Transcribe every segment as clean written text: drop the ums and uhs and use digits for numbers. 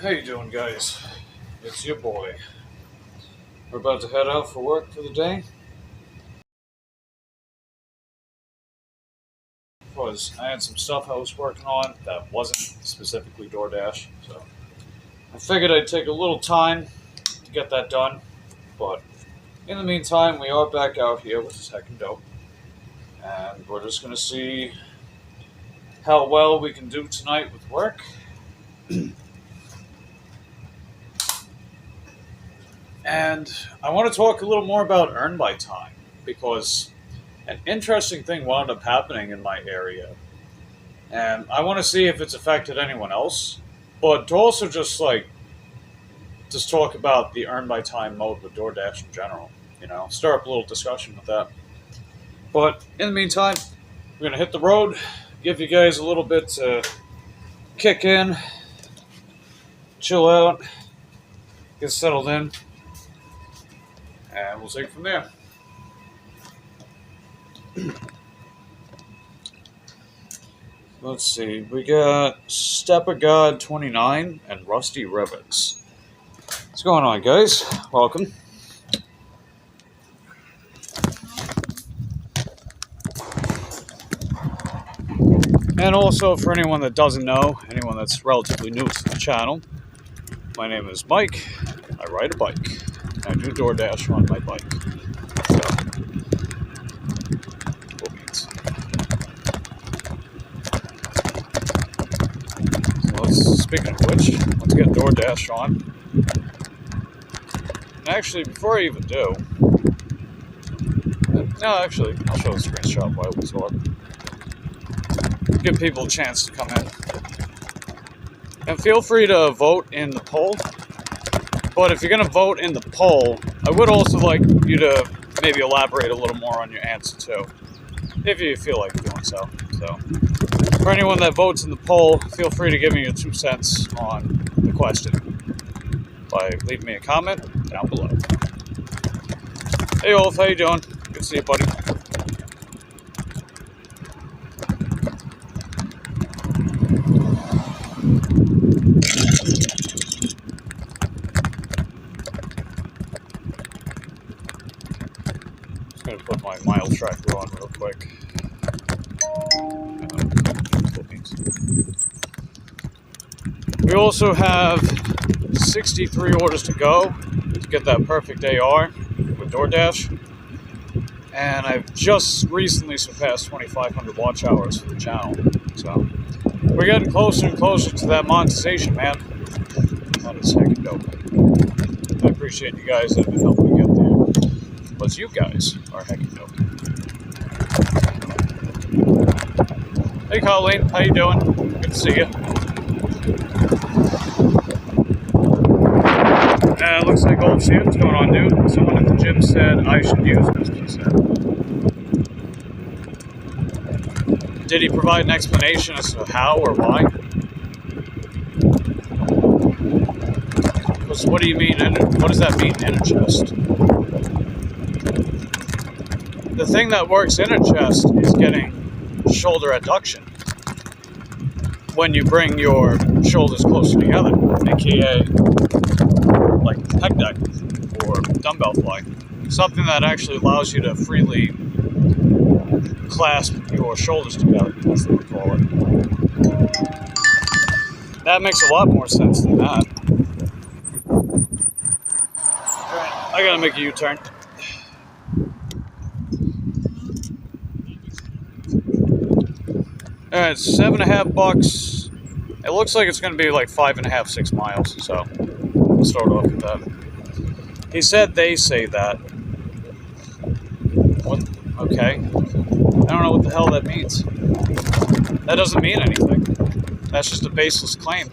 How you doing, guys? It's your boy. We're about to head out for work for the day. Because I had some stuff I was working on that wasn't specifically DoorDash, so I figured I'd take a little time to get that done. But in the meantime, we are back out here, which is heckin' dope, and we're just gonna see how well we can do tonight with work. And I want to talk a little more about earn by time because an interesting thing wound up happening in my area. And I want to see if it's affected anyone else, but to also just talk about the earn by time mode with DoorDash in general, start up a little discussion with that. But in the meantime, we're going to hit the road, give you guys a little bit to kick in, chill out, get settled in. And we'll take it from there. Let's see. We got Step of God 29 and Rusty Ribbons. What's going on, guys? Welcome. And also, for anyone that doesn't know, anyone that's relatively new to the channel, my name is Mike. I ride a bike. I do DoorDash on my bike. Speaking of which, let's get DoorDash on. And actually, before I even do, I'll show the screenshot while we talk. Give people a chance to come in. And feel free to vote in the poll. But if you're going to vote in the poll, I would also like you to maybe elaborate a little more on your answer too, if you feel like doing so. So, for anyone that votes in the poll, feel free to give me your 2 cents on the question by leaving me a comment down below. Hey Olaf, how you doing? Good to see you, buddy. Gonna put my mile tracker on real quick. We also have 63 orders to go to get that perfect AR with DoorDash. And I've just recently surpassed 2,500 watch hours for the channel. So we're getting closer and closer to that monetization, man. That is heckin' dope. I appreciate you guys that have been helping me get there. But you guys are heckin' dope. Hey Colleen, how you doing? Good to see you. Looks like Old Shoe. What's going on, dude? Someone at the gym said I should use this, he said. Did he provide an explanation as to how or why? What do you mean? What does that mean, in a chest? The thing that works in a chest is getting shoulder adduction. When you bring your shoulders closer together, aka like pec deck or dumbbell fly. Something that actually allows you to freely clasp your shoulders together, that's what we call it. That makes a lot more sense than that. Alright, I gotta make a U-turn. Alright, $7.50. It looks like it's going to be like 5.5, 6 miles, so we'll start off with that. He said they say that. What? Okay. I don't know what the hell that means. That doesn't mean anything. That's just a baseless claim.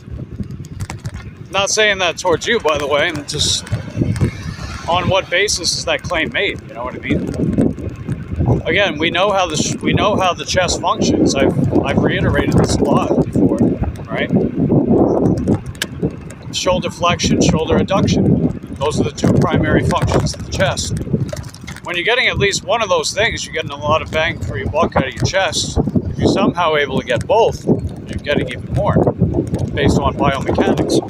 I'm not saying that towards you, by the way. I'm just on what basis is that claim made? You know what I mean? Again, we know how the chest functions. I've reiterated this a lot before, right? Shoulder flexion, shoulder adduction. Those are the two primary functions of the chest. When you're getting at least one of those things, you're getting a lot of bang for your buck out of your chest. If you're somehow able to get both, you're getting even more, based on biomechanics.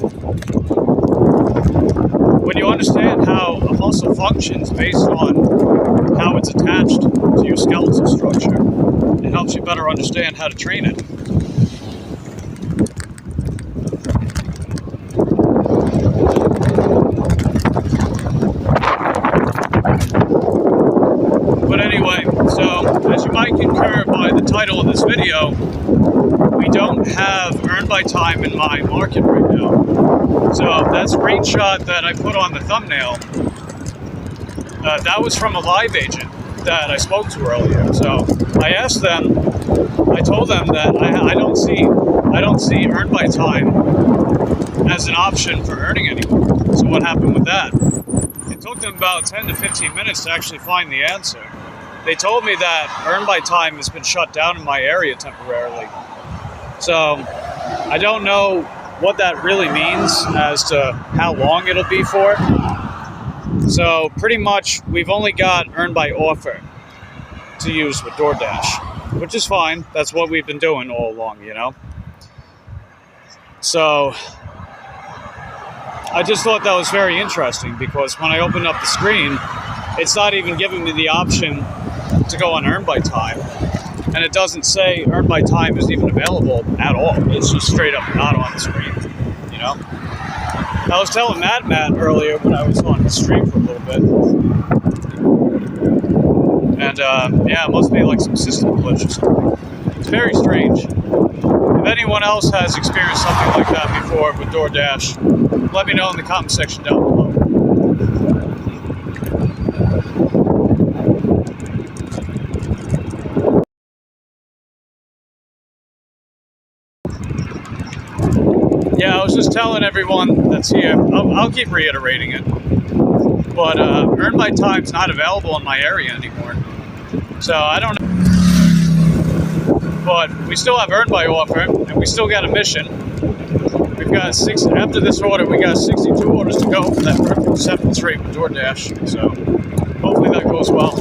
when you understand how a muscle functions based on how it's attached to your skeletal structure, it helps you better understand how to train it. But anyway, so as you might concur by the title of this video, we don't have earn by time in my market right now. So that screenshot that I put on the thumbnail, that was from a live agent that I spoke to earlier. So I asked them, I told them that I don't see earn by time as an option for earning anymore. So what happened with that? It took them about 10 to 15 minutes to actually find the answer. They told me that earn by time has been shut down in my area temporarily. So I don't know what that really means as to how long it'll be for. So pretty much we've only got earn by offer to use with DoorDash, which is fine. That's what we've been doing all along, you know. So I just thought that was very interesting, because when I opened up the screen, it's not even giving me the option to go on earn by time, and it doesn't say earn by time is even available at all. It's just straight up not on the screen, you know. I was telling Matt earlier when I was on the stream for a little bit, and yeah, it must be like some system glitch or something. It's very strange. If anyone else has experienced something like that before with DoorDash, let me know in the comment section down below. Yeah, I was just telling everyone that's here, I'll keep reiterating it, but earn by time's not available in my area anymore. So I don't know. But we still have earn by offer, and we still got a mission. We've got after this order, we got 62 orders to go for that perfect acceptance rate with DoorDash. So hopefully that goes well.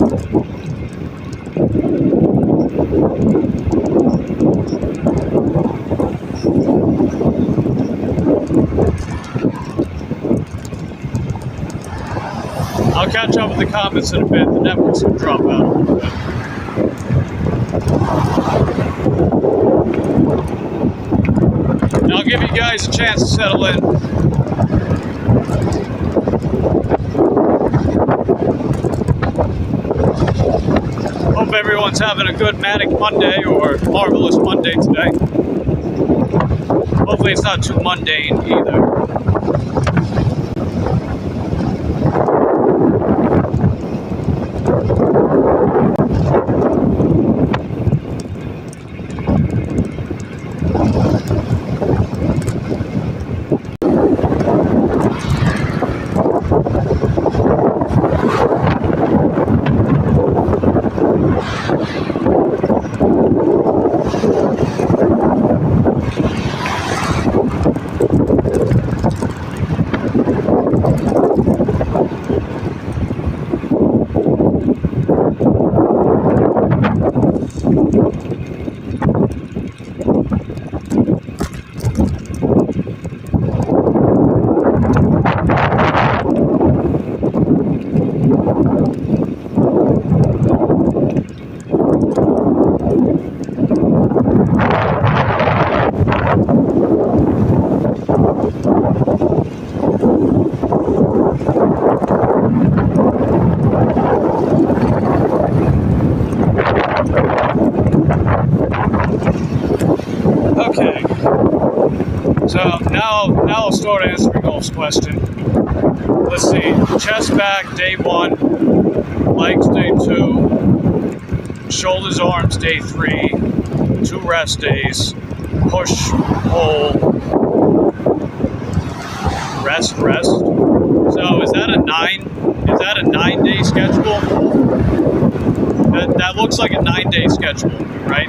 I'll catch up with the comments in a bit. The network's going to drop out a little bit. And I'll give you guys a chance to settle in. Hope everyone's having a good manic Monday or marvelous Monday today. Hopefully it's not too mundane either. Okay, so now I'll start answering Golf's question. Let's see, chest back, day 1, legs, day 2, shoulders, arms, day 3, 2 rest days, push, pull, rest. So is that a 9-day schedule? That looks like a 9-day schedule, right?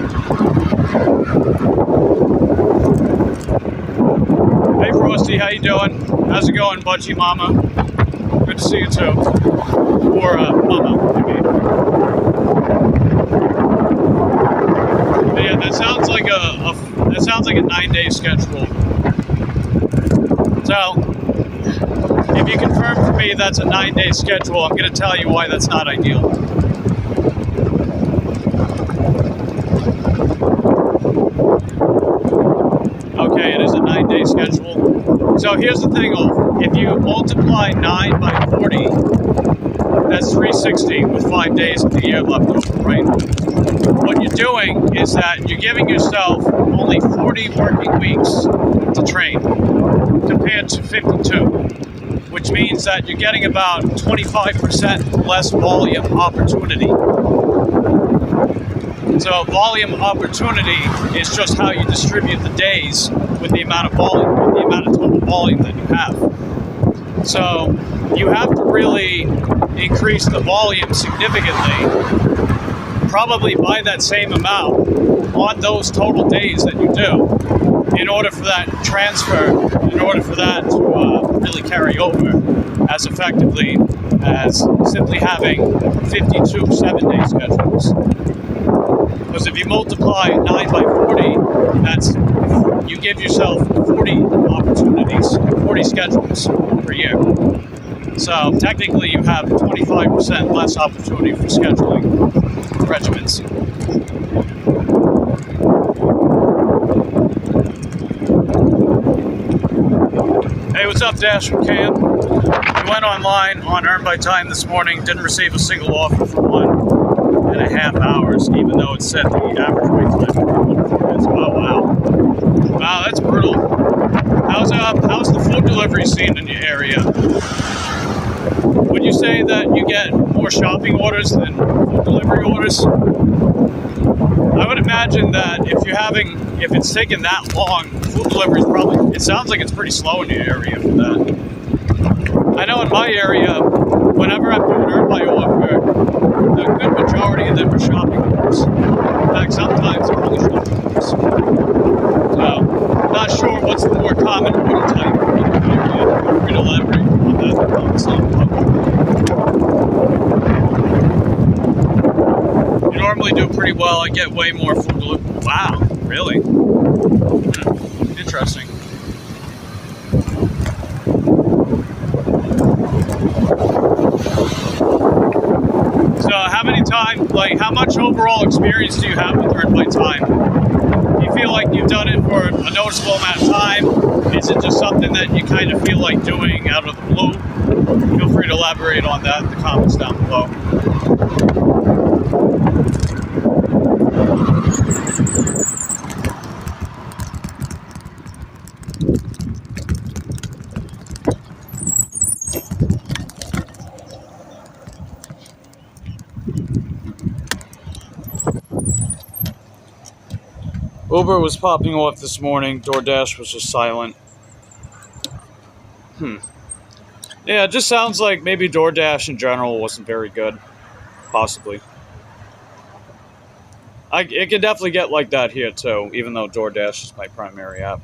Hey Frosty, how you doing? How's it going, Budgie Mama? Good to see you too. Or Mama, I mean. But yeah, that sounds like a 9-day schedule. So if you confirm for me that's a 9-day schedule, I'm going to tell you why that's not ideal. Okay, it is a 9-day schedule. So here's the thing, if you multiply 9 by 40, that's 360 with 5 days of the year left over, right? What you're doing is that you're giving yourself only 40 working weeks to train compared to 52, which means that you're getting about 25% less volume opportunity. So volume opportunity is just how you distribute the days with the amount of volume, with the amount of total volume that you have. So you have to really increase the volume significantly, probably by that same amount on those total days that you do, in order for that transfer, in order for that to really carry over as effectively as simply having 52 7-day schedules. Because if you multiply 9 by 40, that's, you give yourself 40 opportunities, 40 schedules per year. So technically you have 25% less opportunity for scheduling regimens. Hey, what's up, Dash from Cam? We went online on Earn by Time this morning, didn't receive a single offer for 1.5 hours, even though it said the average wait time is. Oh, wow. Wow, that's brutal. How's the food delivery scene in your area? Would you say that you get more shopping orders than food delivery orders? I would imagine that if it's taking that long, food delivery is probably, it sounds like it's pretty slow in your area for that. I know in my area, whenever I'm doing Earn by offer, the good majority of them are shopping orders. In fact, sometimes they're only shopping orders. So, not sure what's the more common order type in your area. Feel free to elaborate on that in the comments down below. You normally do pretty well. I get way more food delivery. Wow, really? Interesting. So how much overall experience do you have with Earn by Time? Do you feel like you've done it for a noticeable amount of time? Is it just something that you kind of feel like doing out of the blue? Feel free to elaborate on that in the comments down below. Uber was popping off this morning. DoorDash was just silent. Yeah, it just sounds like maybe DoorDash in general wasn't very good. Possibly. It can definitely get like that here too, even though DoorDash is my primary app.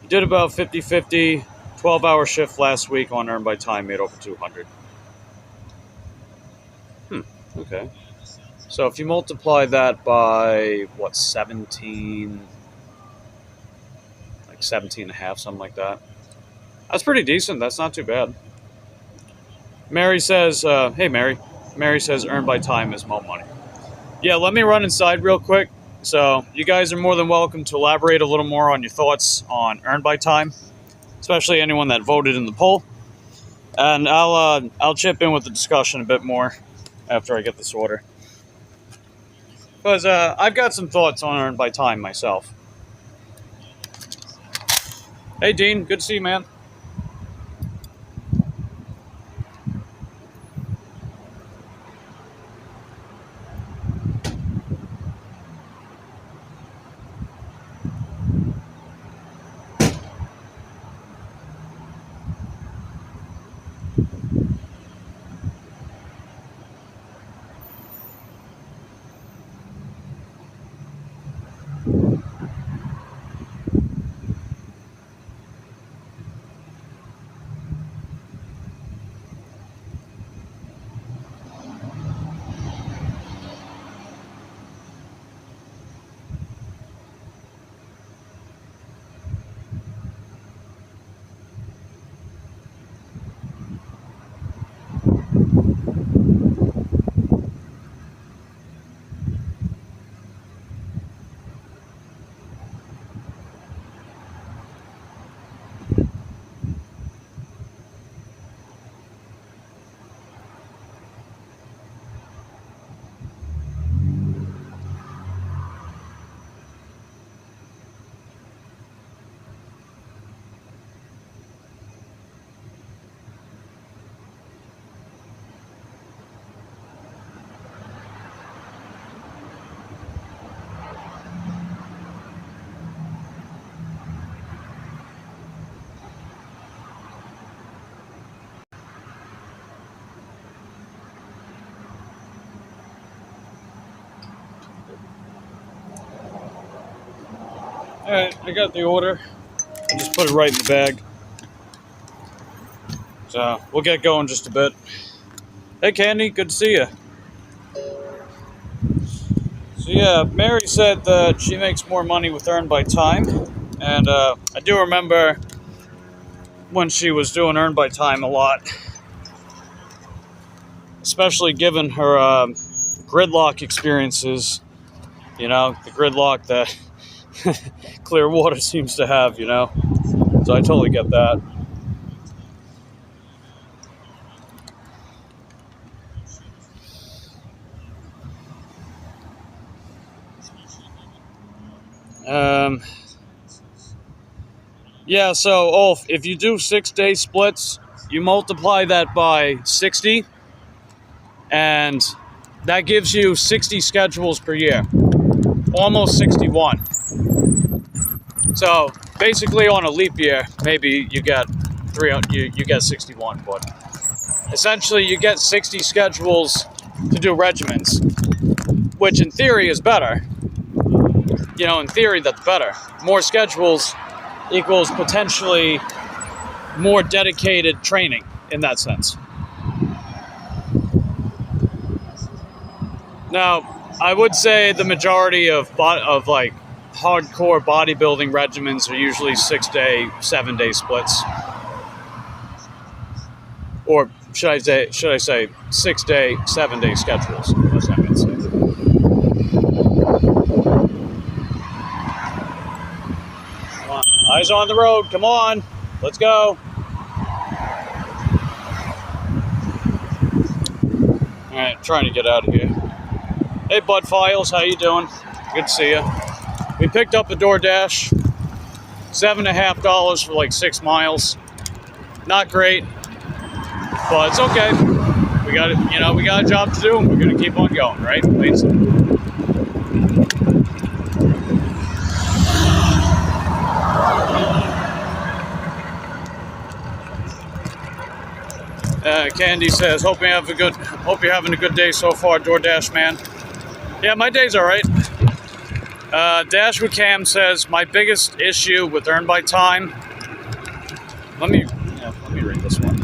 I did about 50-50, 12-hour shift last week on Earn by Time, made over 200. Okay. So if you multiply that by, 17, like 17 and a half, something like that. That's pretty decent. That's not too bad. Mary says, hey, Mary. Mary says Earn by Time is more money. Yeah, let me run inside real quick. So you guys are more than welcome to elaborate a little more on your thoughts on Earn by Time, especially anyone that voted in the poll. And I'll chip in with the discussion a bit more after I get this order. Because I've got some thoughts on Earn by Time myself. Hey, Dean. Good to see you, man. Alright, I got the order. I just put it right in the bag. So, we'll get going just a bit. Hey, Candy, good to see you. So, yeah, Mary said that she makes more money with Earn by Time. And I do remember when she was doing Earn by Time a lot. Especially given her gridlock experiences. You know, the gridlock that Clearwater seems to have, you know. So I totally get that. Yeah, so if you do 6-day splits, you multiply that by 60, and that gives you 60 schedules per year. Almost 61. So basically on a leap year, maybe you get you get 61, but essentially you get 60 schedules to do regiments, which in theory is better. You know, in theory that's better. More schedules equals potentially more dedicated training in that sense. Now, I would say the majority of like hardcore bodybuilding regimens are usually 6-day, 7-day splits, or should I say 6-day, 7-day schedules? That's what I meant to say. Come on, eyes on the road. Come on, let's go. All right, trying to get out of here. Hey, Bud Files, how you doing? Good to see you. We picked up a DoorDash, $7.50 for like 6 miles. Not great, but it's okay. We got it. You know, we got a job to do, and we're gonna keep on going, right? Candy says, hope you're having a good day so far, DoorDash man. Yeah, my day's all right. Dash with Cam says, my biggest issue with Earn by Time. Let me read this one.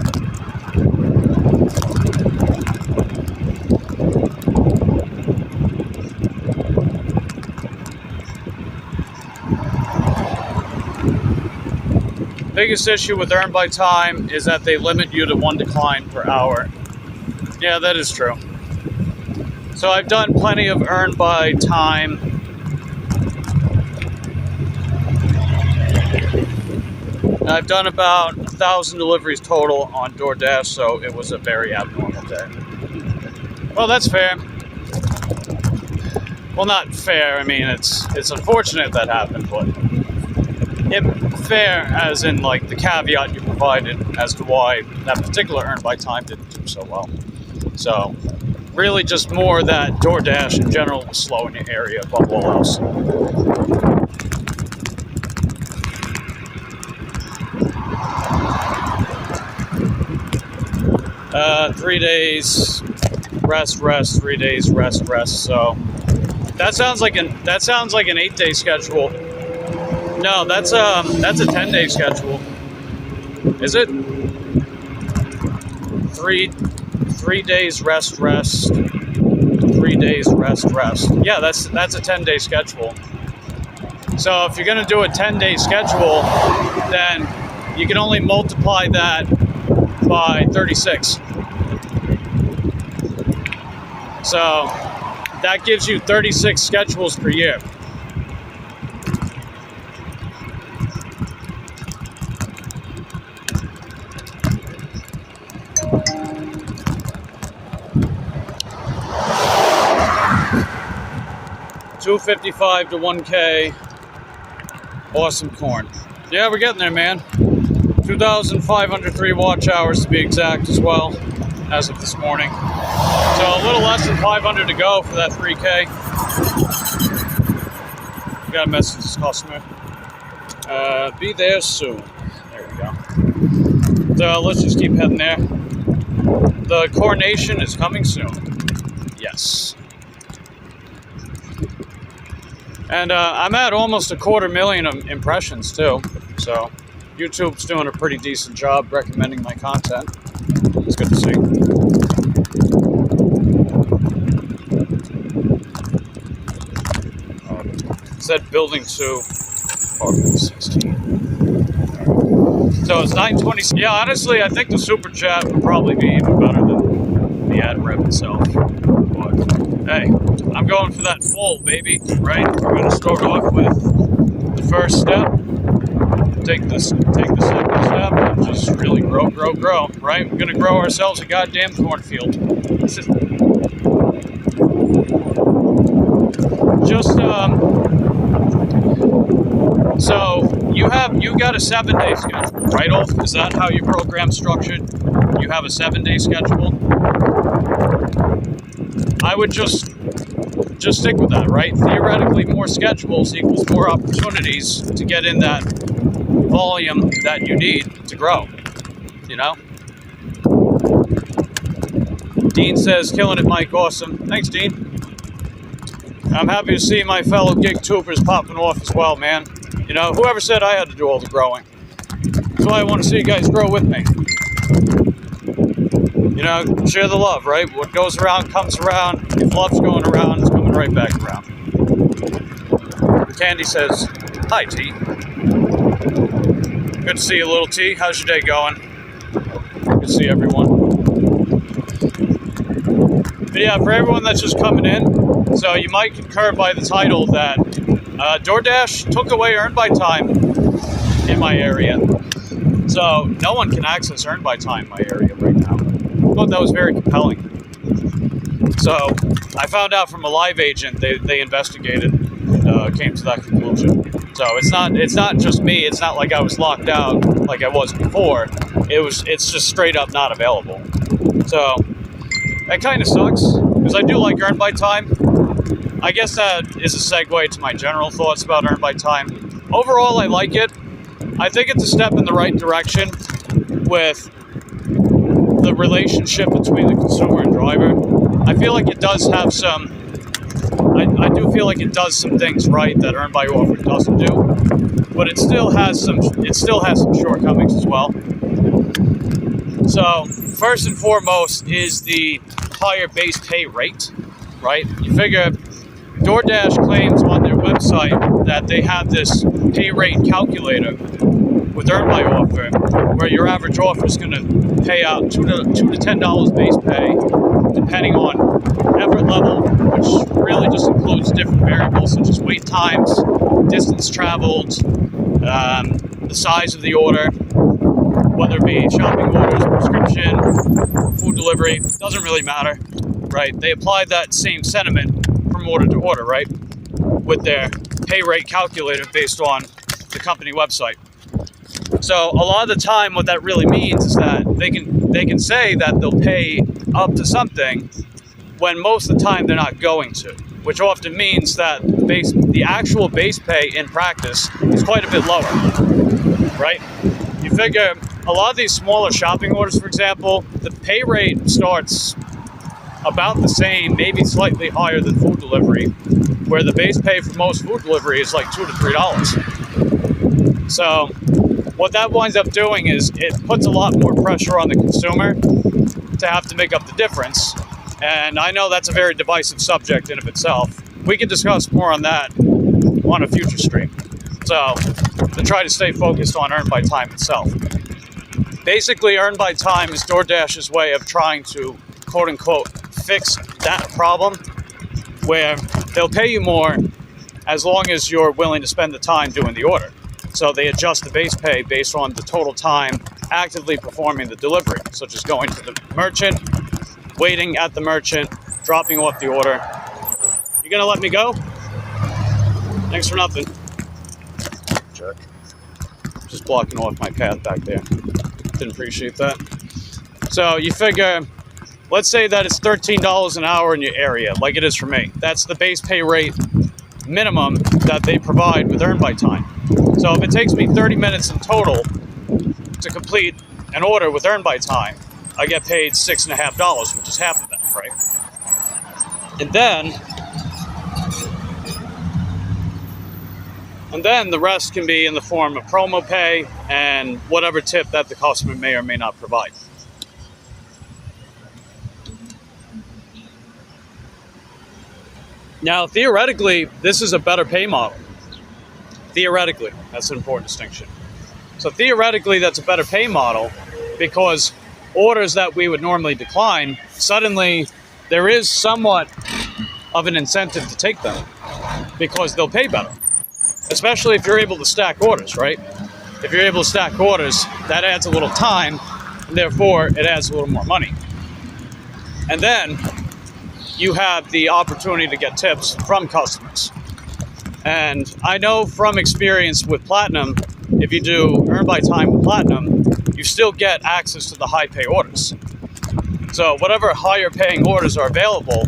Biggest issue with Earn by Time is that they limit you to 1 decline per hour. Yeah, that is true. So I've done plenty of Earn by Time. I've done about 1,000 deliveries total on DoorDash, so it was a very abnormal day. Well, that's fair. Well, not fair. I mean, it's unfortunate that happened, but fair as in like the caveat you provided as to why that particular Earn by Time didn't do so well. So really just more that DoorDash in general was slow in the area above all else. Uh, 3 days rest, 3 days rest. So that sounds like an 8-day schedule. No, that's a 10-day schedule. Is it? 3 days rest. 3 days rest. Yeah, that's a 10-day schedule. So if you're gonna do a 10-day schedule, then you can only multiply that by 36. So that gives you 36 schedules per year. $255 to $1K. Awesome corn. Yeah, we're getting there, man. 2,503 watch hours to be exact as well, as of this morning. So a little less than 500 to go for that 3K. Got a message to this customer. Be there soon. There we go. So let's just keep heading there. The coronation is coming soon. Yes. And I'm at almost 250,000 impressions too. So YouTube's doing a pretty decent job recommending my content. It's good to see. It said building 2, apartment 16. So it's 9:20. Yeah, honestly, I think the super chat would probably be even better than the ad rep itself. But hey, I'm going for that full, baby. Right? We're gonna start off with the first step. Take the second step and just really grow. Right? We're gonna grow ourselves a goddamn cornfield. So you got a 7-day schedule, right, Ulf? Is that how your program's structured? You have a 7-day schedule? I would just stick with that, right? Theoretically, more schedules equals more opportunities to get in that volume that you need to grow, you know? Dean says, killing it, Mike, awesome. Thanks, Dean. I'm happy to see my fellow gig tubers popping off as well, man. You know, whoever said I had to do all the growing? That's why I want to see you guys grow with me. You know, share the love, right? What goes around comes around. If love's going around, it's coming right back around. Candy says, hi, T. Good to see you, little T. How's your day going? Good to see everyone. But yeah, for everyone that's just coming in, so you might concur by the title that DoorDash took away Earn by Time in my area. So no one can access Earn by Time in my area right now. I thought that was very compelling. So I found out from a live agent, they investigated and came to that conclusion. So it's not just me. It's not like I was locked out like I was before. It's just straight up not available. So that kind of sucks because I do like Earn by Time. I guess that is a segue to my general thoughts about Earn by Time. Overall, I like it. I think it's a step in the right direction with the relationship between the consumer and driver. I feel like it does have some. I do feel like it does some things right that Earn by Offer doesn't do, but it still has some shortcomings as well. So first and foremost is the higher base pay rate, right? You figure DoorDash claims on their website that they have this pay rate calculator with Earn by Offer, where your average offer is going to pay out $2 to $10 base pay, depending on effort level, which really just includes different variables such as wait times, distance traveled, the size of the order, whether it be shopping orders, prescription, food delivery, doesn't really matter, right? They apply that same sentiment from order to order, right? With their pay rate calculator based on the company website. So a lot of the time what that really means is that they can say that they'll pay up to something when most of the time they're not going to, which often means that the actual base pay in practice is quite a bit lower, right? You figure a lot of these smaller shopping orders, for example, the pay rate starts about the same, maybe slightly higher than food delivery, where the base pay for most food delivery is like $2 to $3. So what that winds up doing is it puts a lot more pressure on the consumer to have to make up the difference. And I know that's a very divisive subject in of itself. We can discuss more on that on a future stream. So to try to stay focused on Earn by Time itself. Basically, Earn by Time is DoorDash's way of trying to, quote unquote, fix that problem where they'll pay you more as long as you're willing to spend the time doing the order. So they adjust the base pay based on the total time actively performing the delivery, such as going to the merchant, waiting at the merchant, dropping off the order. You gonna let me go? Thanks for nothing. Jerk. Just blocking off my path back there. Didn't appreciate that. So you figure, let's say that it's $13 an hour in your area, like it is for me. That's the base pay rate minimum that they provide with Earn by Time. So if it takes me 30 minutes in total to complete an order with Earn by Time, I get paid $6.50, which is half of that, right? And then And then the rest can be in the form of promo pay and whatever tip that the customer may or may not provide. Now, theoretically, this is a better pay model. Theoretically, that's an important distinction. So theoretically, that's a better pay model because orders that we would normally decline, suddenly there is somewhat of an incentive to take them because they'll pay better, especially if you're able to stack orders, right? If you're able to stack orders, that adds a little time, and therefore it adds a little more money. And then you have the opportunity to get tips from customers. And I know from experience with Platinum, if you do earn by time with Platinum, you still get access to the high pay orders. So whatever higher paying orders are available,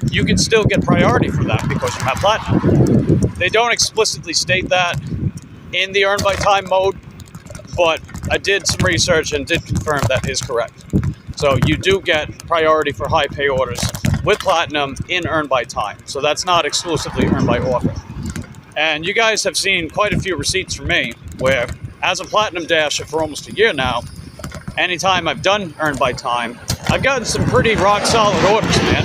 you can still get priority for that because you have Platinum. They don't explicitly state that in the earn by time mode, but I did some research and did confirm that is correct. So you do get priority for high pay orders with Platinum in earn by time. So that's not exclusively earn by offer. And you guys have seen quite a few receipts from me where, as a Platinum Dasher for almost a year now, anytime I've done earn by time, I've gotten some pretty rock solid orders, man.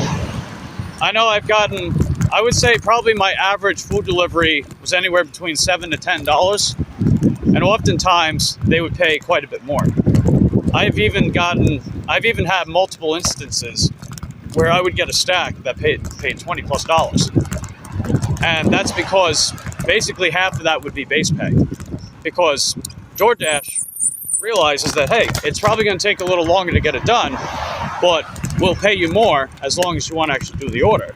I know I've gotten, I would say probably my average food delivery was anywhere between $7 to $10, and oftentimes they would pay quite a bit more. I've even had multiple instances where I would get a stack that paid $20+. And that's because basically half of that would be base pay. Because DoorDash realizes that, hey, it's probably going to take a little longer to get it done, but we'll pay you more as long as you want to actually do the order.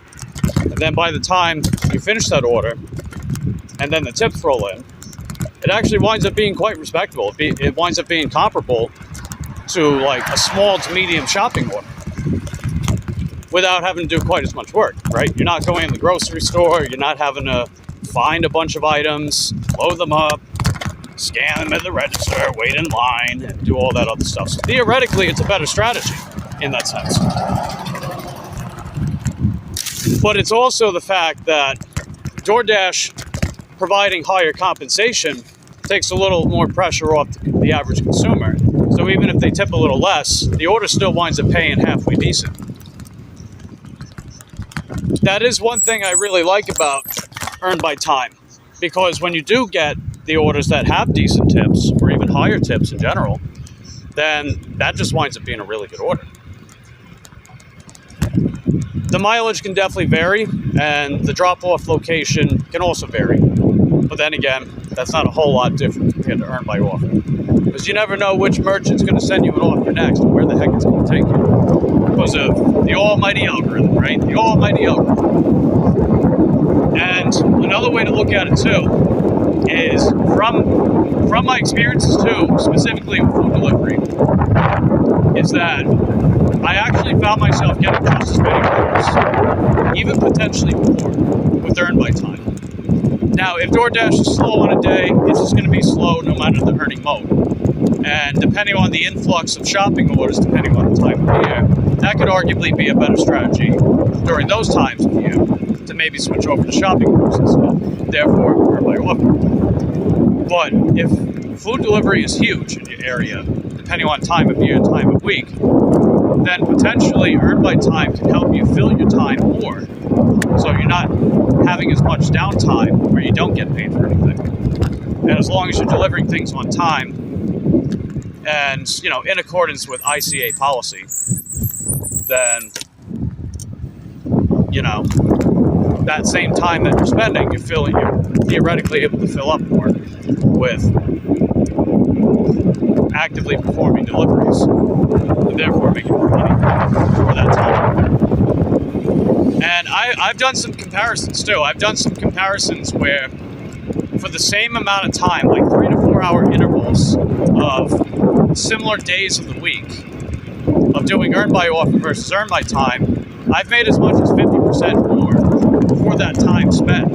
And then by the time you finish that order, and then the tips roll in, it actually winds up being quite respectable. It winds up being comparable to like a small to medium shopping order, without having to do quite as much work, right? You're not going in the grocery store, you're not having to find a bunch of items, load them up, scan them at the register, wait in line, and do all that other stuff. So theoretically, it's a better strategy in that sense. But it's also the fact that DoorDash providing higher compensation takes a little more pressure off the average consumer. So even if they tip a little less, the order still winds up paying halfway decent. That is one thing I really like about earn by time, because when you do get the orders that have decent tips or even higher tips in general, then that just winds up being a really good order. The mileage can definitely vary, and the drop-off location can also vary. But then again, that's not a whole lot different compared to earn by offer, because you never know which merchant's going to send you an offer next and where the heck it's going to take you, because of the almighty algorithm, right? The almighty algorithm. And another way to look at it too is from my experiences too, specifically with food delivery, is that I actually found myself getting just as many orders, even potentially more, with earn by time. Now, if DoorDash is slow on a day, it's just going to be slow no matter the earning mode. And depending on the influx of shopping orders, depending on the time of year, that could arguably be a better strategy during those times of year to maybe switch over to shopping orders instead, therefore earn by offer. But if food delivery is huge in your area, depending on time of year, time of week, then potentially earn by time can help you fill your time more. So you're not having as much downtime where you don't get paid for anything. And as long as you're delivering things on time and, you know, in accordance with ICA policy, then, you know, that same time that you're spending, you're theoretically able to fill up more with actively performing deliveries, and therefore making more money for that time. And I've done some comparisons too. I've done some comparisons where for the same amount of time, like 3 to 4 hour intervals of similar days of the week of doing earn by offer versus earn by time, I've made as much as 50% more for that time spent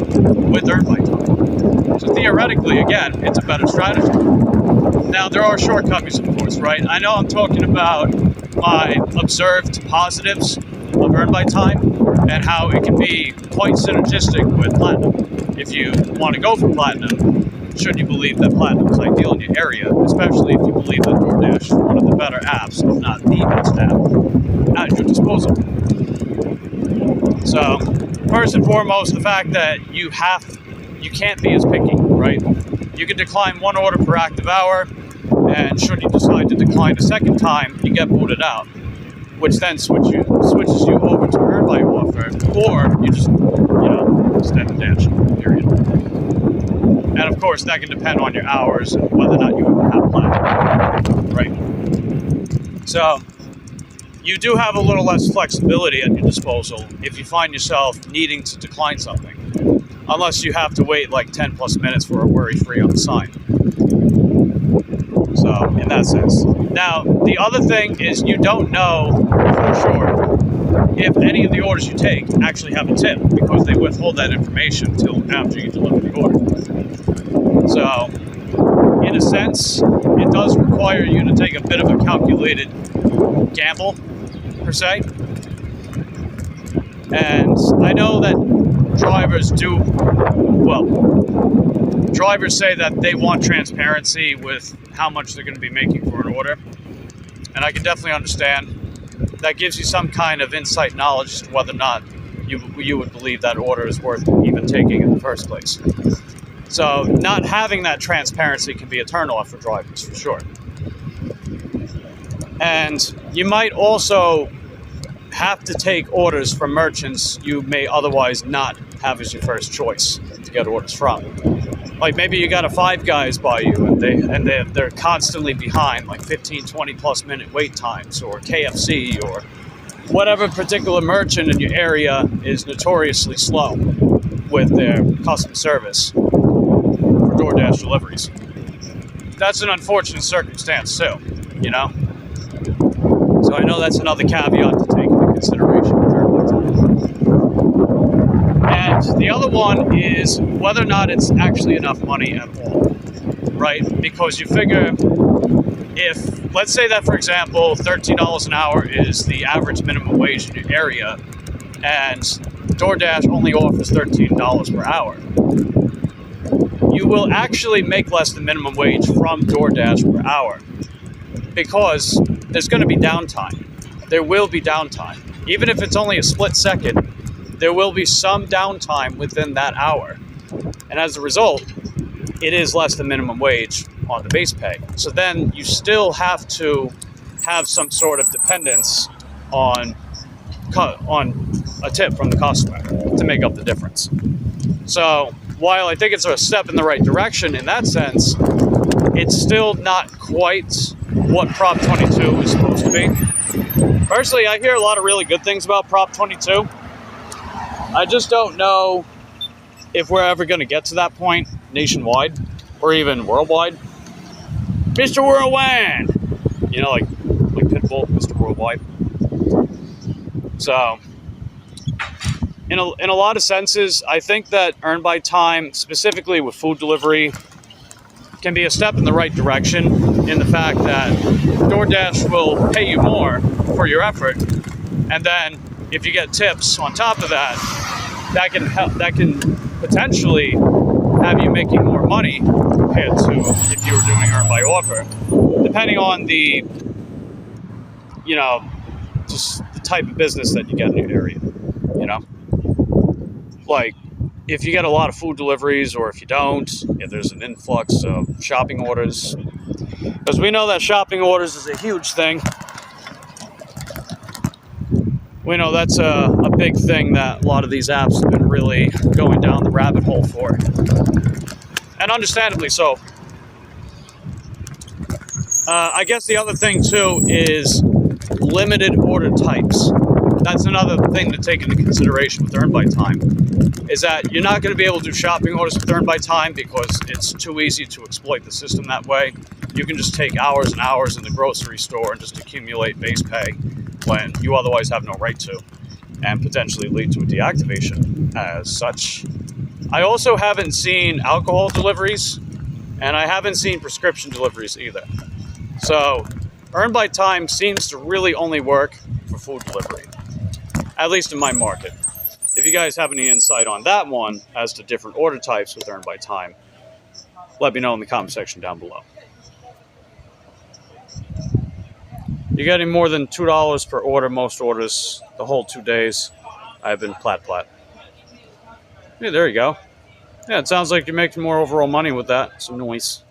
with earn by time. So theoretically, again, it's a better strategy. Now, there are shortcomings, of course, right? I know I'm talking about my observed positives of earn by time, and how it can be quite synergistic with Platinum. If you want to go for Platinum, should you believe that Platinum is ideal in your area, especially if you believe that DoorDash is one of the better apps, if not the best app, at your disposal. So, first and foremost, the fact that you can't be as picky, right? You can decline one order per active hour, and should you decide to decline a second time, you get booted out, which then switches you over to Earn by Offer, or you just, extend the dash, period. And of course, that can depend on your hours and whether or not you even have Platinum, right? So, you do have a little less flexibility at your disposal if you find yourself needing to decline something, unless you have to wait like 10 plus minutes for a worry-free on the sign. So, in that sense. Now, the other thing is you don't know for sure if any of the orders you take actually have a tip, because they withhold that information until after you deliver the order. So, in a sense, it does require you to take a bit of a calculated gamble, per se. And I know that drivers say that they want transparency with how much they're going to be making for an order. And I can definitely understand. That gives you some kind of insight knowledge as to whether or not you would believe that order is worth even taking in the first place. So not having that transparency can be a turn-off for drivers, for sure. And you might also have to take orders from merchants you may otherwise not have as your first choice to get orders from. Like maybe you got a Five Guys by you and they're constantly behind, like 15, 20 plus minute wait times, or KFC, or whatever particular merchant in your area is notoriously slow with their customer service for DoorDash deliveries. That's an unfortunate circumstance too, you know? So I know that's another caveat to take into consideration. And the other one is whether or not it's actually enough money at all, right? Because you figure if, let's say that, for example, $13 an hour is the average minimum wage in your area, and DoorDash only offers $13 per hour, you will actually make less than minimum wage from DoorDash per hour, because there's going to be downtime. There will be downtime. Even if it's only a split second, there will be some downtime within that hour. And as a result, it is less than minimum wage on the base pay. So then you still have to have some sort of dependence on a tip from the customer to make up the difference. So while I think it's a step in the right direction in that sense, it's still not quite what Prop 22 is supposed to be. Personally, I hear a lot of really good things about Prop 22. I just don't know if we're ever going to get to that point nationwide or even worldwide. Mr. Worldwide! You know, like Pitbull, Mr. Worldwide. So, in a lot of senses, I think that Earn by Time, specifically with food delivery, can be a step in the right direction, in the fact that DoorDash will pay you more for your effort, and then if you get tips on top of that, that can potentially have you making more money compared to if you were doing Earn by Offer, depending on the, just the type of business that you get in your area, Like, if you get a lot of food deliveries, or if you don't, if there's an influx of shopping orders, because we know that shopping orders is a huge thing. We know that's a big thing that a lot of these apps have been really going down the rabbit hole for. And understandably so. I guess the other thing too is limited order types. That's another thing to take into consideration with Earn by Time, is that you're not going to be able to do shopping orders with Earn by Time because it's too easy to exploit the system that way. You can just take hours and hours in the grocery store and just accumulate base pay when you otherwise have no right to, and potentially lead to a deactivation as such. I also haven't seen alcohol deliveries, and I haven't seen prescription deliveries either. So Earn by Time seems to really only work for food delivery, at least in my market. if you guys have any insight on that one as to different order types with earn by time, let me know in the comment section down below. You're getting more than $2 per order, most orders, the whole 2 days. I've been plat. Yeah, there you go. Yeah, it sounds like you're making more overall money with that. Some noise.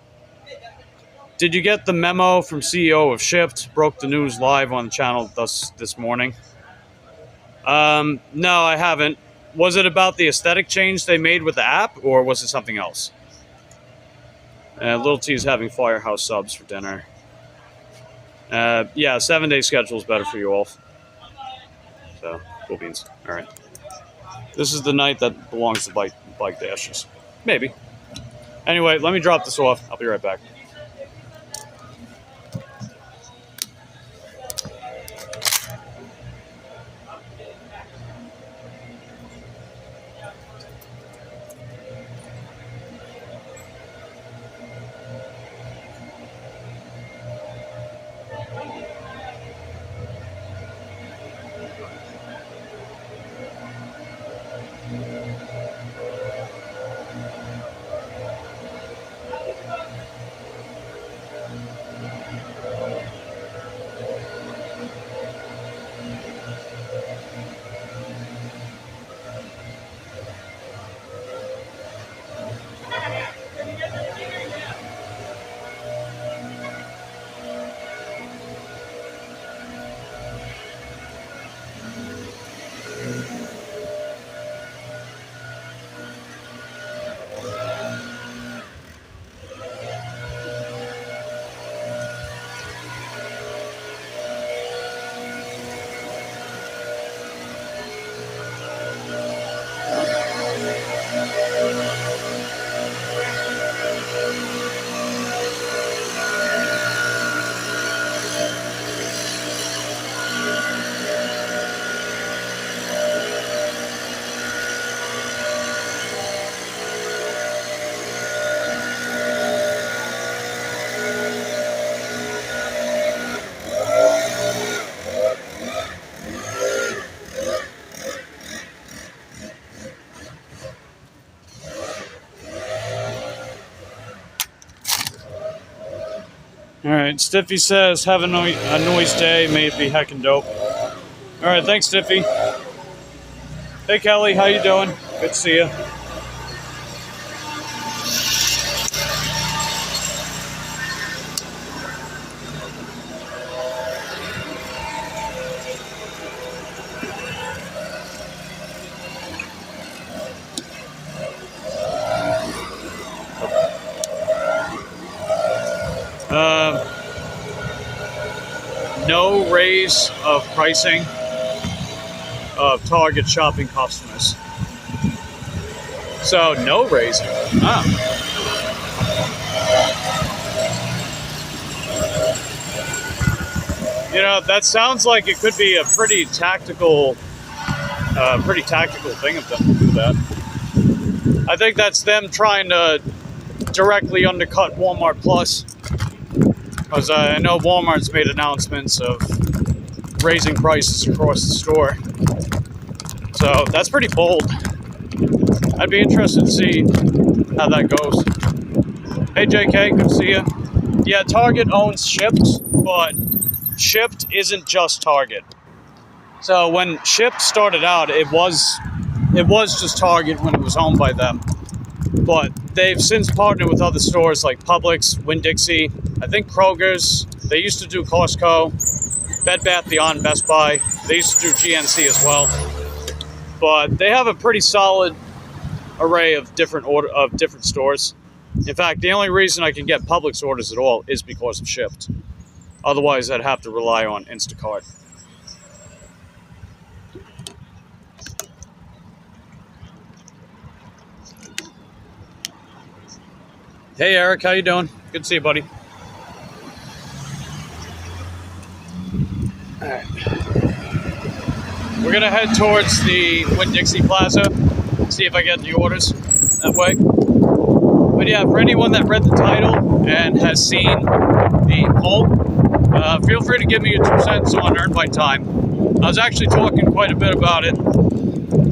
Did you get the memo from CEO of Shipt? Broke the news live on the channel this morning. No, I haven't. Was it about the aesthetic change they made with the app, or was it something else? Little T's having Firehouse subs for dinner. Yeah, 7-day schedule is better for you all. So, cool beans. All right. This is the night that belongs to bike dashes. Maybe. Anyway, let me drop this off. I'll be right back. All right, Stiffy says, have a noise day. May it be heckin' dope. All right, thanks, Stiffy. Hey, Kelly, how you doing? Good to see you. No raise of pricing of Target shopping customers. So no raising. Ah. You know, that sounds like it could be a pretty tactical thing of them to do that. I think that's them trying to directly undercut Walmart Plus. Because I know Walmart's made announcements of raising prices across the store. So that's pretty bold. I'd be interested to see how that goes. Hey JK, good to see you. Yeah, Target owns Shipt, but Shipt isn't just Target. So when Shipt started out, it was just Target when it was owned by them. But they've since partnered with other stores like Publix, Winn-Dixie, I think Kroger's. They used to do Costco, Bed Bath Beyond, Best Buy. They used to do GNC as well. But they have a pretty solid array of different stores. In fact, the only reason I can get Publix orders at all is because of Shipt. Otherwise, I'd have to rely on Instacart. Hey Eric, how you doing? Good to see you, buddy. All right. We're gonna head towards the Winn-Dixie Plaza, see if I get the orders that way. But yeah, for anyone that read the title and has seen the poll, feel free to give me your 2 cents on Earn by Time. I was actually talking quite a bit about it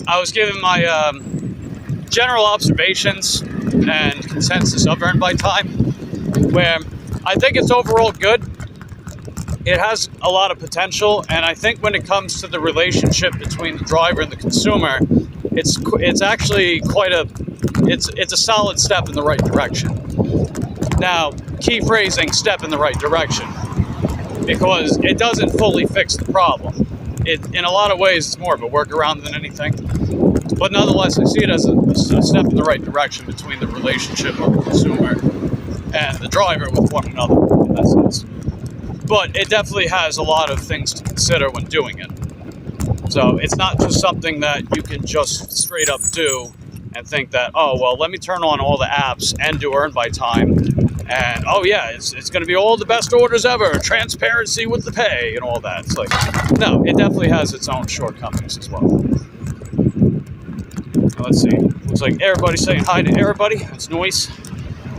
I was giving my general observations and consensus of Earn by Time, where I think it's overall good. It has a lot of potential, and I think when it comes to the relationship between the driver and the consumer, it's actually it's a solid step in the right direction. Now, key phrasing, step in the right direction, because it doesn't fully fix the problem. In a lot of ways, it's more of a workaround than anything. But nonetheless, I see it as a step in the right direction between the relationship of the consumer and the driver with one another, in that sense. But it definitely has a lot of things to consider when doing it. So it's not just something that you can just straight up do and think that, oh, well, let me turn on all the apps and do Earn by Time. And, oh, yeah, it's going to be all the best orders ever, transparency with the pay and all that. It's like, no, it definitely has its own shortcomings as well. Let's see. Looks like everybody's saying hi to everybody. It's Noise.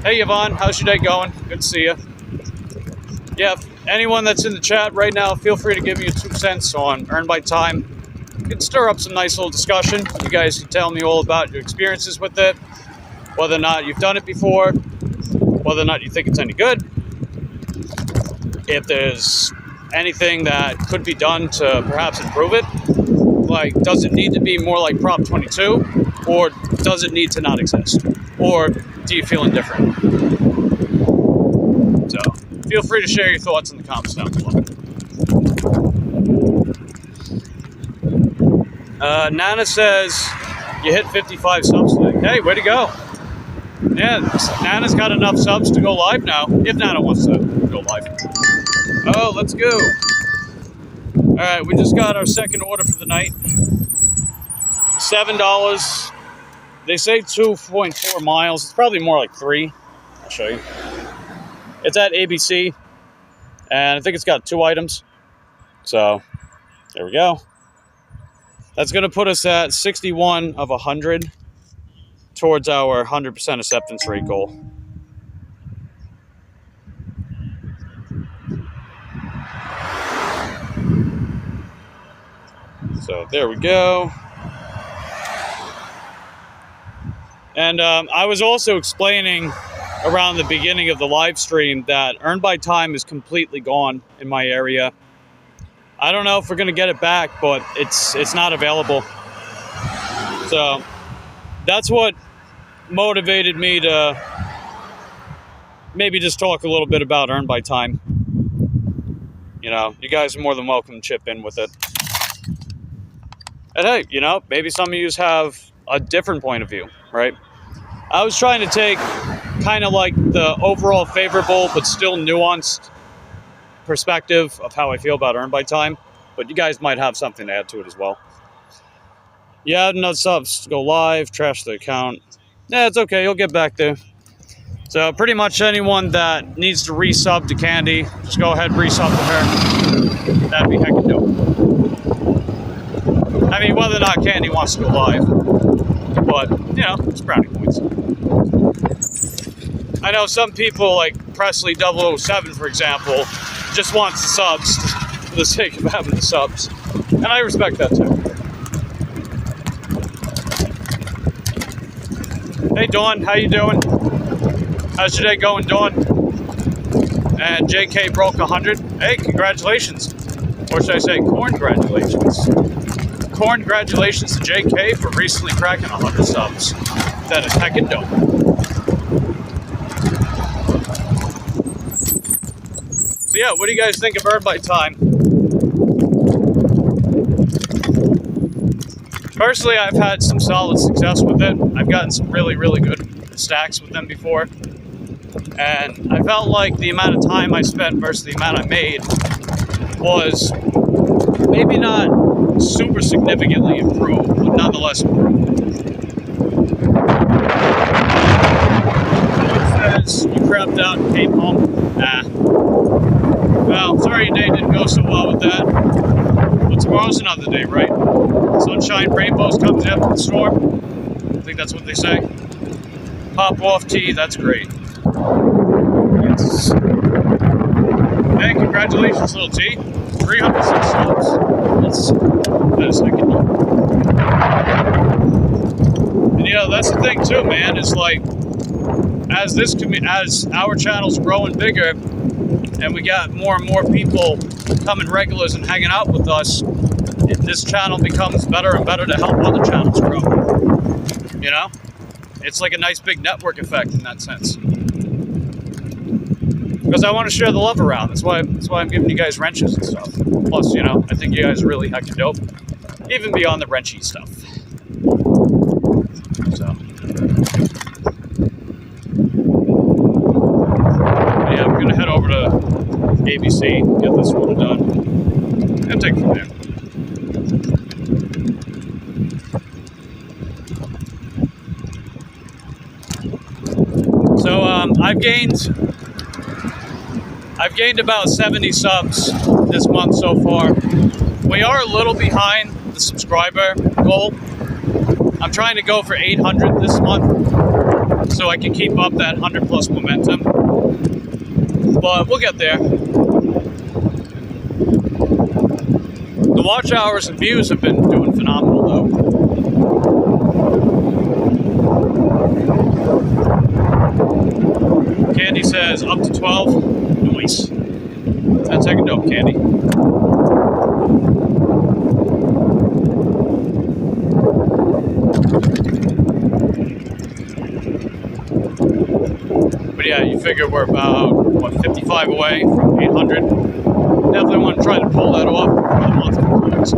Hey, Yvonne, how's your day going? Good to see you. Yeah, if anyone that's in the chat right now, feel free to give me your 2 cents on Earn by Time. You can stir up some nice little discussion. You guys can tell me all about your experiences with it, whether or not you've done it before, whether or not you think it's any good, if there's anything that could be done to perhaps improve it. Like, does it need to be more like Prop 22, or does it need to not exist? Or do you feel indifferent? So, feel free to share your thoughts in the comments down below. Nana says, you hit 55 subs today. Hey, way to go. Yeah, Nana's got enough subs to go live now, if Nana wants to go live. Oh, let's go. All right, we just got our second order for the night. $7. They say 2.4 miles. It's probably more like 3. I'll show you. It's at ABC, and I think it's got 2 items. So, there we go. That's going to put us at 61 of 100 towards our 100% acceptance rate goal. So there we go. And I was also explaining around the beginning of the live stream that Earn by Time is completely gone in my area. I don't know if we're going to get it back, but it's not available. So that's what motivated me to maybe just talk a little bit about Earn by Time. You know, you guys are more than welcome to chip in with it. And hey, you know, maybe some of you have a different point of view, right? I was trying to take kind of like the overall favorable but still nuanced perspective of how I feel about Earn by Time, but you guys might have something to add to it as well. Yeah, no subs to go live, trash the account. Yeah, it's okay, you'll get back there. So pretty much anyone that needs to resub to Candy, just go ahead and resub to her. That'd be heckin' dope. I mean, whether or not Candy wants to go live, but, you know, it's brownie points. I know some people, like Presley 007, for example, just wants the subs for the sake of having the subs. And I respect that too. Hey, Dawn, how you doing? How's your day going, Dawn? And JK broke 100. Hey, congratulations. Or should I say, congratulations. Congratulations to JK for recently cracking 100 subs. That is heckin' dope. So yeah, what do you guys think of Earn by Time? Personally, I've had some solid success with it. I've gotten some really, really good stacks with them before. And I felt like the amount of time I spent versus the amount I made was maybe not super significantly improved, but nonetheless improved. It says you crapped out and came home. Nah. Well, sorry your day didn't go so well with that. But tomorrow's another day, right? Sunshine, rainbows comes after the storm. I think that's what they say. Pop off tea, that's great. Yes. Hey, congratulations, little T. 306 subs. That is heckin' dope. that's the thing too, man. Is like as our channel's growing bigger, and we got more and more people coming regulars and hanging out with us, this channel becomes better and better to help other channels grow. You know, it's like a nice big network effect in that sense. Because I want to share the love around. That's why I'm giving you guys wrenches and stuff. Plus, you know, I think you guys are really heckin' dope, even beyond the wrenchy stuff. So, yeah, we're gonna head over to ABC, get this one done, and take it from there. So, I've gained about 70 subs this month so far. We are a little behind the subscriber goal. I'm trying to go for 800 this month so I can keep up that 100 plus momentum. But we'll get there. The watch hours and views have been doing phenomenal though. Candy says up to 12. Nice. That's heckin' dope, Candy. But yeah, you figure we're about, what, 55 away from 800. Definitely want to try to pull that off before the month concludes.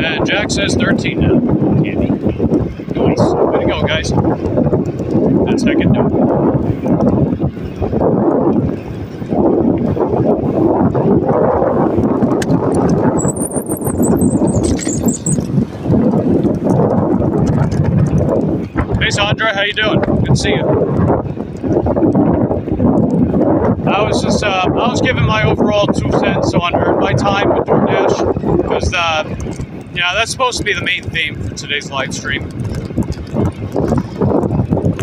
And Jack says 13 now. Candy. Nice. Way to go, guys. That's heckin' dope. Hey Sandra, how you doing? Good to see you. I was giving my overall 2 cents on Earn My Time with DoorDash, because yeah, that's supposed to be the main theme for today's live stream.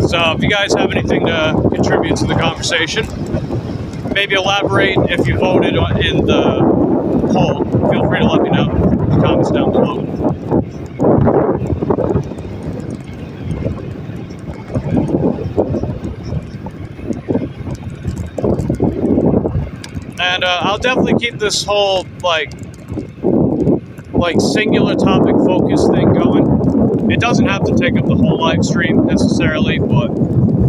So if you guys have anything to contribute to the conversation, maybe elaborate if you voted in the poll. Feel free to let me know in the comments down below. And I'll definitely keep this whole like singular topic focus thing going. It doesn't have to take up the whole live stream necessarily, but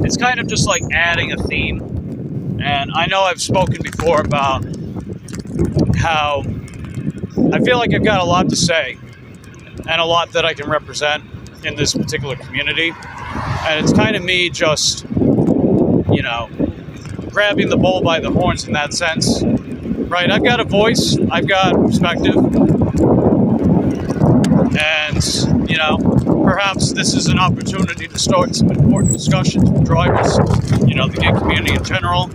it's kind of just like adding a theme. And I know I've spoken before about how I feel like I've got a lot to say and a lot that I can represent in this particular community. And it's kind of me just, you know, grabbing the bull by the horns in that sense. Right, I've got a voice, I've got perspective, and, you know, perhaps this is an opportunity to start some important discussions with drivers, you know, the gig community in general,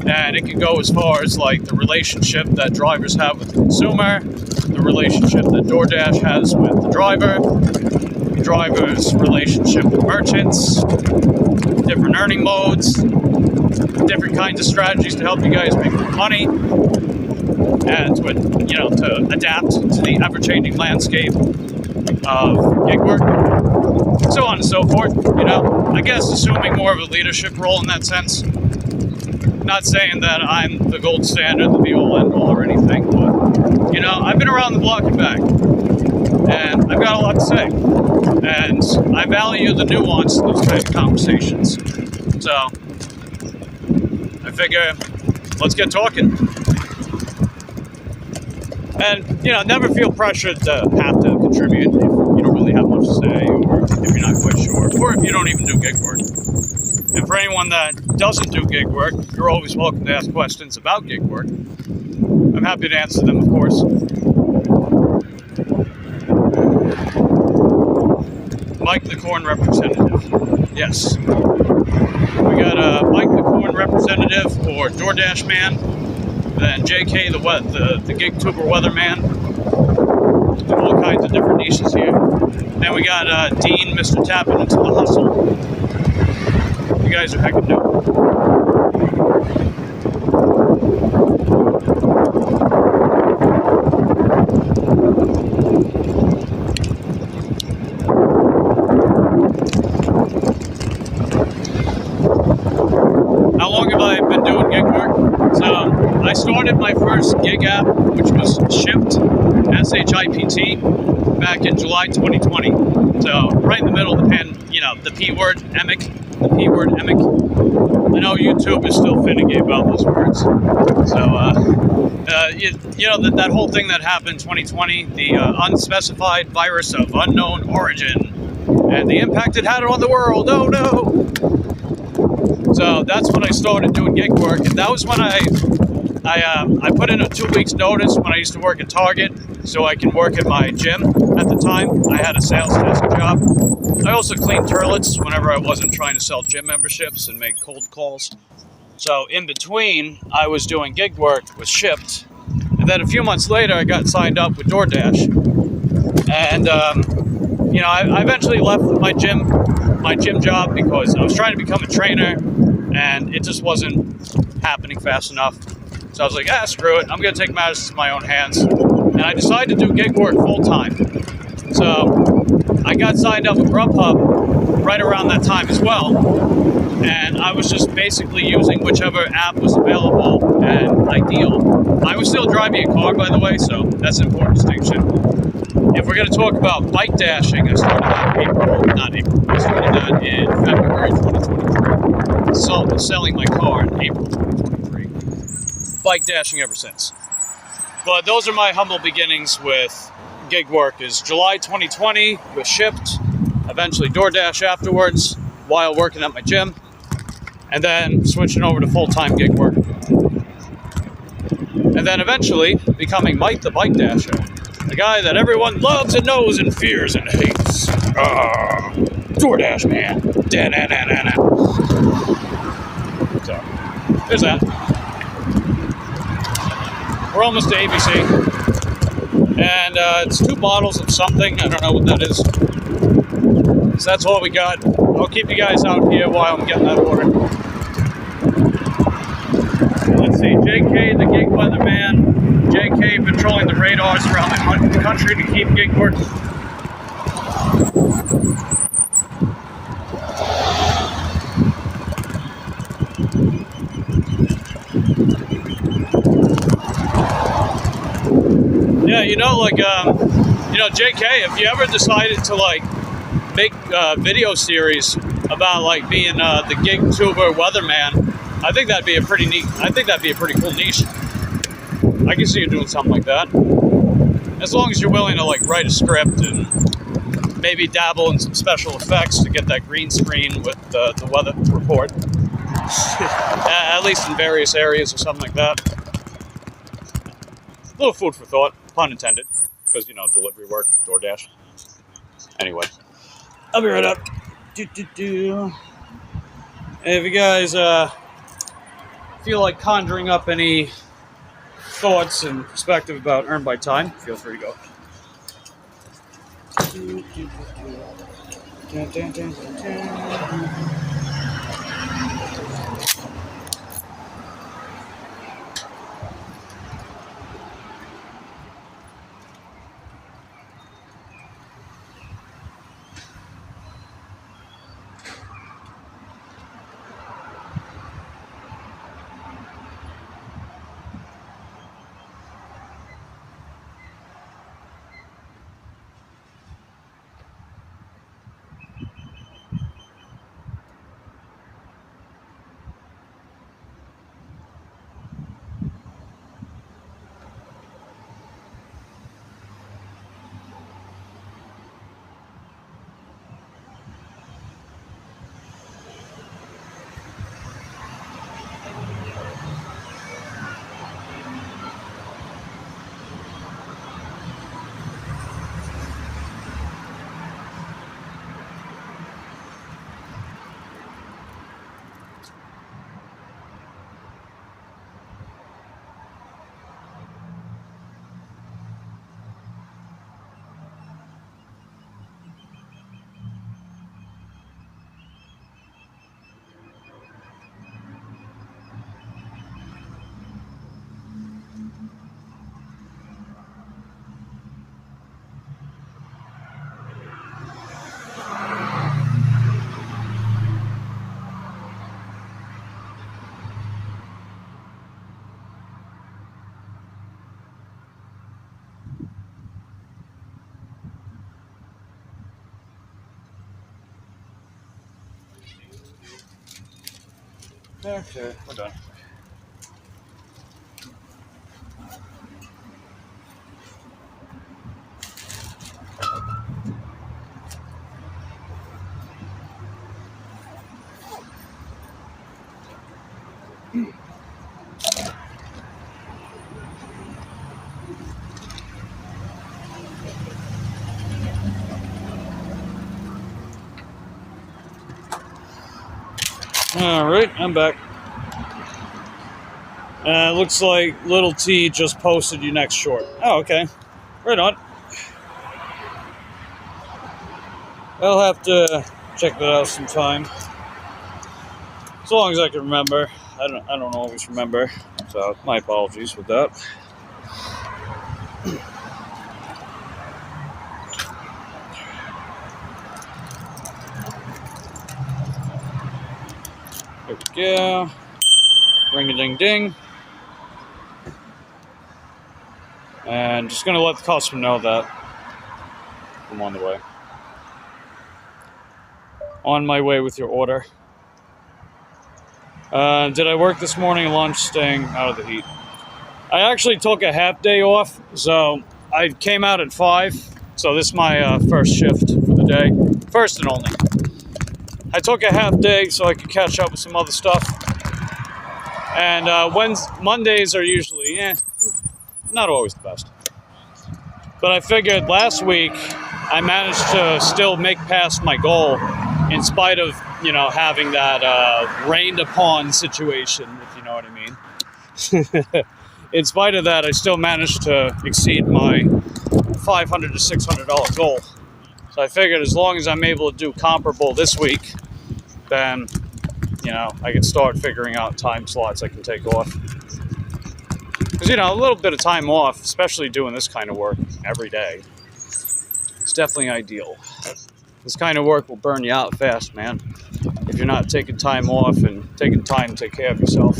and it can go as far as, like, the relationship that drivers have with the consumer, the relationship that DoorDash has with the driver, the driver's relationship with merchants, different earning modes, different kinds of strategies to help you guys make more money, and to, you know, to adapt to the ever-changing landscape of gig work, so on and so forth. You know, I guess assuming more of a leadership role in that sense. Not saying that I'm the gold standard, the be-all, end-all, or anything, but, you know, I've been around the block and back, and I've got a lot to say, and I value the nuance in those type of conversations. So I figure, let's get talking. And, you know, never feel pressured to have to contribute if you don't really have much to say, or if you're not quite sure, or if you don't even do gig work. And for anyone that doesn't do gig work, you're always welcome to ask questions about gig work. I'm happy to answer them, of course. Mike the Corn representative. Yes. We got Mike the Corn representative, or DoorDash man. Then JK the gig tuber weatherman. All kinds of different niches here. Then we got Dean, Mr. Tapping into the hustle. You guys are heckin' dope. SHIPT back in July 2020. So right in the middle of the P word, emic, the P word, emic. I know YouTube is still finicky about those words. So, that whole thing that happened in 2020, the unspecified virus of unknown origin, and the impact it had on the world. Oh no! So that's when I started doing gig work, and that was when I put in a 2 weeks notice when I used to work at Target, so I can work at my gym at the time. I had a sales desk job. I also cleaned toilets whenever I wasn't trying to sell gym memberships and make cold calls. So in between, I was doing gig work, was shipped, and then a few months later, I got signed up with DoorDash. And I eventually left my gym job because I was trying to become a trainer, and it just wasn't happening fast enough. So I was like, screw it. I'm going to take matters into my own hands. And I decided to do gig work full time. So I got signed up with Grubhub right around that time as well. And I was just basically using whichever app was available and ideal. I was still driving a car, by the way, so that's an important distinction. If we're going to talk about bike dashing, I started that I started that in February 2023. So selling my car in April 2023. Bike dashing ever since. But those are my humble beginnings with gig work. Is July 2020 was shipped, eventually DoorDash afterwards while working at my gym, and then switching over to full-time gig work. And then eventually becoming Mike the Bike Dasher, the guy that everyone loves and knows and fears and hates. DoorDash man. Da-na-na-na-na. So, there's that. We're almost to ABC. And it's 2 bottles of something. I don't know what that is. So that's all we got. I'll keep you guys out here while I'm getting that order. Let's see. JK, the gig weatherman. JK patrolling the radars around the country to keep gig work. Yeah, JK, have you ever decided to make a video series about being the gig tuber weatherman? I think that'd be a pretty cool niche. I can see you doing something like that. As long as you're willing to write a script and maybe dabble in some special effects to get that green screen with the weather report. At least in various areas or something like that. A little food for thought, pun intended, because, delivery work, DoorDash. Anyway, I'll be right up. If you guys feel like conjuring up any thoughts and perspective about Earn by Time, feel free to go. Okay, we're done. Alright, I'm back. Looks like Little T just posted you next short. Oh, okay. Right on. I'll have to check that out sometime. As long as I can remember. I don't always remember. So my apologies with that. There we go. Ring-a-ding-ding. And just going to let the customer know that I'm on the way. On my way with your order. Did I work this morning at lunch, staying out of the heat? I actually took a half day off, so I came out at 5. So this is my first shift for the day. First and only. I took a half day so I could catch up with some other stuff. And Mondays are usually, not always the best. But I figured last week I managed to still make past my goal in spite of, having that rained upon situation, if you know what I mean. In spite of that, I still managed to exceed my $500 to $600 goal. So I figured as long as I'm able to do comparable this week, then, I can start figuring out time slots I can take off. Because, a little bit of time off, especially doing this kind of work every day, it's definitely ideal. This kind of work will burn you out fast, man, if you're not taking time off and taking time to take care of yourself.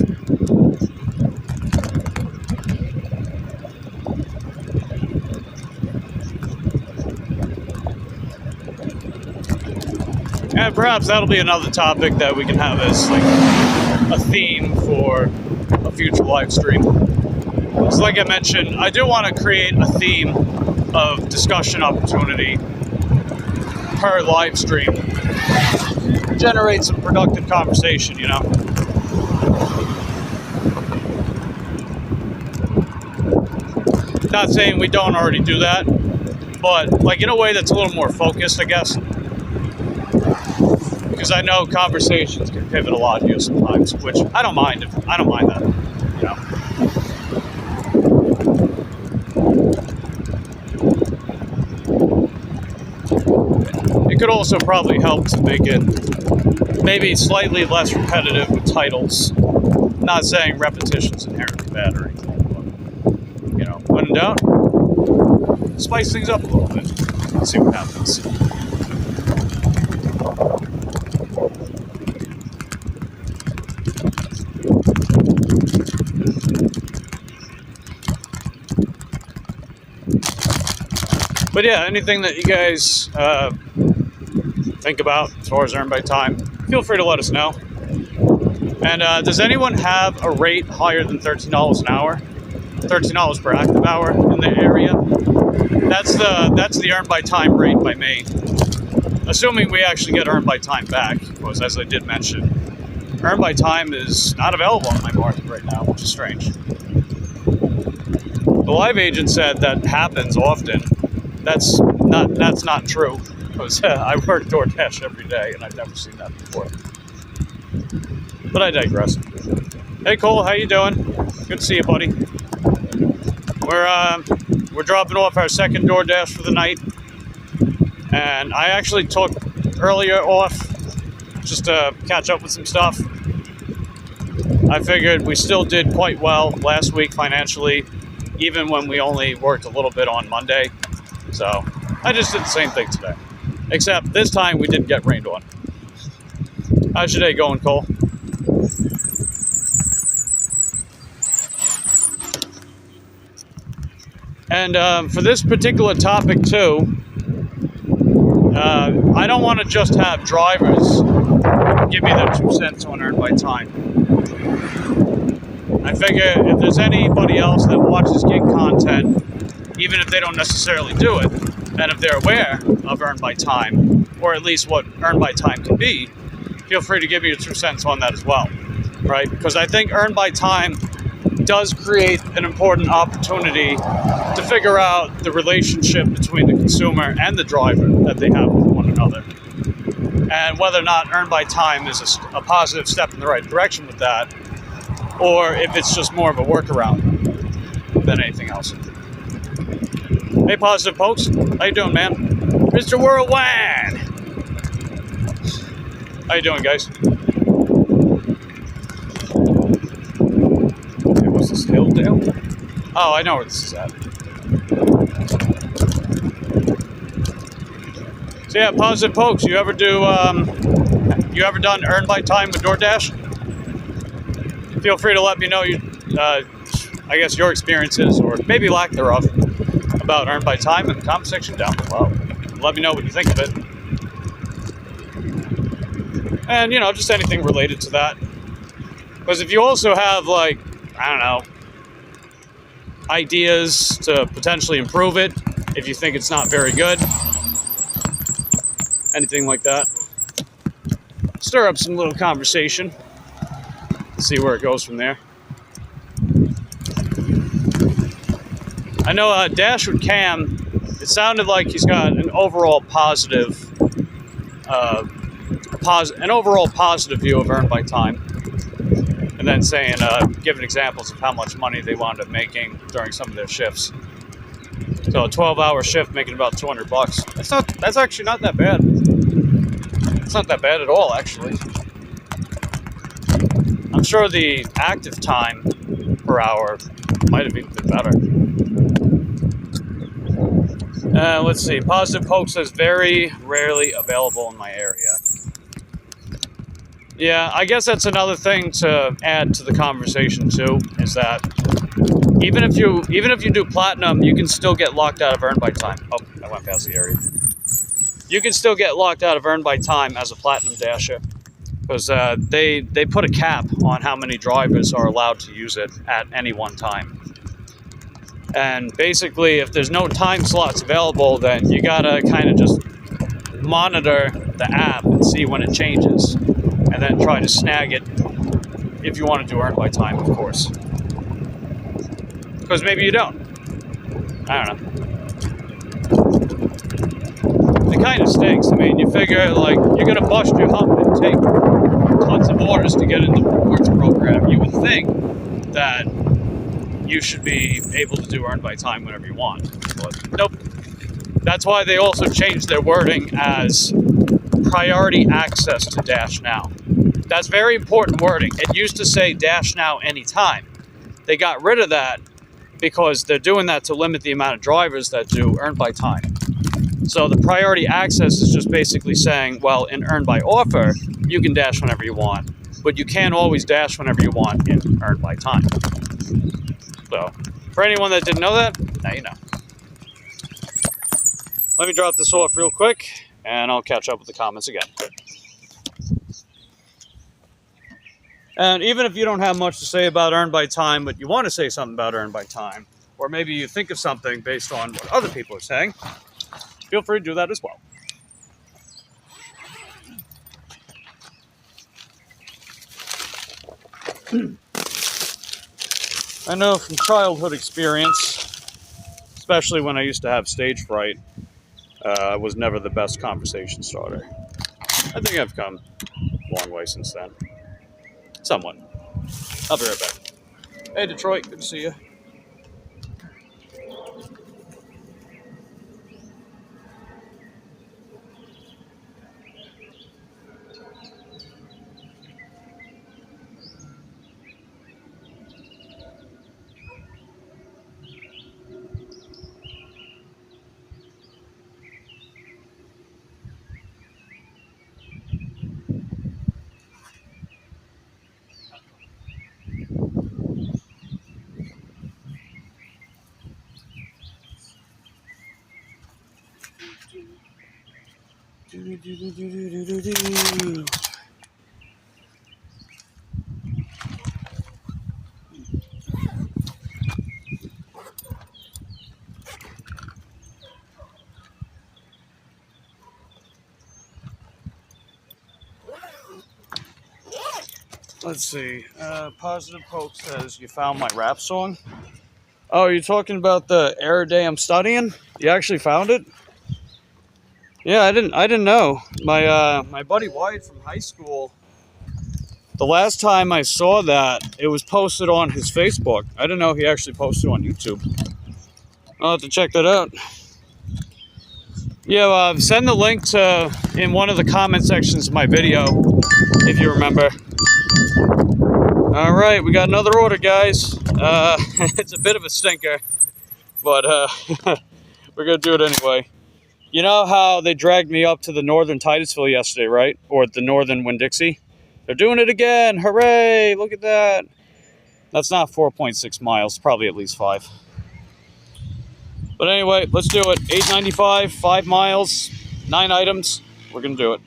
And perhaps that'll be another topic that we can have as like a theme for a future live stream. So like I mentioned, I do want to create a theme of discussion opportunity per live stream. Generate some productive conversation, Not saying we don't already do that, but like in a way that's a little more focused, I guess. Because I know conversations can pivot a lot here sometimes, which I don't mind. I don't mind that, It could also probably help to make it maybe slightly less repetitive with titles. Not saying repetition's inherently bad or anything, but when in doubt, spice things up a little bit. Let's see what happens. But yeah, anything that you guys think about as far as earned by time, feel free to let us know. And does anyone have a rate higher than $13 an hour? $13 per active hour in the area? That's the earned by time rate by me. Assuming we actually get earned by time back, because as I did mention, earned by time is not available on my market right now, which is strange. The live agent said that happens often. That's not true, because I work DoorDash every day and I've never seen that before. But I digress. Hey Cole, how you doing? Good to see you, buddy. We're dropping off our second DoorDash for the night, and I actually took earlier off just to catch up with some stuff. I figured we still did quite well last week financially, even when we only worked a little bit on Monday. So I just did the same thing today, except this time we didn't get rained on. How's your day going, Cole? And for this particular topic too, I don't want to just have drivers give me their 2 cents on earned by time. I figure if there's anybody else that watches gig content, even if they don't necessarily do it, and if they're aware of earn by time, or at least what earn by time can be, feel free to give me your 2 cents on that as well, right? Because I think earn by time does create an important opportunity to figure out the relationship between the consumer and the driver that they have with one another. And whether or not earn by time is a positive step in the right direction with that, or if it's just more of a workaround than anything else. Hey, Positive Pokes. How you doing, man? Mr. Worldwide. How you doing, guys? Hey, what's this, Hilldale? Oh, I know where this is at. So yeah, Positive Pokes, you ever done earn by time with DoorDash? Feel free to let me know I guess your experiences, or maybe lack thereof, about earn by time in the comment section down below. Let me know what you think of it. And, just anything related to that. Because if you also have, like, I don't know, ideas to potentially improve it, if you think it's not very good, anything like that, stir up some little conversation, see where it goes from there. I know Dash with Cam, it sounded like he's got an overall positive view of earn by time, and then saying, giving examples of how much money they wound up making during some of their shifts. So a 12-hour shift making about $200. That's actually not that bad. It's not that bad at all, actually. I'm sure the active time per hour might have even been better. Let's see. Positive Poke says very rarely available in my area. Yeah, I guess that's another thing to add to the conversation too, is that even if you do platinum, you can still get locked out of earn by time. Oh, I went past the area. You can still get locked out of earn by time as a platinum dasher, because they put a cap on how many drivers are allowed to use it at any one time. And basically, if there's no time slots available, then you gotta kind of just monitor the app and see when it changes, and then try to snag it if you want to do earn by time, of course. Because maybe you don't. I don't know. It kind of stinks. I mean, you figure, like, you're gonna bust your hump and take tons of orders to get in the rewards program. You would think that you should be able to do earn by time whenever you want. But nope. That's why they also changed their wording as priority access to Dash Now. That's very important wording. It used to say Dash Now anytime. They got rid of that because they're doing that to limit the amount of drivers that do earn by time. So the priority access is just basically saying, well, in earn by offer, you can dash whenever you want, but you can't always dash whenever you want in earn by time. So, for anyone that didn't know that, now you know. Let me drop this off real quick, and I'll catch up with the comments again. And even if you don't have much to say about earn by time, but you want to say something about earn by time, or maybe you think of something based on what other people are saying, feel free to do that as well. I know from childhood experience, especially when I used to have stage fright, I was never the best conversation starter. I think I've come a long way since then. Somewhat. I'll be right back. Hey, Detroit, good to see you. Let's see. Positive Poke says you found my rap song. Oh, you're talking about the Air Day I'm studying? You actually found it? Yeah, I didn't know. My buddy Wyatt from high school. The last time I saw that, it was posted on his Facebook. I didn't know he actually posted on YouTube. I'll have to check that out. Yeah, send the link to in one of the comment sections of my video, if you remember. All right, we got another order, guys. It's a bit of a stinker, but we're gonna do it anyway. You know how they dragged me up to the northern Titusville yesterday, right? Or the northern Winn-Dixie? They're doing it again. Hooray! Look at that. That's not 4.6 miles, probably at least 5. But anyway, let's do it. 895, 5 miles, 9 items. We're going to do it.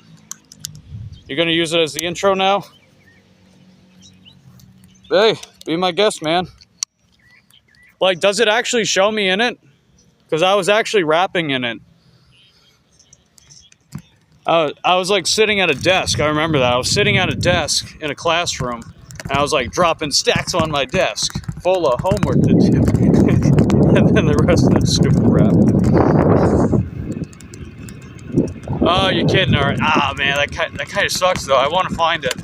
You're going to use it as the intro now? Hey, be my guest, man. Like, does it actually show me in it? Because I was actually rapping in it. I was like sitting at a desk. I remember that. I was sitting at a desk in a classroom. And I was like dropping stacks on my desk full of homework to do. And then the rest of that stupid rap. Oh, you're kidding, all right. Ah, man, that kind of sucks, though. I want to find it.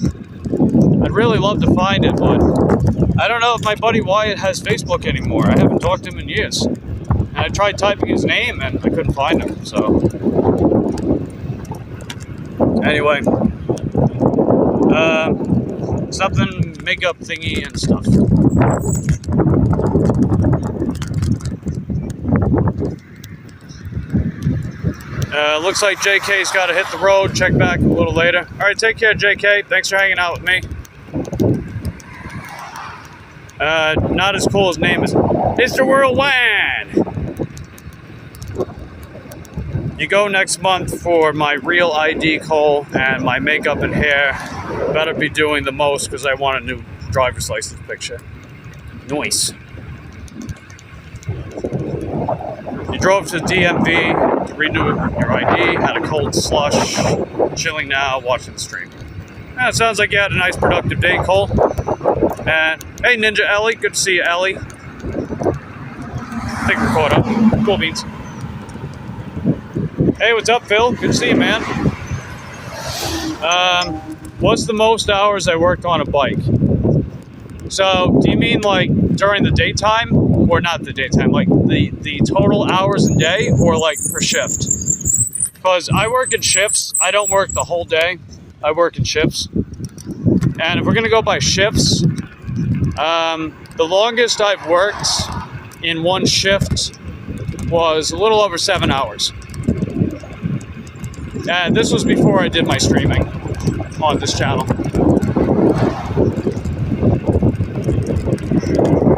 I'd really love to find it, but I don't know if my buddy Wyatt has Facebook anymore. I haven't talked to him in years. And I tried typing his name, and I couldn't find him, so... Anyway. Something makeup thingy and stuff. Looks like JK's got to hit the road. Check back a little later. All right, take care, JK. Thanks for hanging out with me. Not as cool as name as Mr. Worldwide. You go next month for my real ID call and my makeup and hair. Better be doing the most because I want a new driver's license picture. Nice. You drove to DMV to renew your ID, had a cold slush, chilling now, watching the stream. It sounds like you had a nice productive day, Cole. And hey, Ninja Ellie, good to see you, Ellie. I think we're caught up. Cool beans. Hey, what's up, Phil? Good to see you, man. What's the most hours I worked on a bike? So, do you mean like during the daytime? Or not the daytime, like the total hours a day, or like per shift? Because I work in shifts. I don't work the whole day. I work in shifts. And if we're going to go by shifts, the longest I've worked in one shift was a little over 7 hours. And this was before I did my streaming on this channel.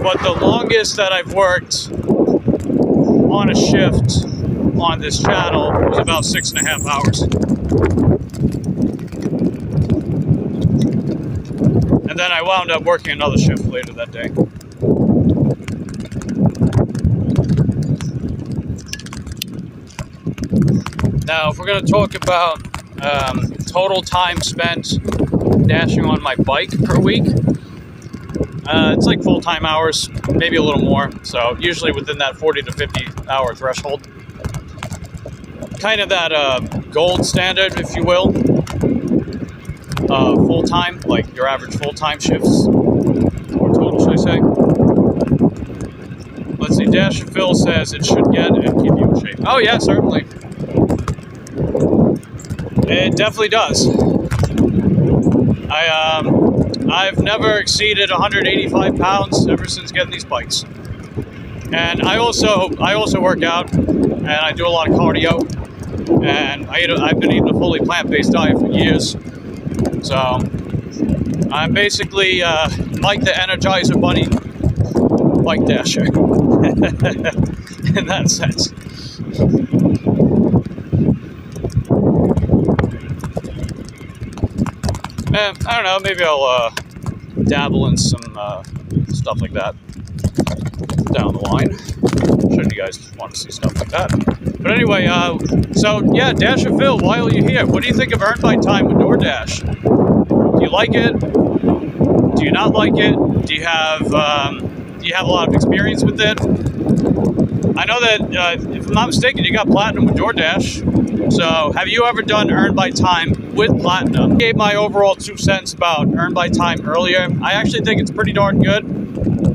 But the longest that I've worked on a shift on this channel was about 6.5 hours. And then I wound up working another shift later that day. Now, if we're going to talk about total time spent dashing on my bike per week, it's like full-time hours, maybe a little more. So usually within that 40 to 50 hour threshold. Kind of that gold standard, if you will. Full-time, like your average full-time shifts. Or total, should I say. Let's see, Dash and Phil says it should get and keep you in shape. Oh yeah, certainly. It definitely does. I've never exceeded 185 pounds ever since getting these bikes. And I also work out, and I do a lot of cardio, and I've been eating a fully plant-based diet for years. So I'm basically Mike the Energizer Bunny bike dasher in that sense. I don't know, maybe I'll dabble in some stuff like that down the line. I'm sure you guys want to see stuff like that. But anyway, so yeah, Dash and Phil, while you're here, what do you think of Earn by Time with DoorDash? Do you like it? Do you not like it? Do you have a lot of experience with it? I know that, if I'm not mistaken, you got Platinum with DoorDash. So, have you ever done Earn by Time with Platinum? I gave my overall 2 cents about Earn by Time earlier. I actually think it's pretty darn good.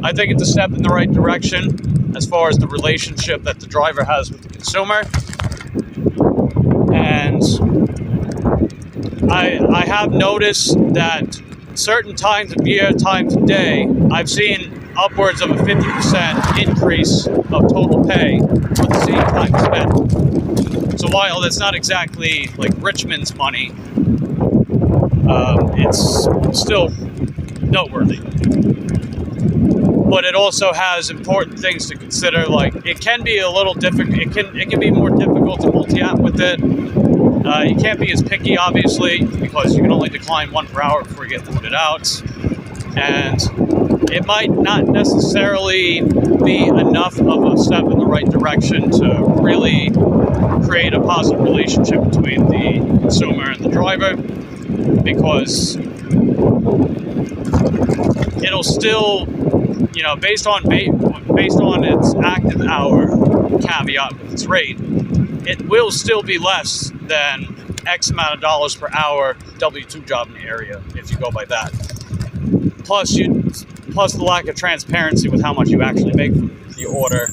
I think it's a step in the right direction as far as the relationship that the driver has with the consumer. And I have noticed that certain times of year, times of day, I've seen upwards of a 50% increase of total pay for the same time spent. So while that's not exactly like Richmond's money, it's still noteworthy. But it also has important things to consider. Like, it can be a little difficult. It can be more difficult to multi-app with it. You can't be as picky, obviously, because you can only decline 1 per hour before you get limited out. And it might not necessarily be enough of a step in the right direction to really create a positive relationship between the consumer and the driver, because it'll still, based on its active hour caveat with its rate, it will still be less than X amount of dollars per hour W-2 job in the area if you go by that. Plus the lack of transparency with how much you actually make from the order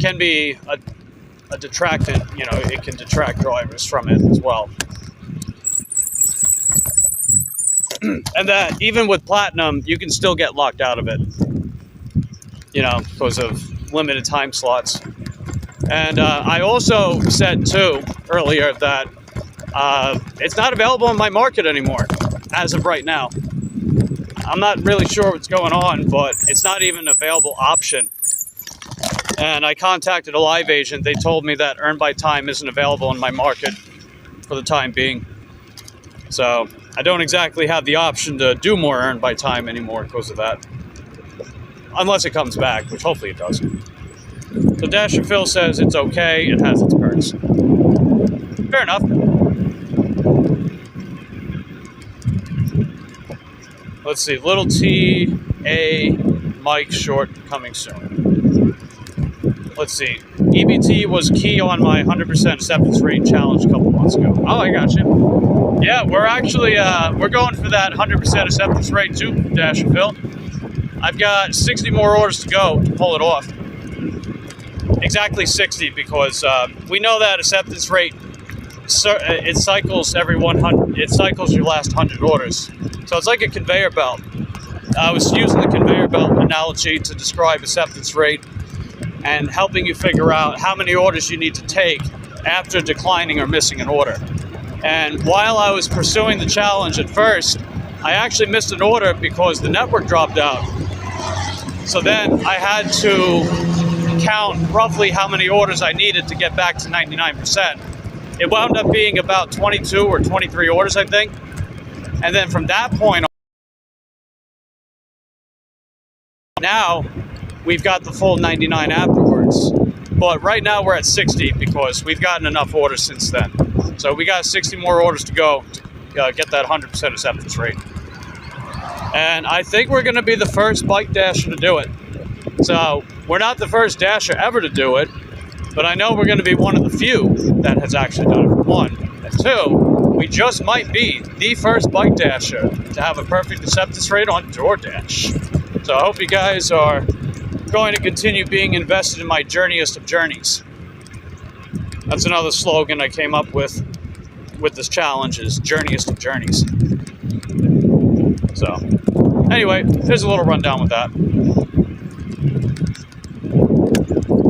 can be a detractant. It can detract drivers from it as well. And that even with Platinum, you can still get locked out of it, because of limited time slots. And I also said too earlier that it's not available in my market anymore as of right now. I'm not really sure what's going on, but it's not even an available option. And I contacted a live agent. They told me that Earn by Time isn't available in my market for the time being. So I don't exactly have the option to do more Earn by Time anymore because of that. Unless it comes back, which hopefully it does. So Dasher Phil says it's okay, it has its perks. Fair enough. Let's see, little T, A, Mike Short coming soon. Let's see, EBT was key on my 100% acceptance rate challenge a couple months ago. Oh, I got you. Yeah, we're actually, we're going for that 100% acceptance rate too, Dasher Phil. I've got 60 more orders to go to pull it off. Exactly 60, because we know that acceptance rate, it cycles every 100, it cycles your last 100 orders. So it's like a conveyor belt. I was using the conveyor belt analogy to describe acceptance rate and helping you figure out how many orders you need to take after declining or missing an order. And while I was pursuing the challenge at first, I actually missed an order because the network dropped out. So then I had to count roughly how many orders I needed to get back to 99%. It wound up being about 22 or 23 orders, I think. And then from that point on, now we've got the full 99 afterwards. But right now we're at 60 because we've gotten enough orders since then. So we got 60 more orders to go to get that 100% acceptance rate. And I think we're going to be the first bike dasher to do it. So we're not the first dasher ever to do it, but I know we're going to be one of the few that has actually done it, for one. And two, we just might be the first bike dasher to have a perfect acceptance rate on DoorDash. So I hope you guys are going to continue being invested in my journeyest of journeys. That's another slogan I came up with this challenge, is journeyest of journeys. So anyway, there's a little rundown with that.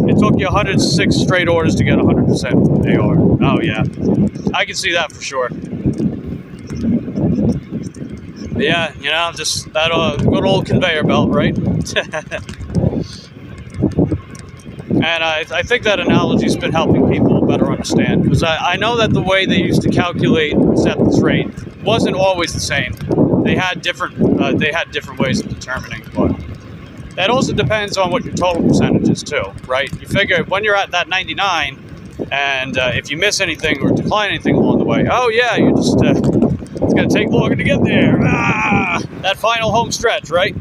It took you 106 straight orders to get 100% AR. Oh yeah, I can see that for sure. But yeah, just that good old conveyor belt, right? And I think that analogy's been helping people better understand, because I know that the way they used to calculate acceptance rate wasn't always the same. They had different ways of determining, but that also depends on what your total percentage is too, right? You figure when you're at that 99, and if you miss anything or decline anything along the way, oh yeah, you just it's gonna take longer to get there. that final home stretch, right?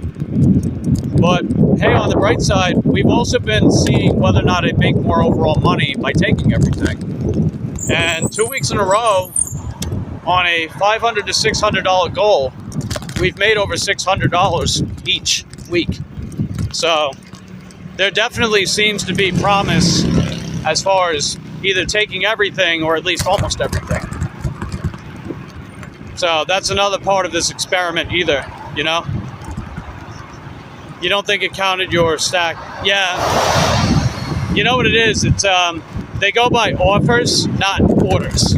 But hey, on the bright side, we've also been seeing whether or not I make more overall money by taking everything. And 2 weeks in a row, on a $500 to $600 goal, we've made over $600 each week. So there definitely seems to be promise as far as either taking everything or at least almost everything. So that's another part of this experiment either, you know? You don't think it counted your stack? Yeah. You know what it is? It's they go by offers, not orders.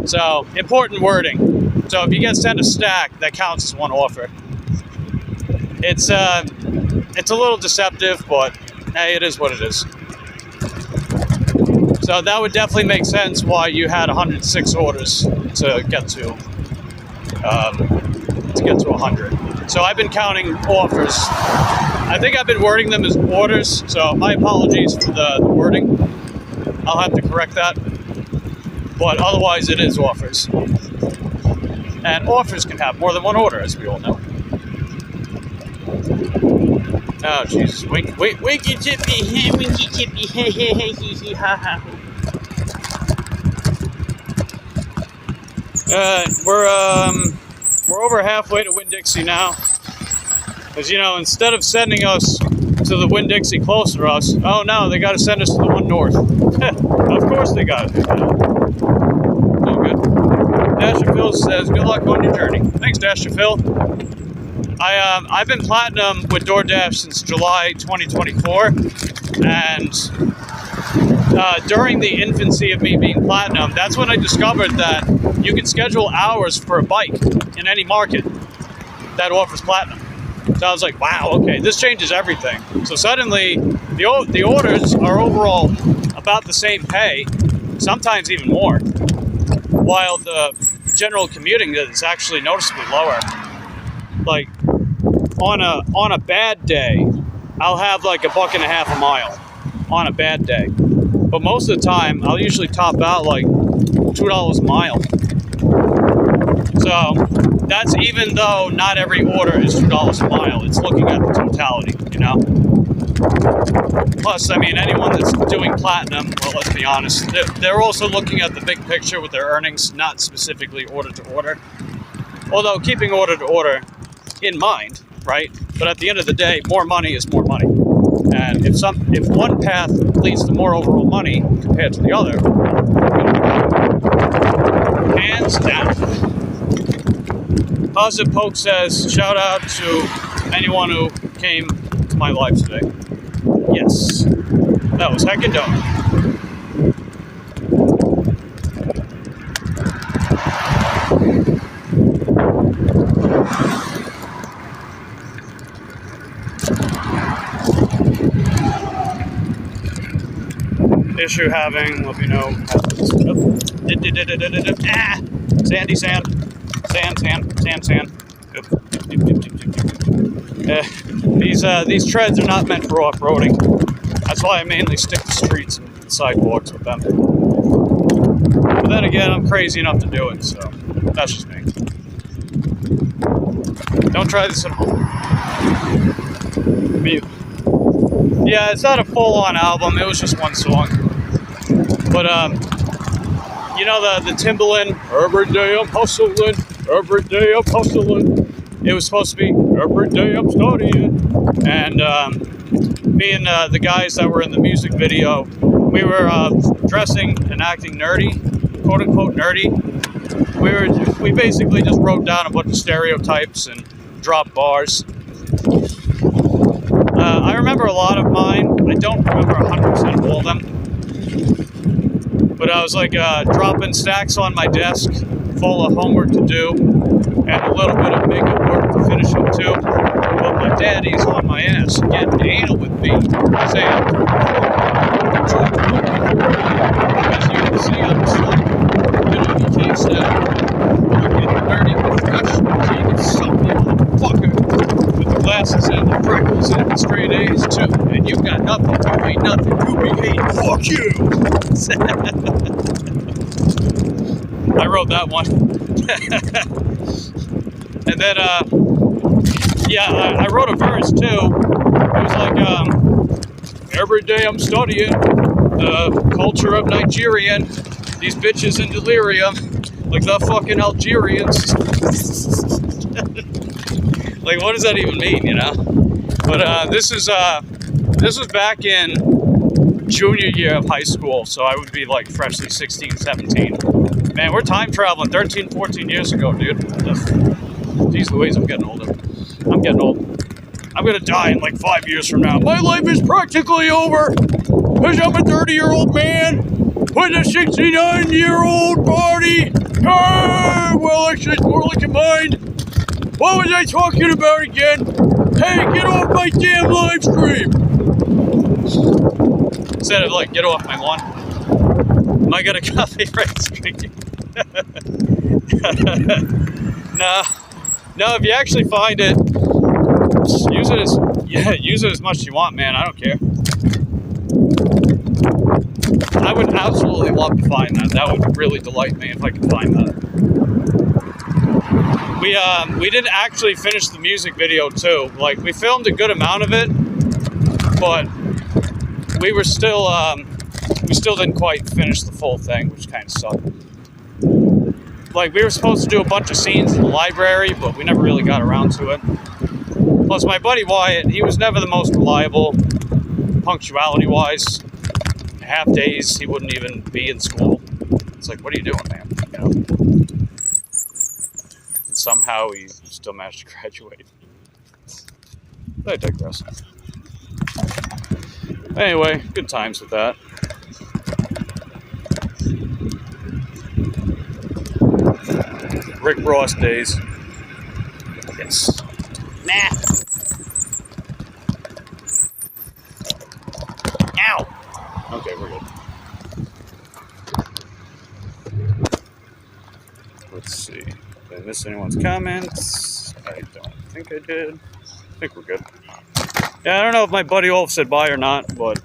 So important wording. So if you get sent a stack, that counts as one offer. It's a little deceptive, but hey, it is what it is. So that would definitely make sense why you had 106 orders to get to 100. So I've been counting offers. I think I've been wording them as orders, so my apologies for the wording. I'll have to correct that. But otherwise it is offers. And offers can have more than one order, as we all know. Oh, Jesus. Winky tippy, winky tippy, hey, hey, hey, hee, hee, ha, ha. We're over halfway to Winn-Dixie now. Because, you know, instead of sending us to the Winn-Dixie closer to us, oh no, they got to send us to the one north. Of course they got to do that. Oh, good. Dasher Phil says, good luck on your journey. Thanks, Dasher Phil. I've been platinum with DoorDash since July 2024, and during the infancy of me being platinum, that's when I discovered that you can schedule hours for a bike in any market that offers platinum. So I was like, wow, okay, this changes everything. So suddenly, the orders are overall about the same pay, sometimes even more, while the general commuting is actually noticeably lower. Like, on a bad day, I'll have like $1.50 a mile on a bad day. But most of the time, I'll usually top out like $2 a mile. So that's even though not every order is $2 a mile. It's looking at the totality, you know? Plus, I mean, anyone that's doing platinum, well, let's be honest, they're also looking at the big picture with their earnings, not specifically order to order. Although keeping order to order in mind, right? But at the end of the day, more money is more money. And if one path leads to more overall money compared to the other, hands down. Positive Poke says, shout out to anyone who came to my live today. Yes, that was heckin' dope. Issue having, let me know. Ah! Sandy sand. Sand. These treads are not meant for off-roading. That's why I mainly stick to streets and sidewalks with them. But then again, I'm crazy enough to do it, so that's just me. Don't try this at home. Yeah, it's not a full-on album. It was just one song. But, you know the Timbaland, every day I'm hustling, every day I'm hustling. It was supposed to be, every day I'm studying. And me and the guys that were in the music video, we were dressing and acting nerdy, quote-unquote nerdy. We basically just wrote down a bunch of stereotypes and dropped bars. I remember a lot of mine. I don't remember 100% of all of them. But I was like dropping stacks on my desk full of homework to do and a little bit of makeup work to finish up too. But my daddy's on my ass getting anal with me, saying, as you can see, I'm still, you know, he takes that, we're getting dirty with fresh, so you can suck me motherfucker with the glasses and the freckles and the straight A's too. And you got nothing, you ain't nothing, you behave, fuck you! I wrote that one. And then yeah, I wrote a verse too. It was like, every day I'm studying the culture of Nigerian. These bitches in delirium, like the fucking Algerians. Like, what does that even mean, you know? But this was back in junior year of high school, so I would be like freshly 16, 17. Man, we're time traveling 13, 14 years ago, dude. Jeez Louise, I'm getting older. I'm getting old. I'm gonna die in like 5 years from now. My life is practically over, because I'm a 30-year-old man with a 69-year-old body. Well, actually, it's more like a mind. What was I talking about again? Hey, get off my damn live stream! Instead of like, get off my lawn. Am I gonna copyright stream? No, if you actually find it, use it as much as you want, man. I don't care. I would absolutely love to find that. That would really delight me if I could find that. We didn't actually finish the music video too. Like, we filmed a good amount of it, but we still didn't quite finish the full thing, which kind of sucked. Like, we were supposed to do a bunch of scenes in the library, but we never really got around to it. Plus, my buddy Wyatt, he was never the most reliable, punctuality-wise. Half days, he wouldn't even be in school. It's like, what are you doing, man? You know? And somehow he still managed to graduate. But I digress. Anyway, good times with that. Rick Ross days. Yes. Nah. Ow. Okay, we're good. Let's see. Did I miss anyone's comments? I don't think I did. I think we're good. Yeah, I don't know if my buddy Ulf said bye or not, but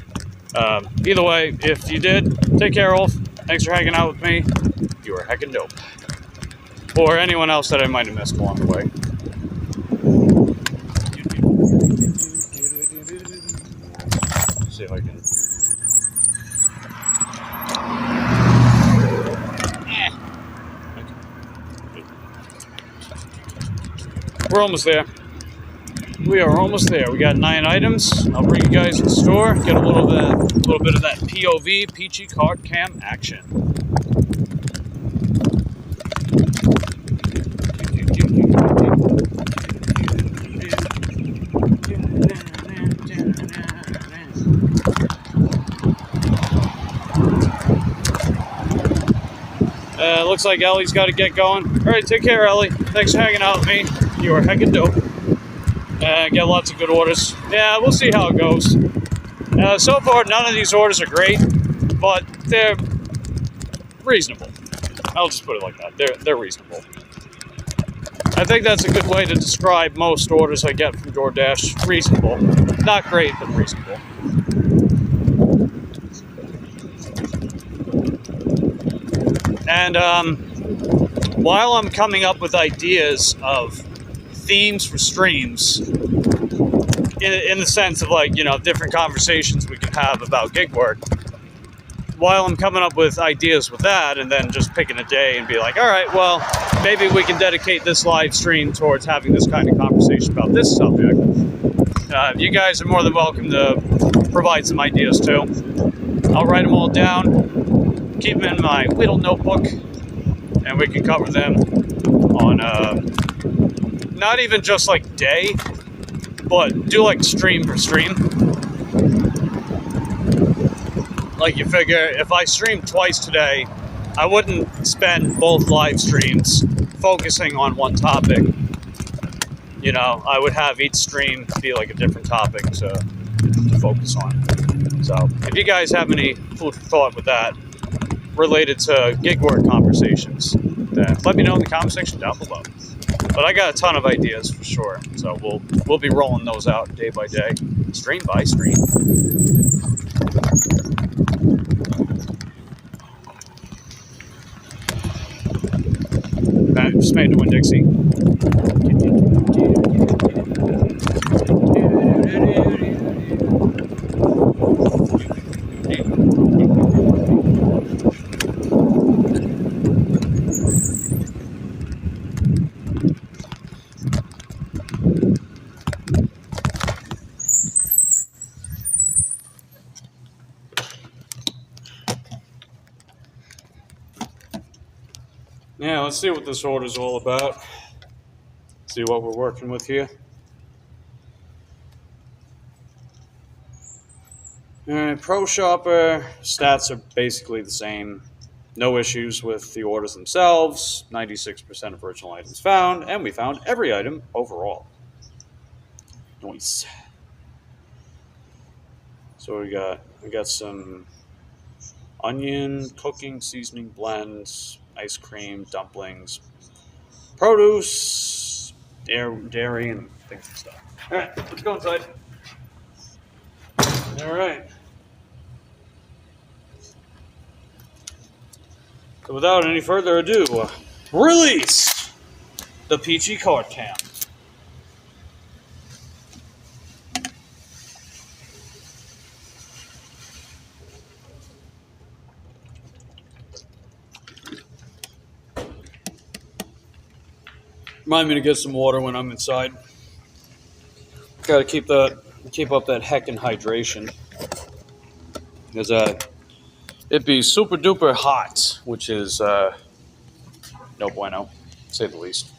either way, if you did, take care, Ulf. Thanks for hanging out with me. You were heckin' dope. Or anyone else that I might have missed along the way. Let's see if I can. We're almost there. We are almost there. We got 9 items. I'll bring you guys to the store. Get a little bit of that POV, peachy card cam action. Looks like Ellie's got to get going. All right, take care, Ellie. Thanks for hanging out with me. You are heckin' dope. Get lots of good orders. Yeah, we'll see how it goes. So far, none of these orders are great, but they're reasonable. I'll just put it like that. They're reasonable. I think that's a good way to describe most orders I get from DoorDash. Reasonable. Not great, but reasonable. And while I'm coming up with ideas of themes for streams, in the sense of, like, you know, different conversations we can have about gig work, while I'm coming up with ideas with that, and then just picking a day and be like, all right, well, maybe we can dedicate this live stream towards having this kind of conversation about this subject. You guys are more than welcome to provide some ideas too. I'll write them all down, keep them in my little notebook, and we can cover them on not even just like day, but do like stream for stream. Like, you figure if I stream twice today, I wouldn't spend both live streams focusing on one topic. You know, I would have each stream be like a different topic to focus on. So if you guys have any food for thought with that related to gig work conversations, then let me know in the comment section down below. But I got a ton of ideas for sure, so we'll be rolling those out day by day, stream by stream. I just made the Winn-Dixie. Yeah, let's see what this order's all about. See what we're working with here. Alright, Pro Shopper stats are basically the same. No issues with the orders themselves. 96% of original items found, and we found every item overall. Nice. So we got some onion, cooking, seasoning blends, ice cream, dumplings, produce, dairy, and things and stuff. All right, let's go inside. All right. So without any further ado, release the peachy card cam. Remind me to get some water when I'm inside. Got to keep up that heckin' hydration, because it'd be super duper hot, which is no bueno, to say the least.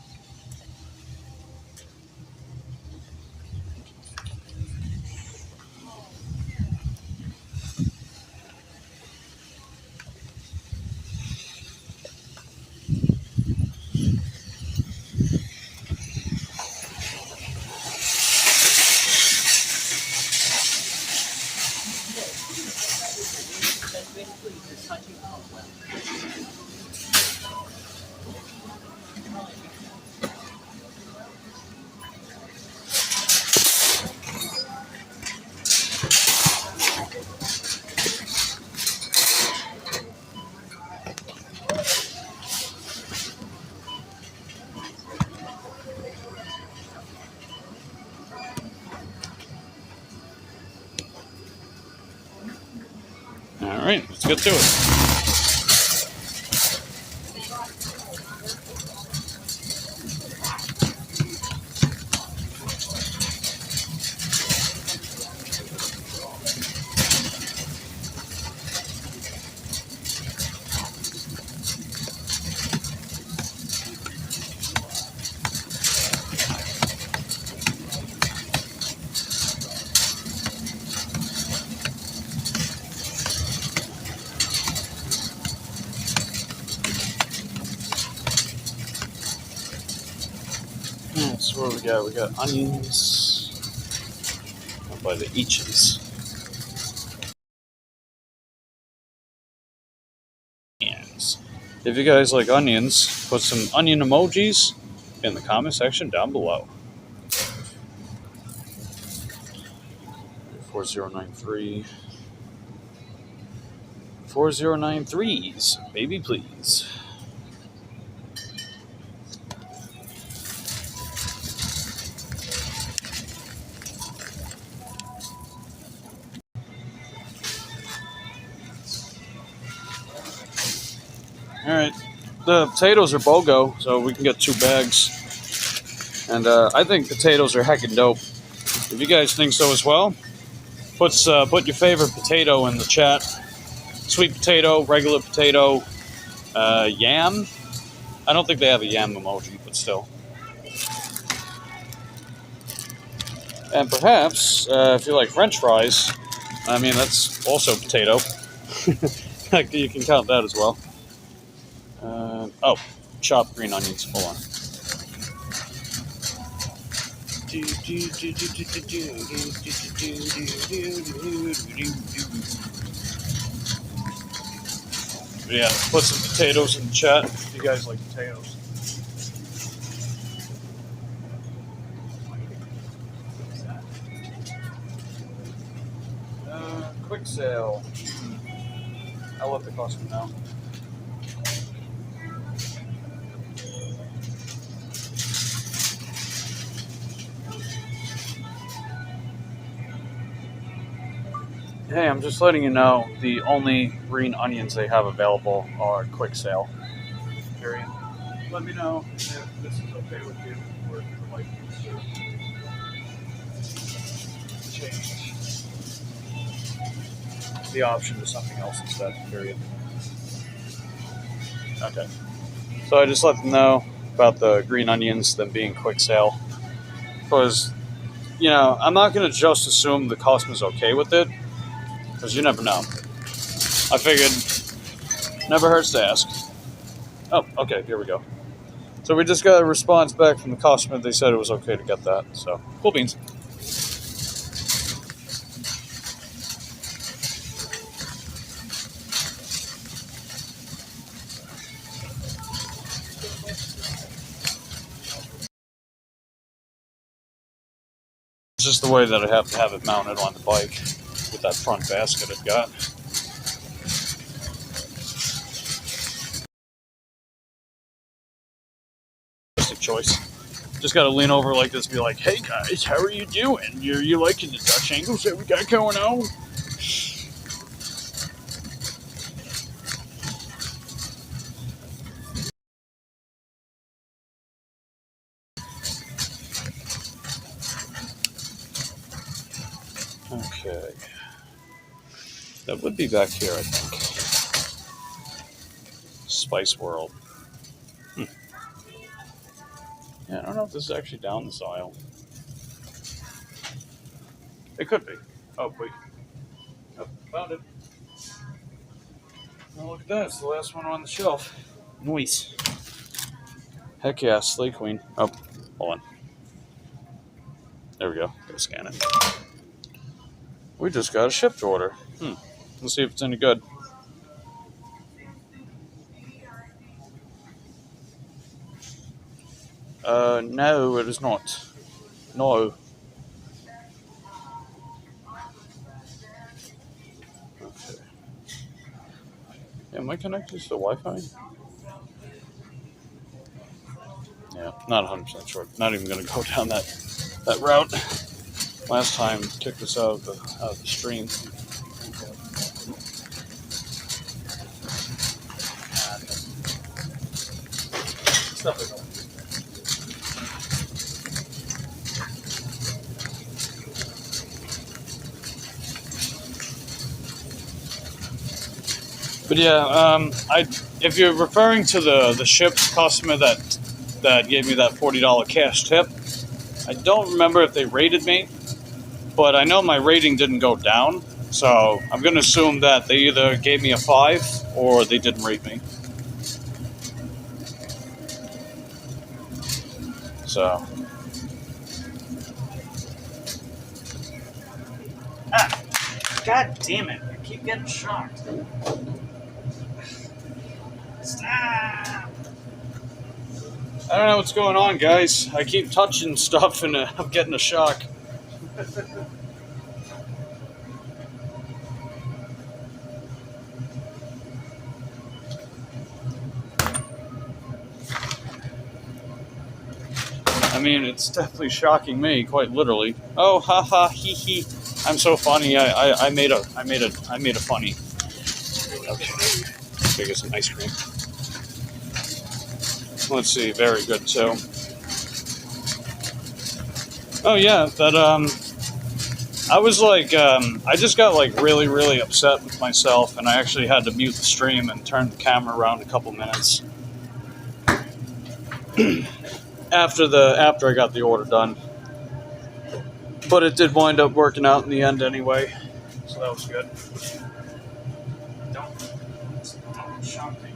All right, let's get to it. So what do we got? We got onions. I'll buy the eaches. Onions. If you guys like onions, put some onion emojis in the comment section down below. 4093. 4093s, baby please. All right, the potatoes are BOGO, so we can get 2 bags. And I think potatoes are heckin' dope. If you guys think so as well, put your favorite potato in the chat. Sweet potato, regular potato, yam. I don't think they have a yam emoji, but still. And perhaps, if you like French fries, I mean, that's also potato. You can count that as well. Oh, chopped green onions. Hold on. Yeah, put some potatoes in the chat if you guys like potatoes. Quick sale. I'll let the customer know. Hey, I'm just letting you know the only green onions they have available are quick sale. Period. Let me know if this is okay with you, or if you'd like to change the option to something else instead. Period. Okay. So I just let them know about the green onions, them being quick sale, because I'm not gonna just assume the customer's okay with it, because you never know. I figured never hurts to ask. Oh, okay, here we go. So we just got a response back from the customer. They said it was okay to get that. So cool beans. It's just the way that I have to have it mounted on the bike with that front basket I've got. Choice. Just got to lean over like this, be like, "Hey guys, how are you doing? You liking the Dutch angles that we got going on?" Okay, that would be back here, I think. Spice World. Yeah, I don't know if this is actually down this aisle. It could be. Oh wait, oh, found it. Oh, look at that! It's the last one on the shelf. Nice. Heck yeah, Slay Queen. Oh, hold on. There we go. Gotta scan it. We just got a shipped order. Let's see if it's any good. No, it is not. No. Okay. Am I connected to the Wi-Fi? Yeah, not 100% sure. Not even going to go down that route. Last time, kicked us out of the stream. But yeah, if you're referring to the ship's customer that gave me that $40 cash tip, I don't remember if they rated me, but I know my rating didn't go down, so I'm going to assume that they either gave me a 5 or they didn't rate me. So. Ah, God damn it. I keep getting shocked. Stop! I don't know what's going on, guys. I keep touching stuff and I'm getting a shock. I mean, it's definitely shocking me, quite literally. Oh, ha ha, hee hee. I'm so funny. I made a funny. Okay, let's go get some ice cream. Let's see, very good too. Oh yeah, that I was like, I just got like really, really upset with myself, and I actually had to mute the stream and turn the camera around a couple minutes after I got the order done. But it did wind up working out in the end anyway, so that was good. Don't shock me.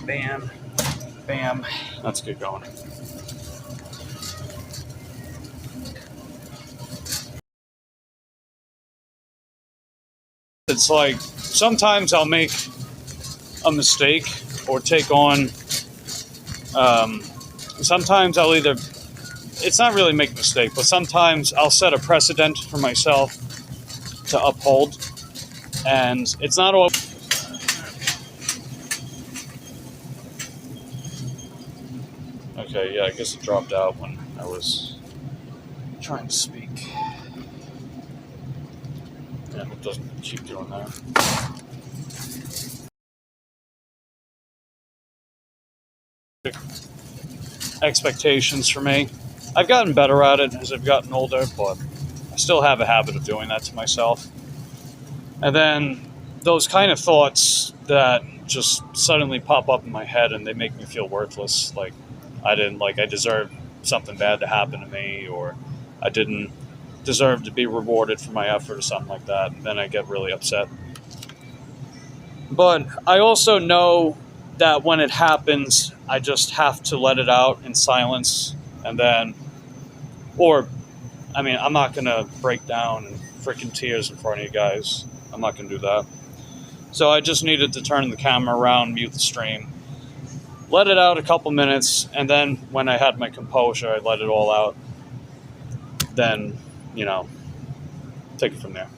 Bam, bam. Let's get going. It's like sometimes I'll make a mistake or take on. Sometimes I'll either. It's not really make a mistake, but sometimes I'll set a precedent for myself to uphold, and it's not all. Okay, yeah, I guess it dropped out when I was trying to speak. Yeah, it doesn't keep doing that. Expectations for me. I've gotten better at it as I've gotten older, but I still have a habit of doing that to myself. And then those kind of thoughts that just suddenly pop up in my head and they make me feel worthless. Like I deserve something bad to happen to me, or I didn't deserve to be rewarded for my effort or something like that. And then I get really upset. But I also know that when it happens, I just have to let it out in silence. And then, I'm not going to break down in freaking tears in front of you guys. I'm not going to do that. So I just needed to turn the camera around, mute the stream, let it out a couple minutes, and then when I had my composure, I let it all out. Then, take it from there.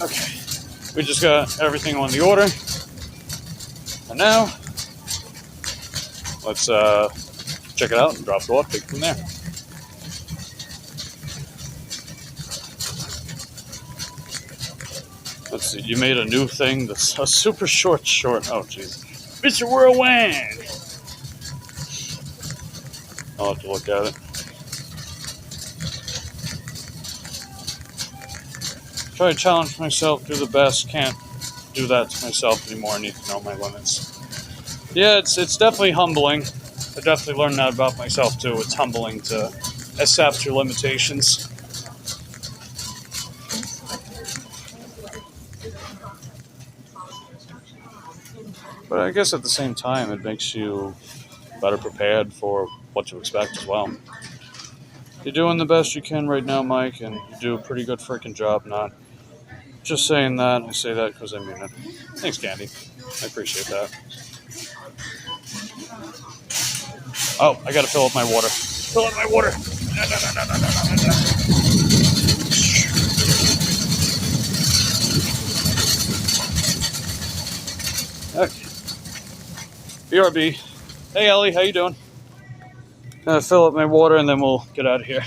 Okay, we just got everything on the order. And now, let's check it out and drop it off, take it from there. Let's see, you made a new thing that's a super short. Oh, jeez. Mr. Whirlwind! I'll have to look at it. Try to challenge myself, do the best. Can't do that to myself anymore. I need to know my limits. Yeah, it's definitely humbling. I definitely learned that about myself too. It's humbling to accept your limitations. But I guess at the same time, it makes you better prepared for what to expect as well. You're doing the best you can right now, Mike, and you do a pretty good freaking job. Not just saying that. I say that because I mean it. Thanks, Candy. I appreciate that. Oh, I gotta fill up my water. Fill up my water. Okay. BRB. Hey, Ellie, how you doing? Gonna fill up my water and then we'll get out of here.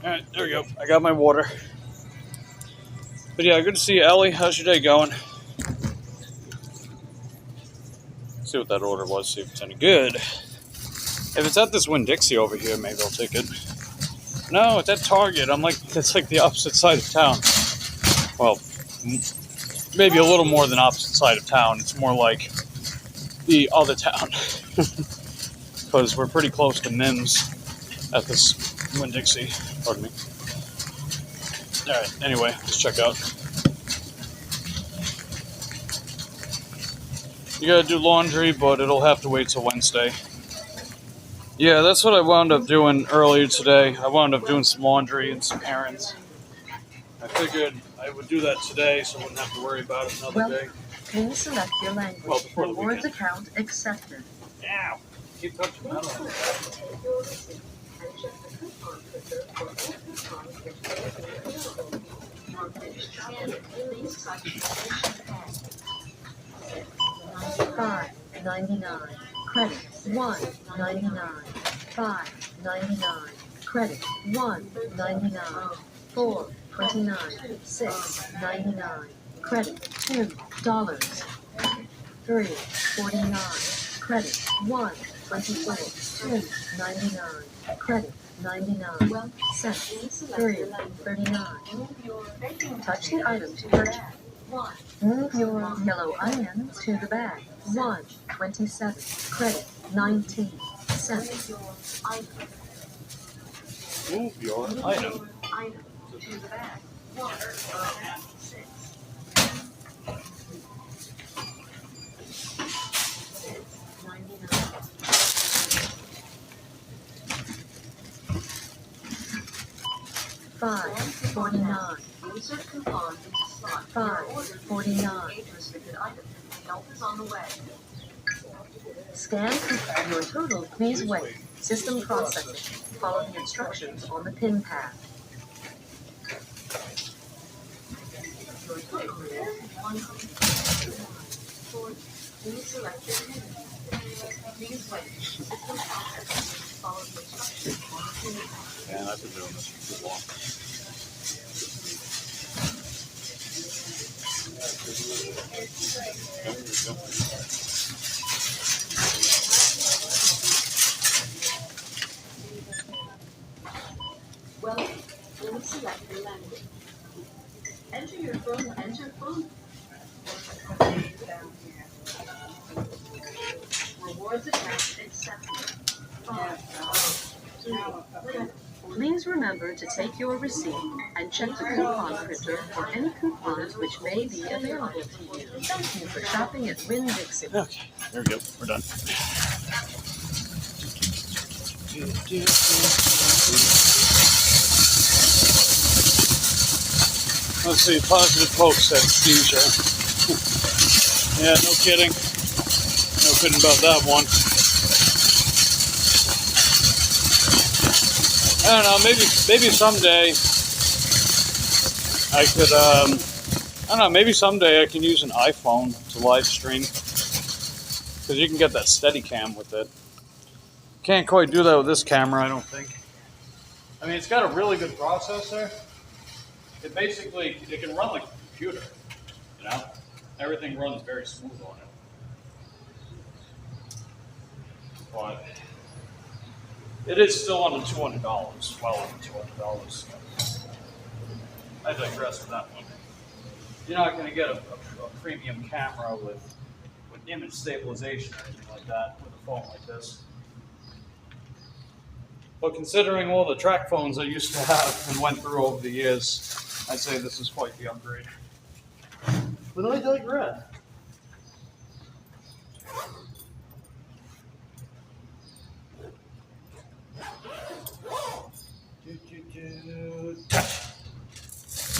Alright, there we go. I got my water. But yeah, good to see you, Ellie. How's your day going? See what that order was, see if it's any good. If it's at this Winn-Dixie over here, maybe I'll take it. No, it's at Target. It's like the opposite side of town. Well, maybe a little more than opposite side of town. It's more like the other town. Because we're pretty close to Mims at this Winn-Dixie. Pardon me. Alright, anyway, let's check out. You gotta do laundry, but it'll have to wait till Wednesday. Yeah, that's what I wound up doing earlier today. I wound up doing some laundry and some errands. I figured I would do that today so I wouldn't have to worry about it another day. Please select your language. Well, before the Rewards weekend. account accepted. Ow! Keep touching that on. $5.99. Credit $1.99. $5.99. Credit $1.99. $4.29. $6.99. Credit $2. $3.49. Credit $1.24. $2.99. Credit 99 cents. $3.39. Touch the item to purchase. Move your yellow onion to the bag. $1.27. Credit 19 cents. Move your item. To the bag. $5.49. Insert coupon into slot. $5.49. Restricted item. Help is on the way. Scan coupon. Your total. Please wait. System processing. Follow the instructions on the pin pad. Your total is $100. Please select your pin. Please wait. System processing. Follow the instructions on the pin pad. Man, I've been doing this for too long. Welcome. Please select your language. Enter your phone. Enter phone. Rewards account accepted. Please remember to take your receipt and check the coupon printer for any coupons which may be available to you. Thank you for shopping at Winn-Dixie. Okay, there we go. We're done. Let's see, positive Coke said seizure. Yeah, no kidding. No kidding about that one. I don't know, maybe someday I could, I don't know, maybe someday I can use an iPhone to live stream. Because you can get that Steadicam with it. Can't quite do that with this camera, I don't think. I mean, it's got a really good processor. It can run like a computer, you know? Everything runs very smooth on it. But it is still under $200, well over $200. I digress with that one. You're not going to get a premium camera with image stabilization or anything like that with a phone like this. But considering all the track phones I used to have and went through over the years, I'd say this is quite the upgrade. But I digress.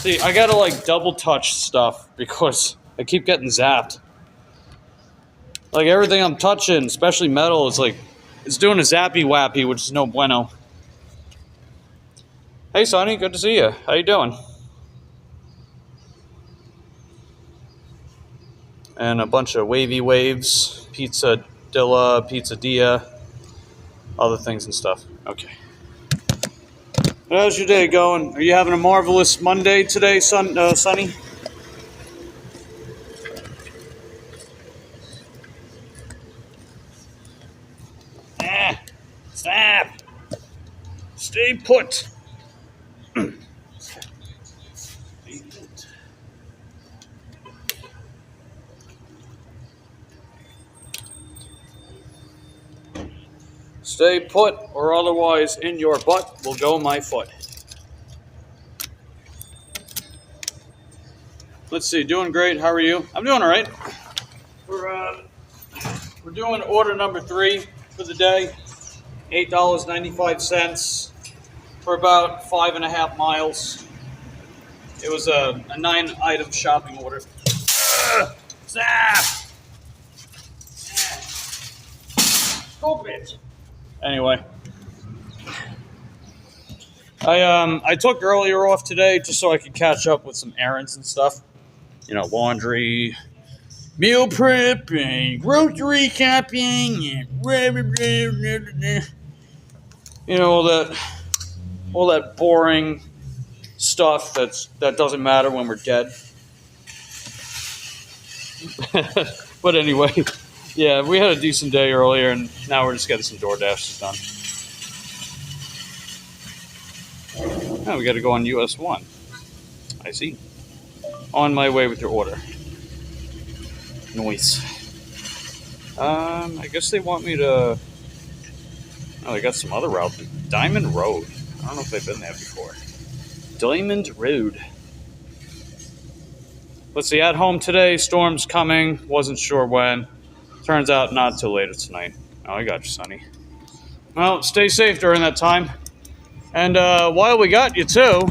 See, I gotta like double touch stuff because I keep getting zapped. Like everything I'm touching, especially metal, is like it's doing a zappy wappy, which is no bueno. Hey Sonny, good to see you. How you doing? And a bunch of wavy waves, pizza dilla, pizza dia, other things and stuff. Okay. How's your day going? Are you having a marvelous Monday today, Sonny? Stop! Stay put. Stay put, or otherwise in your butt will go my foot. Let's see, doing great. How are you? I'm doing all right. We're doing order number 3 for the day. $8.95 for about 5.5 miles. It was a 9-item shopping order. Stop! Stupid. Anyway, I took earlier off today just so I could catch up with some errands and stuff. You know, laundry, meal prepping, grocery shopping, you know, all that boring stuff that doesn't matter when we're dead. But anyway, yeah, we had a decent day earlier, and now we're just getting some DoorDashes done. Now we got to go on US 1. I see. On my way with your order. Noise. I guess they want me to... Oh, they got some other route. Diamond Road. I don't know if they've been there before. Diamond Road. Let's see, at home today, storm's coming. Wasn't sure when. Turns out not till later tonight. Oh, I got you, Sonny. Well, stay safe during that time. And while we got you, too...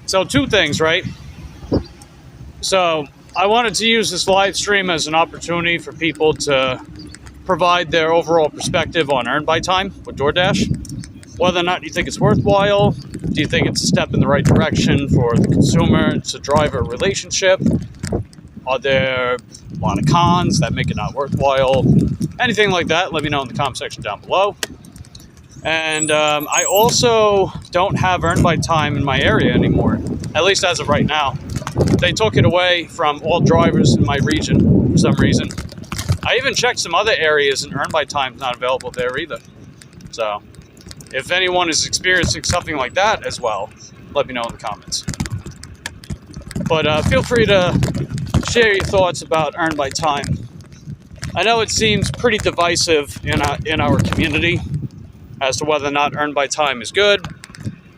so, two things, right? So, I wanted to use this live stream as an opportunity for people to provide their overall perspective on earn by time with DoorDash. Whether or not you think it's worthwhile, do you think it's a step in the right direction for the consumer to drive a relationship? Are there a lot of cons that make it not worthwhile? Anything like that, let me know in the comment section down below. And I also don't have earn by time in my area anymore, at least as of right now. They took it away from all drivers in my region for some reason. I even checked some other areas and earn by time's not available there either. So, if anyone is experiencing something like that as well, let me know in the comments. But feel free to share your thoughts about earn by time. I know it seems pretty divisive in our community as to whether or not earn by time is good,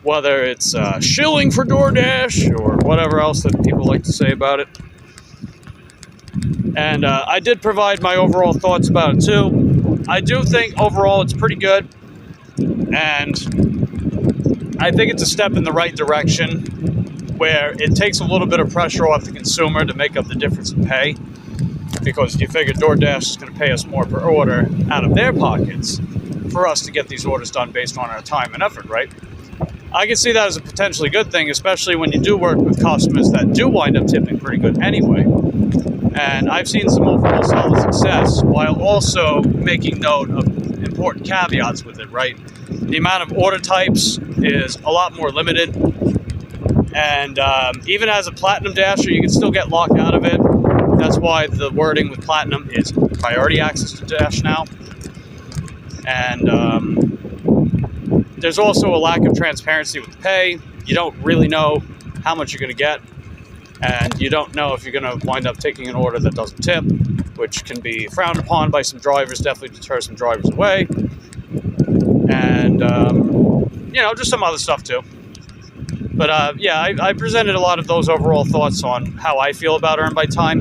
whether it's shilling for DoorDash or whatever else that people like to say about it. And I did provide my overall thoughts about it too. I do think overall it's pretty good, and I think it's a step in the right direction where it takes a little bit of pressure off the consumer to make up the difference in pay, because you figure DoorDash is going to pay us more per order out of their pockets for us to get these orders done based on our time and effort, right? I can see that as a potentially good thing, especially when you do work with customers that do wind up tipping pretty good anyway. And I've seen some overall solid success while also making note of important caveats with it, right? The amount of order types is a lot more limited. And even as a Platinum Dasher, you can still get locked out of it. That's why the wording with Platinum is priority access to Dash now. And there's also a lack of transparency with the pay. You don't really know how much you're going to get, and you don't know if you're going to wind up taking an order that doesn't tip, which can be frowned upon by some drivers, definitely deter some drivers away, and just some other stuff too. But yeah, I presented a lot of those overall thoughts on how I feel about earn by time,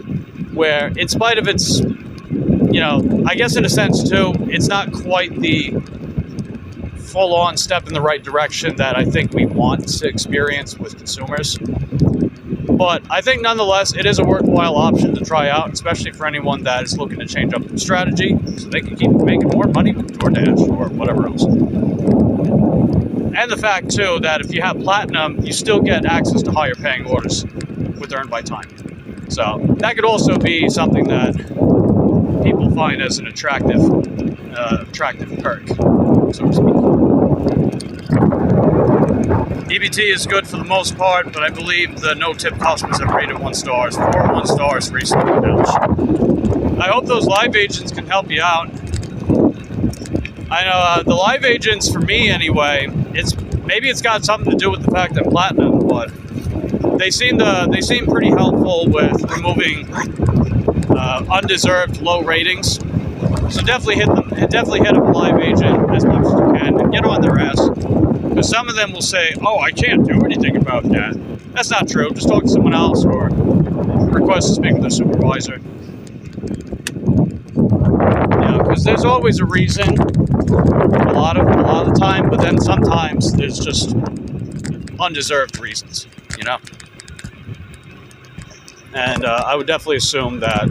where in spite of its, I guess in a sense too, it's not quite the full-on step in the right direction that I think we want to experience with consumers. But I think nonetheless, it is a worthwhile option to try out, especially for anyone that is looking to change up their strategy so they can keep making more money with DoorDash or whatever else. And the fact, too, that if you have Platinum, you still get access to higher paying orders with earn by time. So that could also be something that people find as an attractive perk, so to speak. EBT is good for the most part, but I believe the no-tip customers have rated 1 stars, 4 1 stars recently. I hope those live agents can help you out. I know the live agents, for me anyway, maybe it's got something to do with the fact that Platinum, but they seem pretty helpful with removing undeserved low ratings. So definitely hit up a live agent as much as you can and get on their ass. Because some of them will say, "Oh, I can't do anything about that." That's not true. Just talk to someone else or request to speak with their supervisor. Because there's always a reason, a lot of the time, but then sometimes there's just undeserved reasons, And I would definitely assume that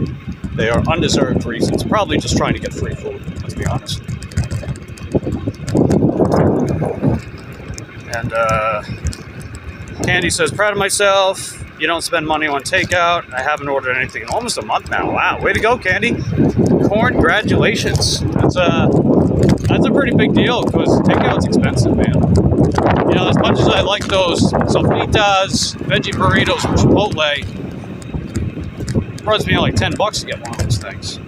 they are undeserved reasons, probably just trying to get free food, let's be honest. And Candy says, proud of myself. You don't spend money on takeout. I haven't ordered anything in almost a month now. Wow, way to go, Candy. Congratulations. That's a pretty big deal because takeout's expensive, man. As much as I like those sofritas, veggie burritos from Chipotle, runs me like $10 to get one of those things.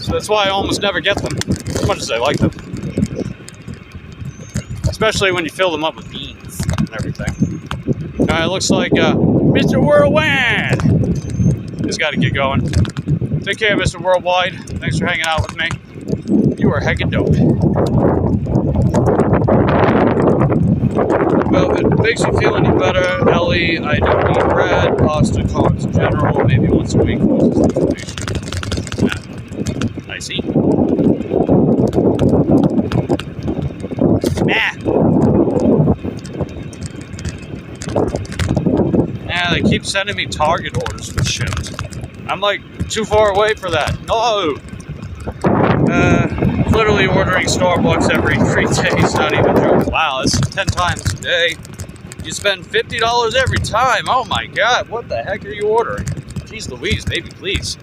So that's why I almost never get them, as much as I like them. Especially when you fill them up with beans and everything. Alright, looks like Mr. Worldwide has got to get going. Take care, Mr. Worldwide. Thanks for hanging out with me. You are heckin' dope. Well, if it makes you feel any better, Ellie, I don't eat bread, pasta, carbs in general, maybe once a week. Yeah. I see. Yeah, they keep sending me Target orders for shit. I'm like too far away for that. No! Literally ordering Starbucks every 3 days, not even joking. Wow, that's 10 times a day. You spend $50 every time. Oh my god, what the heck are you ordering? Jeez Louise, baby, please.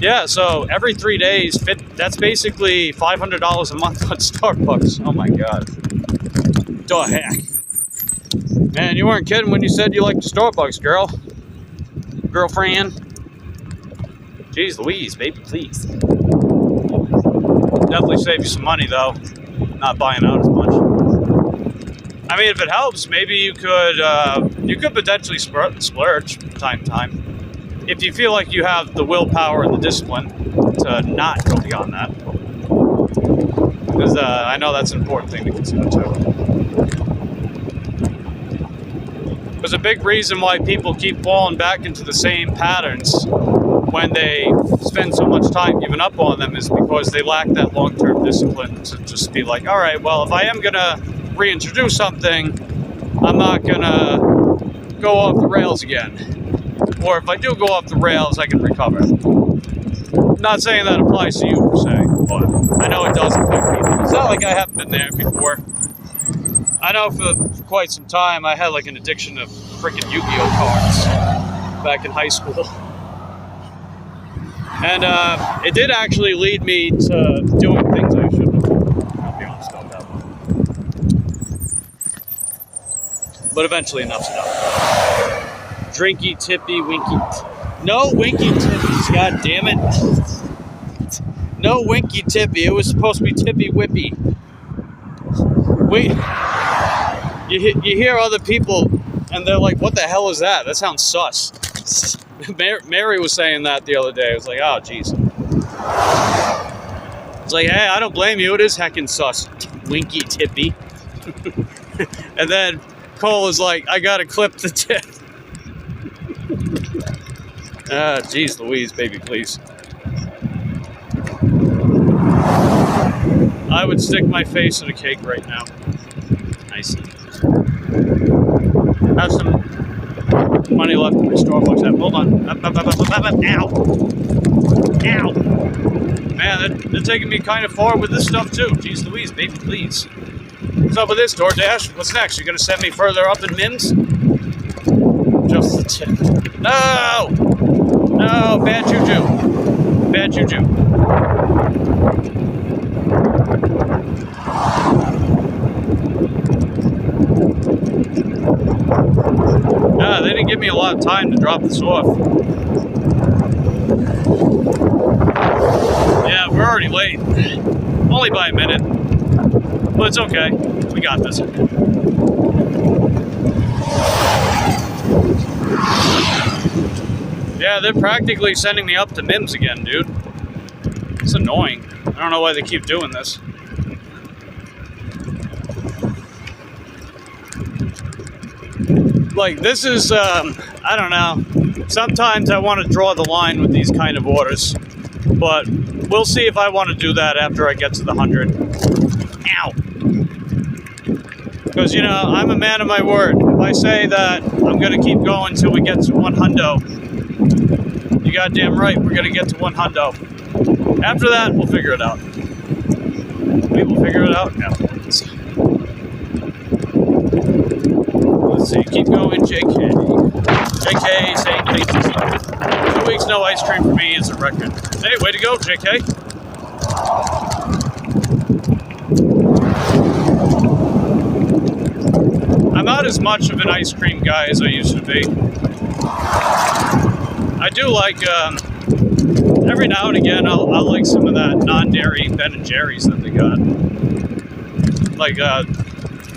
Yeah, so every 3 days, that's basically $500 a month on Starbucks. Oh my god. The heck? Man, you weren't kidding when you said you liked Starbucks, girlfriend. Jeez Louise, baby, please. Definitely save you some money, though. Not buying out as much. I mean, if it helps, maybe you could potentially splurge from time to time. If you feel like you have the willpower and the discipline to not go beyond that. Because I know that's an important thing to consider, too. There's a big reason why people keep falling back into the same patterns when they spend so much time giving up on them is because they lack that long-term discipline to just be like, all right, well, if I am going to reintroduce something, I'm not going to go off the rails again. Or if I do go off the rails, I can recover. I'm not saying that applies to you, per se, but I know it does affect people. It's not like I haven't been there before. I know for quite some time I had like an addiction to freaking Yu-Gi-Oh cards back in high school. And it did actually lead me to doing things I shouldn't have. I'll be honest about that one. But eventually enough's enough. Drinky, tippy, winky. No winky tippies, god damn it. No winky tippy. It was supposed to be tippy whippy. Wait. You hear other people and they're like, what the hell is that? That sounds sus. Mary was saying that the other day. I was like, oh, jeez. It's like, hey, I don't blame you. It is heckin' sus. Winky tippy. And then Cole was like, I gotta clip the tip. Ah, jeez Louise, baby, please. I would stick my face in a cake right now. I see. Have some money left in my Starbucks app. Hold on. Ow! Ow! Man, they're taking me kind of far with this stuff too. Jeez Louise, baby, please. What's up with this, DoorDash? What's next? You're gonna send me further up in Mims? Just the tip. No! No, bad juju. Bad juju. They didn't give me a lot of time to drop this off. Yeah, we're already late. Only by a minute. But it's okay. We got this. Yeah, they're practically sending me up to Mims again, dude. It's annoying. I don't know why they keep doing this. Like, this is, I don't know. Sometimes I want to draw the line with these kind of orders. But we'll see if I want to do that after I get to the 100. Ow! Because, you know, I'm a man of my word. If I say that I'm going to keep going until we get to 100, you goddamn right, we're going to get to 100. After that, we'll figure it out. We will figure it out afterwards. Let's see, keep going, JK. JK saying tasty stuff. 2 weeks no ice cream for me is a record. Hey, way to go, JK. I'm not as much of an ice cream guy as I used to be. I do like every now and again, I'll like some of that non-dairy Ben & Jerry's that they got. Like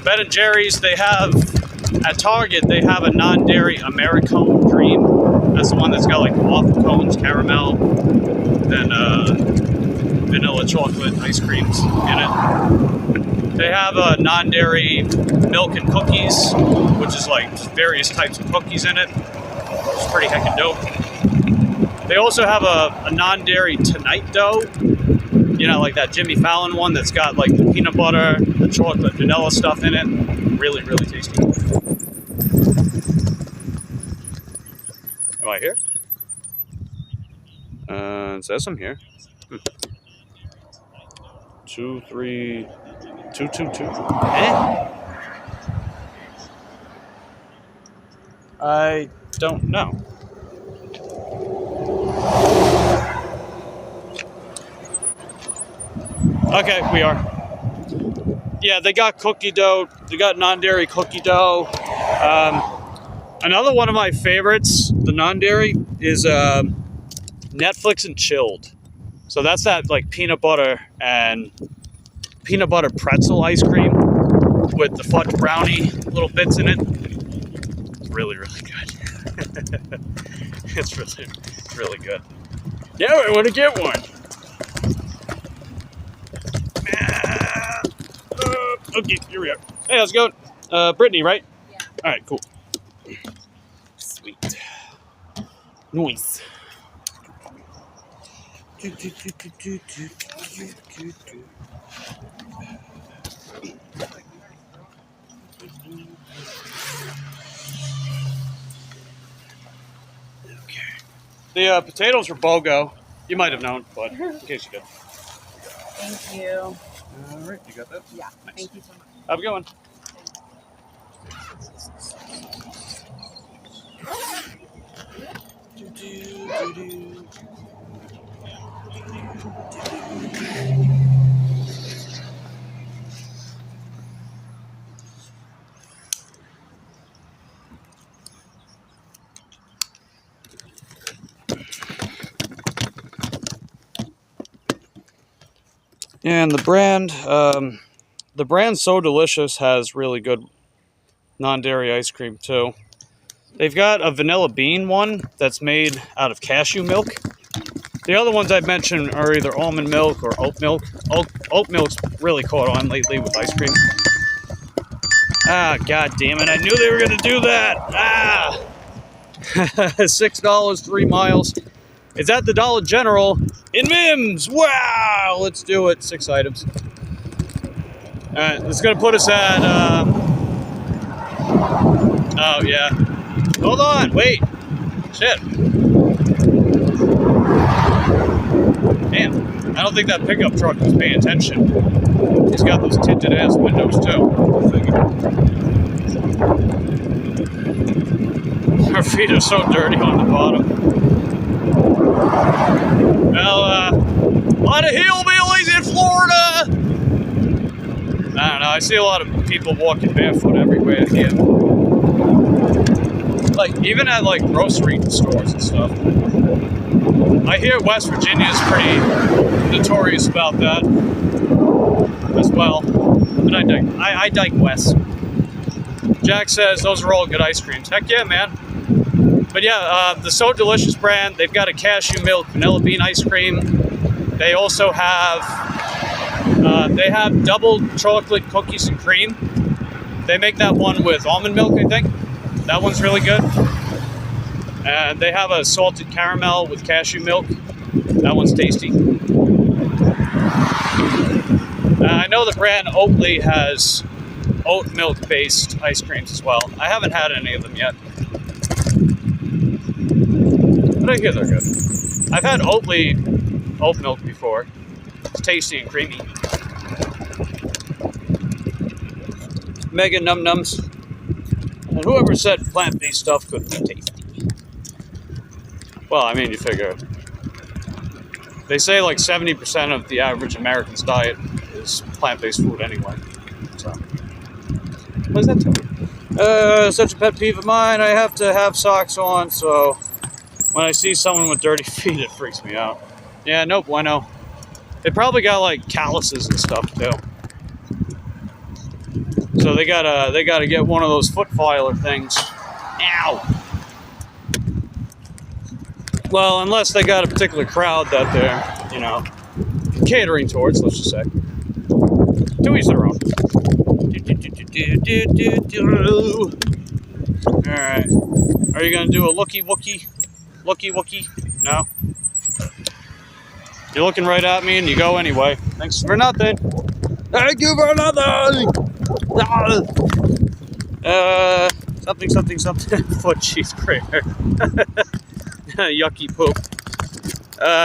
Ben & Jerry's, they have, at Target, they have a non-dairy Americone Dream. That's the one that's got like waffle cones, caramel, then vanilla chocolate ice creams in it. They have a non-dairy milk and cookies, which is like various types of cookies in it. It's pretty heckin' dope. They also have a non-dairy Tonight Dough, you know, like that Jimmy Fallon one that's got like the peanut butter, the chocolate, vanilla stuff in it. Really, really tasty. Am I here? It says I'm here. 2, 3, 2, 2, 2. Eh? I don't know. Okay, we are. Yeah, they got cookie dough. They got non-dairy cookie dough. Another one of my favorites, the non-dairy, is Netflix and Chilled. So that's that like peanut butter and peanut butter pretzel ice cream with the fudge brownie little bits in it. It's really, really good. It's really, really good. Yeah, I want to get one. Okay, here we are. Hey, how's it going? Brittany, right? Yeah. All right, cool. Sweet. Nice. Okay. The potatoes are BOGO. You might have known, but in case you did. Thank you. All right, you got that? Yeah. Nice. Thank you so much. Have a good one. And the brand So Delicious has really good non-dairy ice cream too. They've got a vanilla bean one that's made out of cashew milk. The other ones I've mentioned are either almond milk or oat milk. Oat milk's really caught on lately with ice cream. Ah, god damn it, I knew they were gonna do that! Ah! $6, 3 miles. It's at the Dollar General in Mims! Wow! Let's do it. 6 items. Alright, it's gonna put us at, oh, yeah. Hold on, wait. Shit. Damn, I don't think that pickup truck was paying attention. He's got those tinted ass windows, too. Our feet are so dirty on the bottom. Well, a lot of hillbillies in Florida! I don't know, I see a lot of people walking barefoot everywhere here. Like, even at, like, grocery stores and stuff. I hear West Virginia is pretty notorious about that as well. But I digress. Jack says those are all good ice creams. Heck yeah, man. But yeah, the So Delicious brand, they've got a cashew milk vanilla bean ice cream. They also have double chocolate cookies and cream. They make that one with almond milk, I think. That one's really good. And they have a salted caramel with cashew milk. That one's tasty. I know the brand Oatly has oat milk based ice creams as well. I haven't had any of them yet. But I hear they're good. I've had Oatly oat milk before. It's tasty and creamy. Mega num nums. And whoever said plant-based stuff couldn't be tasty. Well, I mean, you figure. They say like 70% of the average American's diet is plant-based food anyway. So, what does that tell you? Such a pet peeve of mine. I have to have socks on, so when I see someone with dirty feet, it freaks me out. Yeah, no bueno. They probably got like calluses and stuff too. So they gotta get one of those foot filer things. Ow! Well, unless they got a particular crowd that they're, you know, catering towards, let's just say. To each their own. Alright. Are you gonna do a looky wookie? Looky wookie? No? You're looking right at me and you go anyway. Thanks for nothing. Thank you for nothing! Something. Foot cheese grater. Yucky poop.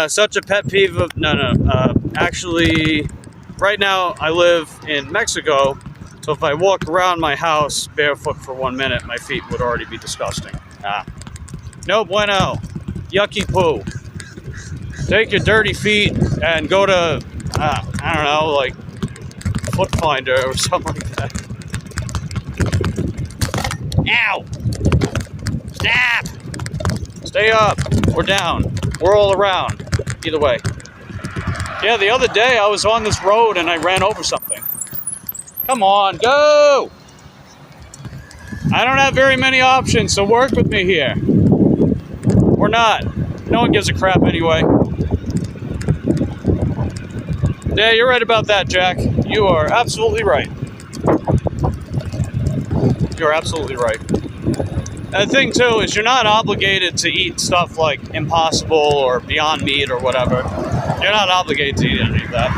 Such a pet peeve of... No. Actually, right now I live in Mexico, so if I walk around my house barefoot for 1 minute, my feet would already be disgusting. No bueno. Yucky poo. Take your dirty feet and go to, I don't know, like, Foot Finder or something like that. Ow! Snap! Stay up or down. We're all around. Either way. Yeah, the other day I was on this road and I ran over something. Come on, go! I don't have very many options, so work with me here. Or not. No one gives a crap anyway. Yeah, you're right about that, Jack. You are absolutely right. You're absolutely right. And the thing, too, is you're not obligated to eat stuff like Impossible or Beyond Meat or whatever. You're not obligated to eat any of that.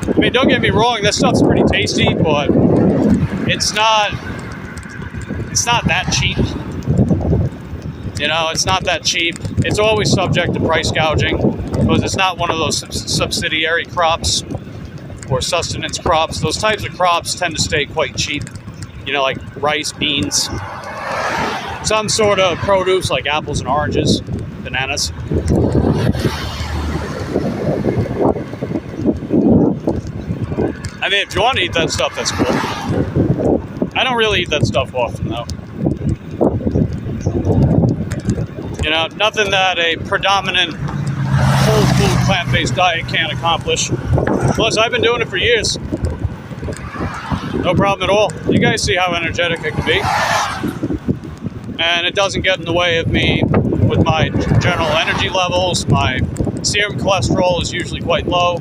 I mean, don't get me wrong, that stuff's pretty tasty, but it's not that cheap. You know, it's not that cheap. It's always subject to price gouging because it's not one of those subsidiary crops or sustenance crops. Those types of crops tend to stay quite cheap. You know, like rice, beans, some sort of produce like apples and oranges, bananas. I mean, if you want to eat that stuff, that's cool. I don't really eat that stuff often, though. You know, nothing that a predominant whole food plant-based diet can't accomplish. Plus, I've been doing it for years. No problem at all. You guys see how energetic I can be. And it doesn't get in the way of me with my general energy levels. My serum cholesterol is usually quite low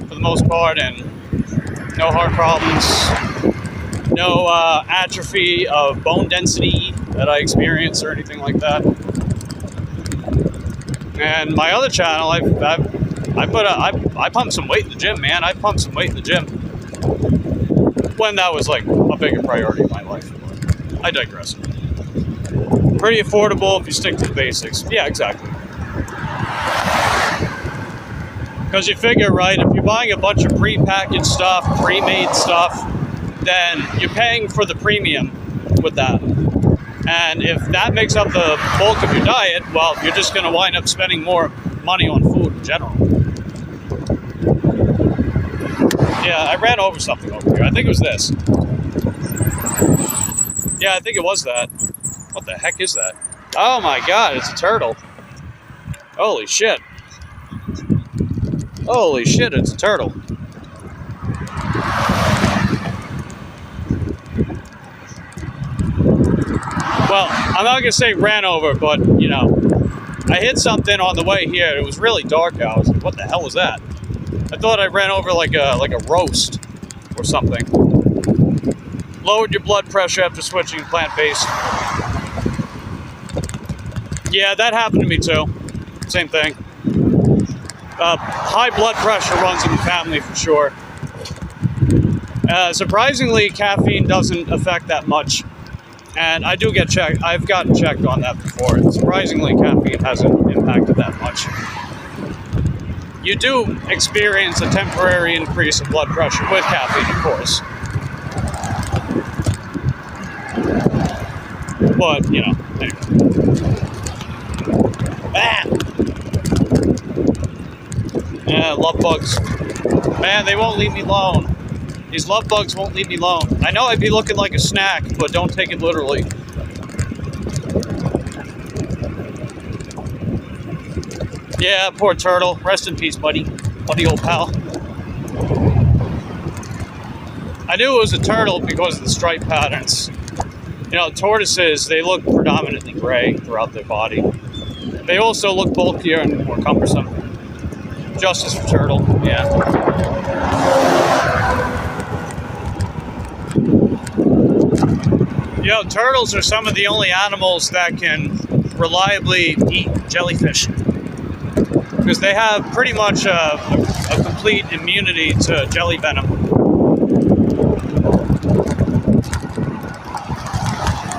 for the most part, and no heart problems, no atrophy of bone density that I experience or anything like that. And my other channel, I pumped some weight in the gym, man. I pumped some weight in the gym when that was like a bigger priority in my life. I digress. Pretty affordable if you stick to the basics. Yeah, exactly. Because you figure, right, if you're buying a bunch of pre-packaged stuff, pre-made stuff, then you're paying for the premium with that. And if that makes up the bulk of your diet, well, you're just going to wind up spending more money on food in general. Yeah, I ran over something over here. I think it was this. Yeah, I think it was that. What the heck is that? Oh my god, it's a turtle. Holy shit. Holy shit, it's a turtle. Well, I'm not gonna say ran over, but, you know, I hit something on the way here. It was really dark out. I was like, what the hell was that? I thought I ran over like a roast or something. Lowered your blood pressure after switching plant-based. Yeah, that happened to me too. Same thing. High blood pressure runs in the family for sure. Surprisingly, caffeine doesn't affect that much. And I do get checked. I've gotten checked on that before. Surprisingly, caffeine hasn't impacted that much. You do experience a temporary increase in blood pressure with caffeine, of course. But, you know, anyway. Ah! Yeah, love bugs. Man, they won't leave me alone. These love bugs won't leave me alone. I know I'd be looking like a snack, but don't take it literally. Yeah, poor turtle. Rest in peace, buddy. Buddy old pal. I knew it was a turtle because of the stripe patterns. You know, tortoises, they look predominantly gray throughout their body. They also look bulkier and more cumbersome. Justice for turtle, yeah. You know, turtles are some of the only animals that can reliably eat jellyfish, because they have pretty much a complete immunity to jelly venom.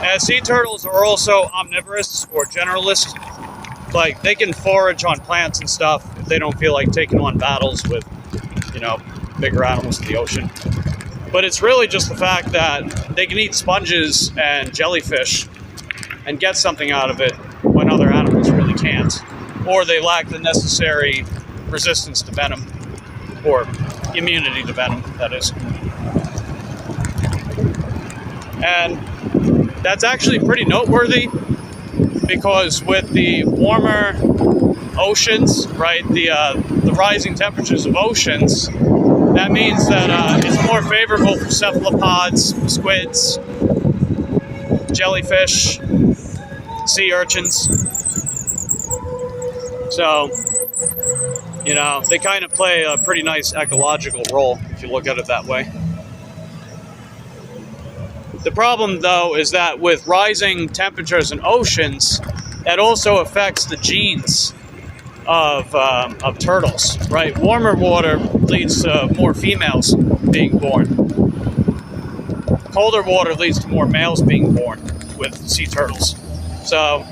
And sea turtles are also omnivorous or generalist. Like, they can forage on plants and stuff if they don't feel like taking on battles with, you know, bigger animals in the ocean. But it's really just the fact that they can eat sponges and jellyfish and get something out of it when other animals really can't. Or they lack the necessary resistance to venom, or immunity to venom, that is. And that's actually pretty noteworthy, because with the warmer oceans, right, the rising temperatures of oceans, that means that it's more favorable for cephalopods, squids, jellyfish, sea urchins. So, you know, they kind of play a pretty nice ecological role if you look at it that way. The problem, though, is that with rising temperatures in oceans, that also affects the genes of turtles, right? Warmer water leads to more females being born. Colder water leads to more males being born with sea turtles. So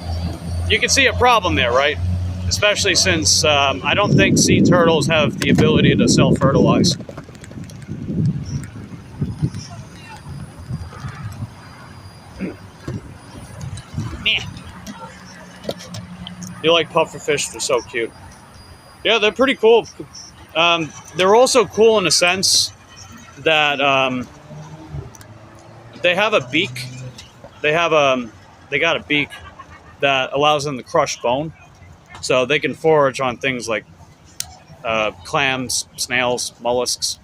you can see a problem there, right? Especially since I don't think sea turtles have the ability to self-fertilize. You like pufferfish? They're so cute. Yeah, they're pretty cool. They're also cool in a sense that they have a beak. They got a beak that allows them to crush bone, so they can forage on things like clams, snails, mollusks.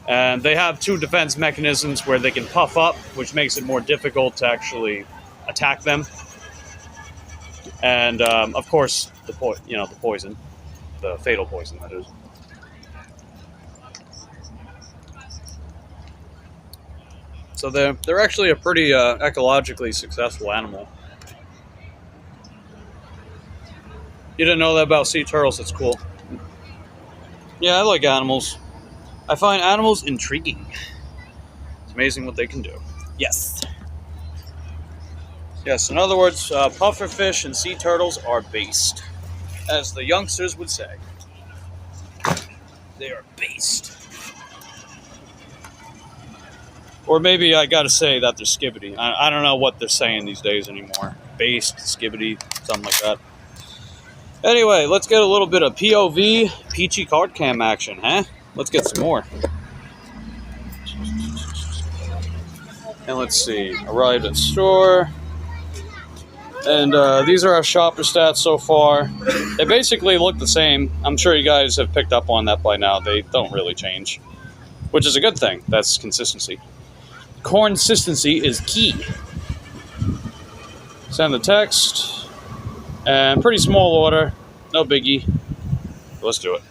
And they have two defense mechanisms where they can puff up, which makes it more difficult to actually attack them. And of course, the poison, the fatal poison, that is. So they're actually a pretty ecologically successful animal. You didn't know that about sea turtles? It's cool. Yeah, I like animals. I find animals intriguing. It's amazing what they can do. Yes. Yes, in other words, pufferfish and sea turtles are based, as the youngsters would say. They are based. Or maybe I gotta say that they're skibbity. I don't know what they're saying these days anymore. Based, skibbity, something like that. Anyway, let's get a little bit of POV, peachy card cam action, huh? Let's get some more. And let's see, arrived at store. And these are our shopper stats so far. They basically look the same. I'm sure you guys have picked up on that by now. They don't really change, which is a good thing. That's consistency. Consistency is key. Send the text. And pretty small order. No biggie. Let's do it.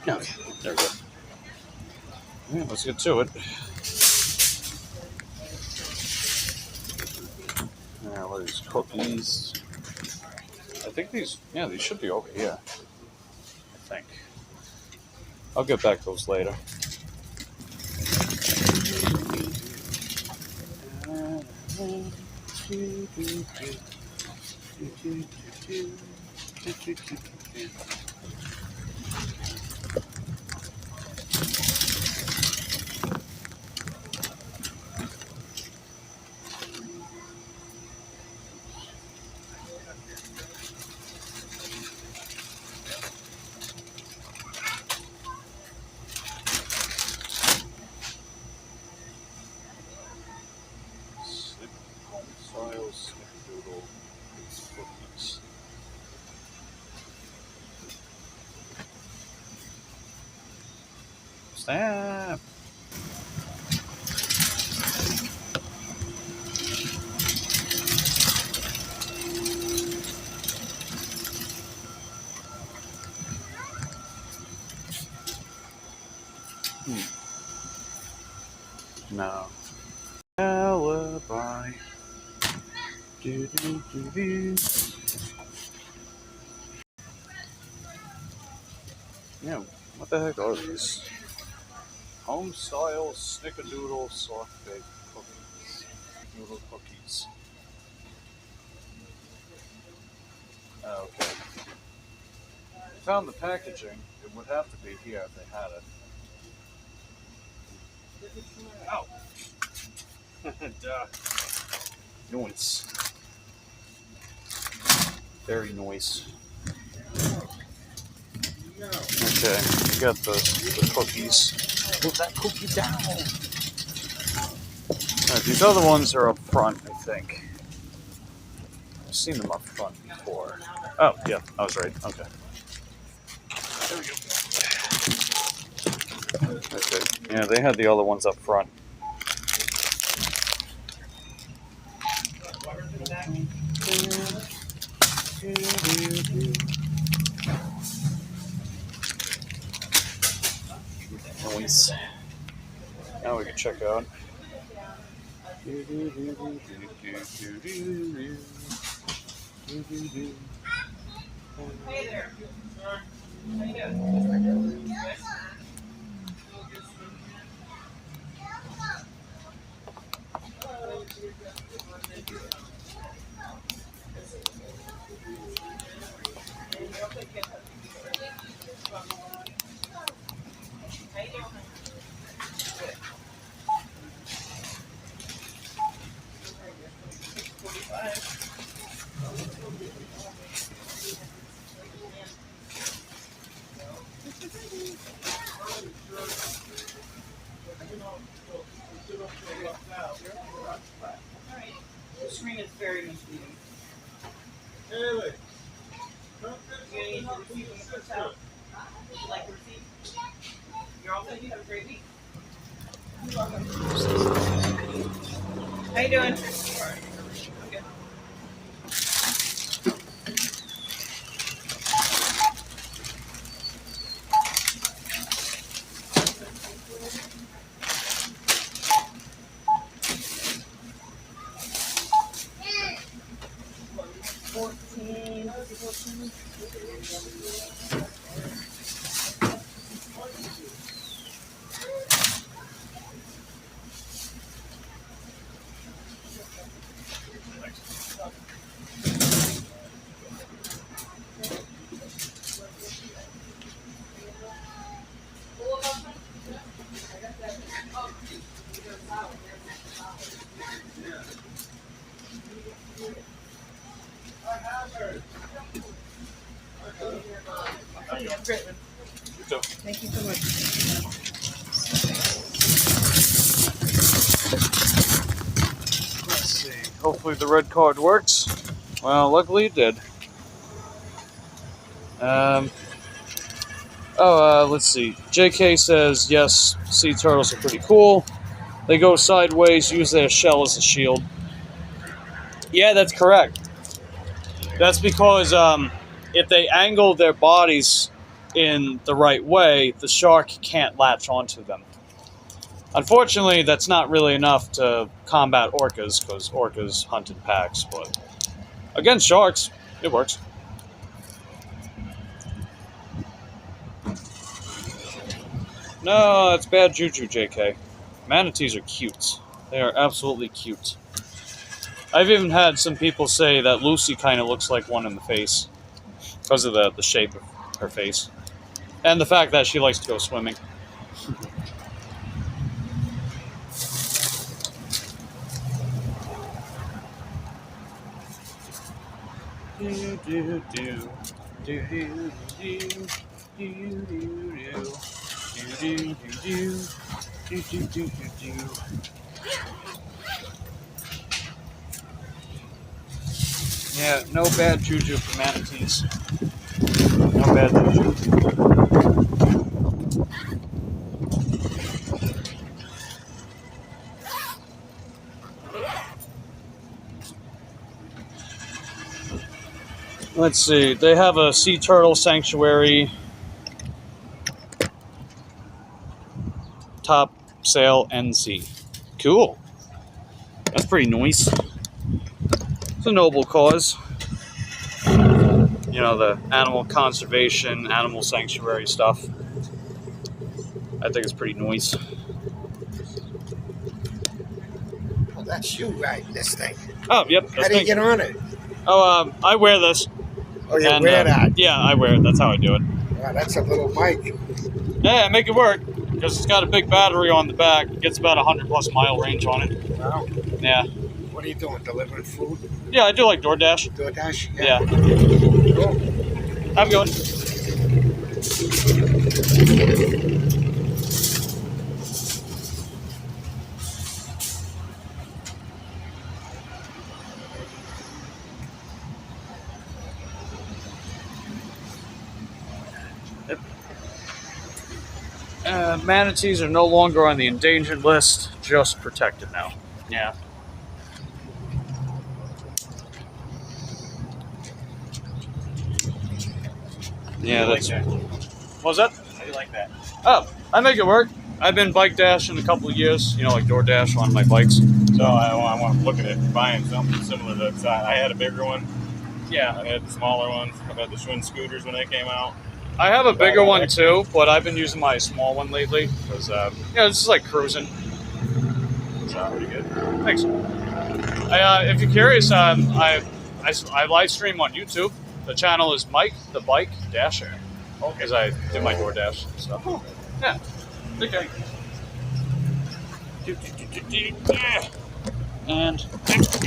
Okay, there we go. Yeah, let's get to it. Yeah, what are these cookies? I think these should be over here. I think. I'll get back to those later. style snickerdoodle cookies. Snap! No. Alibi. Do, do, do, do. Yeah, what the heck are these? Home style snickerdoodle soft baked cookies. Noodle cookies. Oh, okay. I found the packaging. It would have to be here if they had it. Oh! Duh. Noise. Very noise. Okay, we got the cookies. Put that cookie down! Alright, these other ones are up front, I think. I've seen them up front before. Oh, yeah, I was right. Okay. There we go. Okay, yeah, they had the other ones up front. Noise. Now we can check out. Hey there. How you doing? The screen is very misleading. You need to receive when it puts out. Would you like to receive? You're all set. You have a great week. You're welcome. How you doing? I'm good. You have a great one. Thank you so much. Let's see. Hopefully the red card works. Well, luckily it did. Let's see. JK says, yes, sea turtles are pretty cool. They go sideways, use their shell as a shield. Yeah, that's correct. That's because if they angle their bodies in the right way, the shark can't latch onto them. Unfortunately, that's not really enough to combat orcas, because orcas hunt in packs, but against sharks, it works. No, it's bad juju, JK. Manatees are cute. They are absolutely cute. I've even had some people say that Lucy kind of looks like one in the face because of the shape of her face. And the fact that she likes to go swimming. Do do do do do do do do do do do do. Yeah, no bad juju for manatees. No bad juju. Let's see, they have a sea turtle sanctuary. Top sail NC. Cool. That's pretty nice. It's a noble cause. You know, the animal conservation, animal sanctuary stuff. I think it's pretty nice. Oh, that's you riding this thing. Oh, yep. How do you get on it? Oh, I wear this. Oh, you wear that? Yeah, I wear it. That's how I do it. Wow, that's a little bike. Yeah, make it work. Because it's got a big battery on the back. It gets about 100+ mile range on it. Wow. Yeah. What are you doing? Delivering food? Yeah, I do like DoorDash. DoorDash? Yeah. Cool. Have a good one. Manatees are no longer on the endangered list, just protected now. Yeah. Yeah, that's. What was that? How do you like that? Oh, I make it work. I've been bike dashing a couple of years, you know, like DoorDash on my bikes. So I want to look at it, buying something similar to that. I had a bigger one. Yeah. I had the smaller ones. I've had the Schwinn scooters when they came out. I have a bigger one too, but I've been using my small one lately because, this is like cruising. So pretty good. Thanks. If you're curious, I live stream on YouTube. The channel is Mike the Bike Dasher. Because I do my DoorDash stuff. Oh. Yeah. Okay. And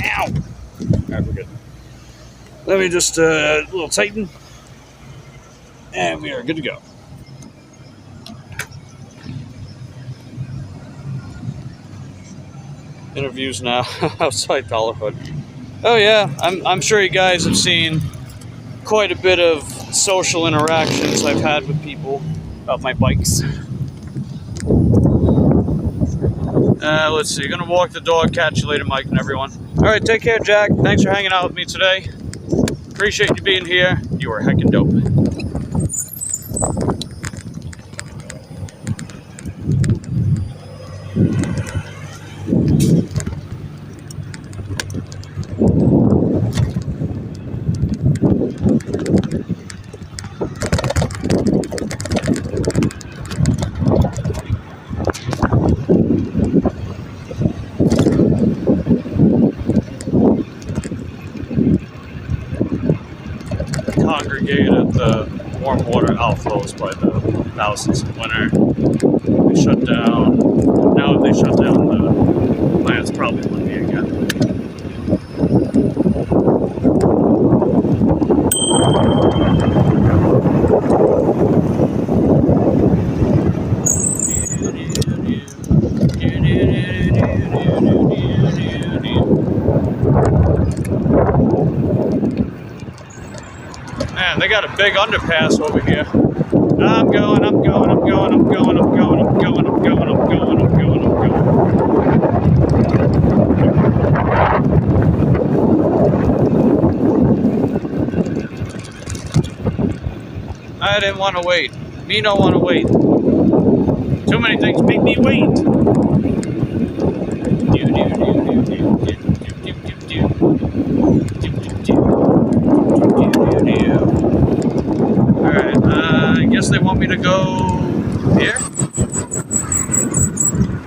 ow. All right, we're good. Let me just a little tighten. And we are good to go. Interviews now outside Dollarhood. Oh yeah, I'm sure you guys have seen quite a bit of social interactions I've had with people about my bikes. Let's see, gonna walk the dog. Catch you later, Mike and everyone. All right, take care, Jack. Thanks for hanging out with me today. Appreciate you being here. You are heckin' dope. Congregate at the warm water outflows by the thousands in winter. They shut down. Now if they shut down the plants, probably wouldn't be again. Man, they got a big underpass over here. I'm going. I didn't want to wait. Me don't want to wait. Too many things make me wait. Alright, I guess they want me to go here?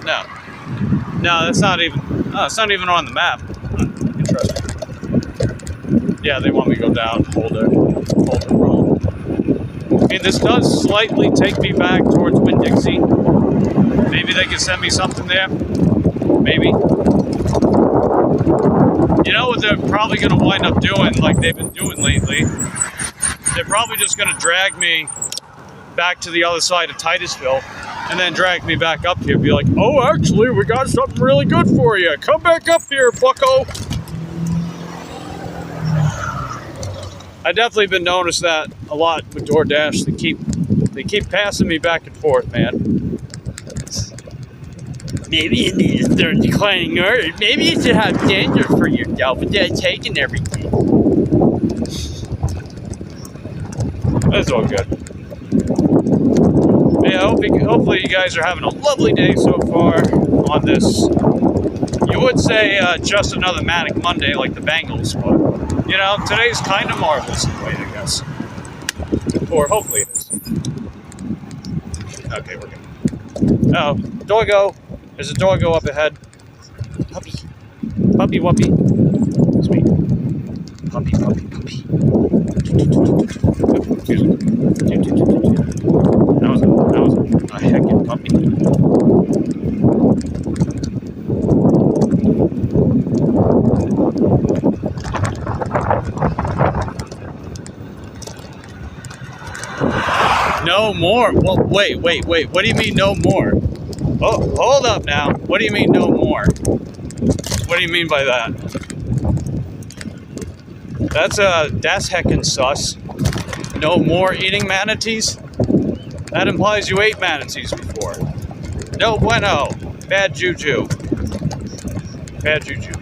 No. No, that's not even, it's not even on the map. Interesting. Yeah, they want me to go down, hold the road. I mean, this does slightly take me back towards Winn-Dixie. Maybe they can send me something there. Maybe. You know what they're probably going to wind up doing, like they've been doing lately? They're probably just going to drag me back to the other side of Titusville and then drag me back up here. Be like, oh, actually, we got something really good for you. Come back up here, bucko. I definitely been noticed that a lot with DoorDash. They keep passing me back and forth, man. Maybe you need to start declining orders. Maybe you should have standards for yourself without taking everything. That's all good. Yeah, hopefully you guys are having a lovely day so far on this. You would say just another Manic Monday like the Bengals, but, you know, today's kind of marvelous in a way, I guess. Or hopefully it is. Okay, we're good. Oh, doggo. There's a doggo up ahead. Puppy. Puppy wuppy. Sweet. Puppy, puppy, puppy. Excuse me. That was a heckin' puppy. No more. Well, wait. What do you mean no more? Oh, hold up now. What do you mean no more? What do you mean by that? That's heckin' sus. No more eating manatees? That implies you ate manatees before. No bueno. Bad juju. Bad juju.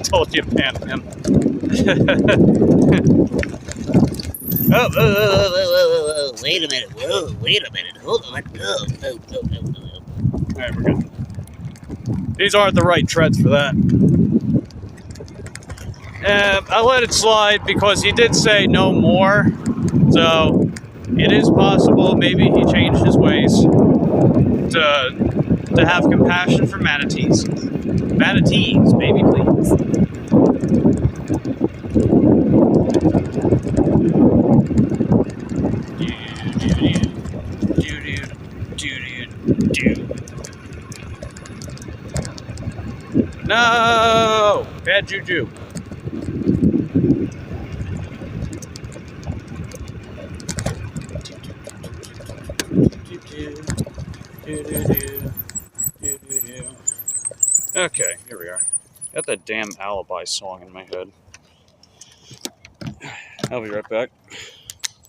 Told you, man. Whoa, wait a minute. Hold on. Alright, we're good. These aren't the right treads for that. I let it slide because he did say no more. So, it is possible maybe he changed his ways to have compassion for manatees. Manatees, baby, please. No! Bad juju. Okay, here we are. Got that damn alibi song in my head. I'll be right back.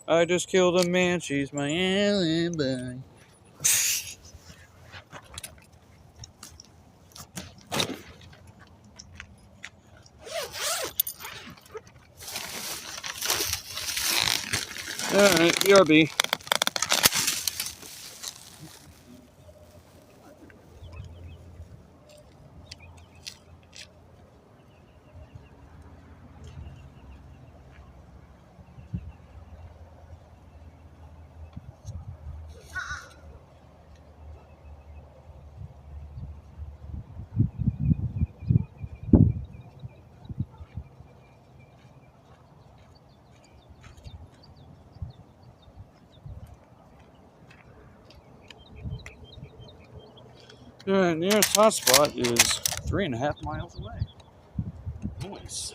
I just killed a man, she's my alibi. Alright, BRB. The nearest hotspot is 3.5 miles away. Nice.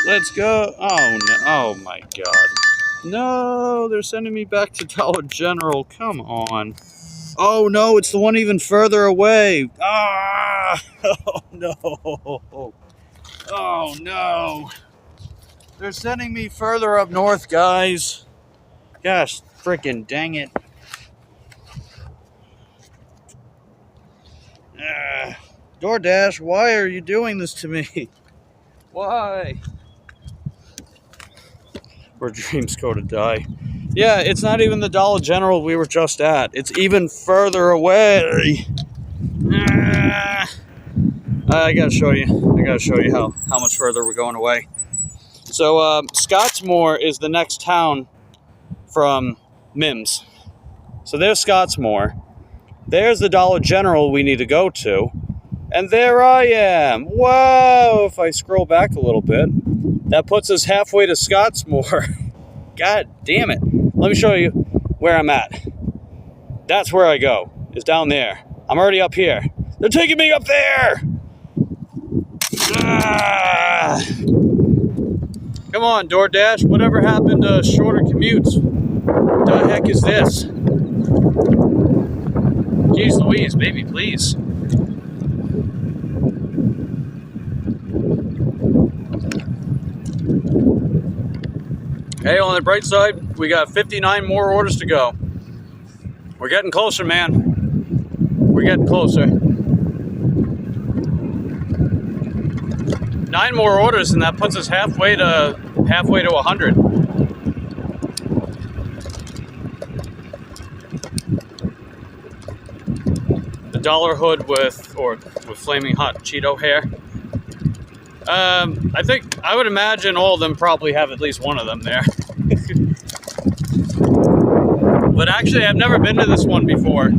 Let's go. Oh no! Oh my God! No, they're sending me back to Dollar General. Come on. Oh no! It's the one even further away. Ah! Oh no! Oh no! They're sending me further up north, guys. Gosh, freaking dang it. DoorDash, why are you doing this to me? Why? Where dreams go to die. Yeah, it's not even the Dollar General we were just at. It's even further away. I gotta show you how much further we're going away. So, Scottsmore is the next town from Mims. So there's Scottsmore. There's the Dollar General we need to go to. And there I am. Whoa! If I scroll back a little bit, that puts us halfway to Scottsmore. God damn it. Let me show you where I'm at. That's where I go, is down there. I'm already up here. They're taking me up there! Ah! Come on, DoorDash. Whatever happened to shorter commutes? The heck is this? Jeez Louise, baby, please. Hey, on the bright side, we got 59 more orders to go. We're getting closer, man. We're getting closer. 9 more orders, and that puts us halfway to 100. The dollar hood with flaming hot Cheeto hair. I would imagine all of them probably have at least one of them there. But actually, I've never been to this one before.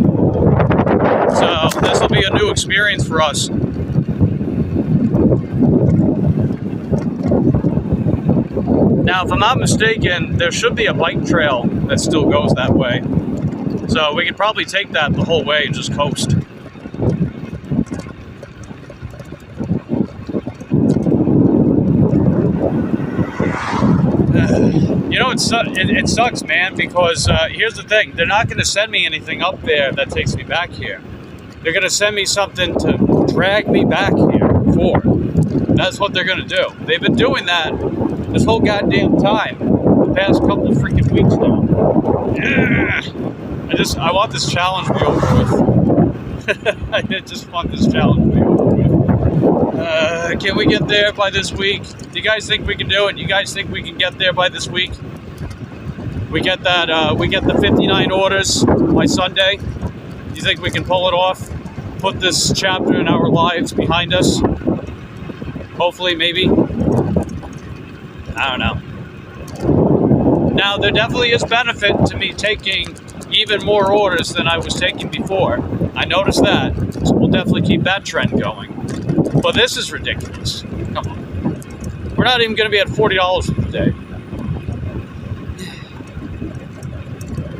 So this will be a new experience for us. Now, if I'm not mistaken, there should be a bike trail that still goes that way. So we could probably take that the whole way and just coast. You know, it sucks, man, because here's the thing. They're not going to send me anything up there that takes me back here. They're going to send me something to drag me back here for. That's what they're going to do. They've been doing that this whole goddamn time. The past couple freaking weeks now. Yeah. I want this challenge to be over with. I just want this challenge to be over with. Can we get there by this week? Do you guys think we can do it? You guys think we can get there by this week? We get that. We get the 59 orders by Sunday. Do you think we can pull it off? Put this chapter in our lives behind us? Hopefully, maybe. I don't know. Now, there definitely is benefit to me taking even more orders than I was taking before. I noticed that. So we'll definitely keep that trend going. But this is ridiculous. Come on. We're not even going to be at $40 for the day.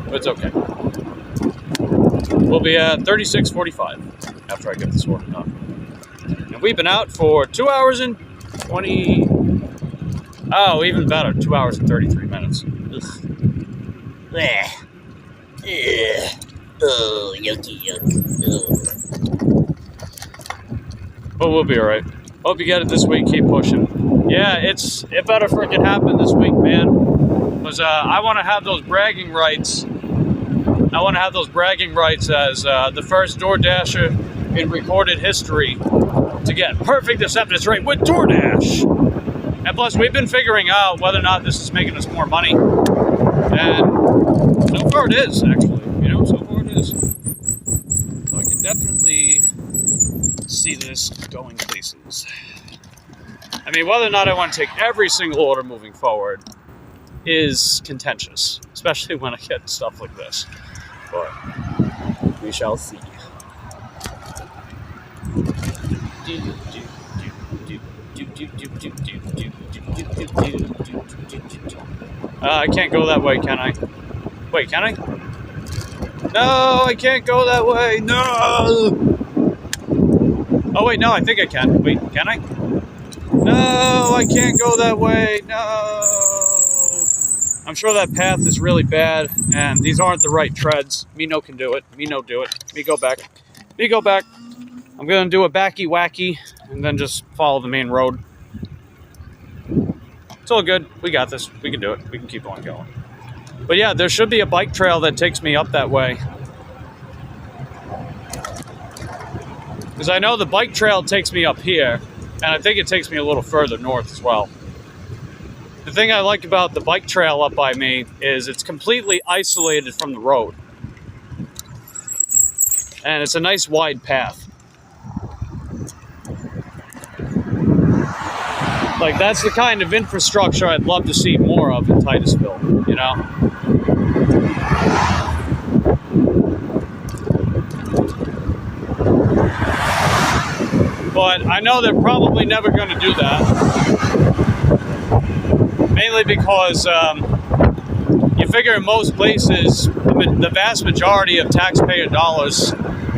But it's okay. We'll be at $36.45 after I get this order done. And we've been out for 2 hours and 20... Oh, even better, 2 hours and 33 minutes. Bleh. Ugh. Oh, yucky yuck. Ugh. But we'll be alright. Hope you get it this week. Keep pushing. Yeah, it better freaking happen this week, man. Because I want to have those bragging rights. I want to have those bragging rights as the first DoorDasher in recorded history to get perfect acceptance rate with DoorDash. And plus, we've been figuring out whether or not this is making us more money. And so far it is, actually. You know, so far it is. So I can definitely see this going places. I mean, whether or not I want to take every single order moving forward is contentious, especially when I get stuff like this. But we shall see. I can't go that way, can I? Wait, can I? No, I can't go that way. No! Oh, wait, no, I think I can. Wait, can I? No, I can't go that way. No! I'm sure that path is really bad, and these aren't the right treads. Me no can do it. Me no do it. Me go back. Me go back. I'm going to do a backy wacky, and then just follow the main road. It's all good. We got this. We can do it. We can keep on going. But yeah, there should be a bike trail that takes me up that way. Because I know the bike trail takes me up here, and I think it takes me a little further north as well. The thing I like about the bike trail up by me is it's completely isolated from the road. And it's a nice wide path. Like, that's the kind of infrastructure I'd love to see more of in Titusville, you know? But I know they're probably never going to do that. Mainly because you figure in most places, the vast majority of taxpayer dollars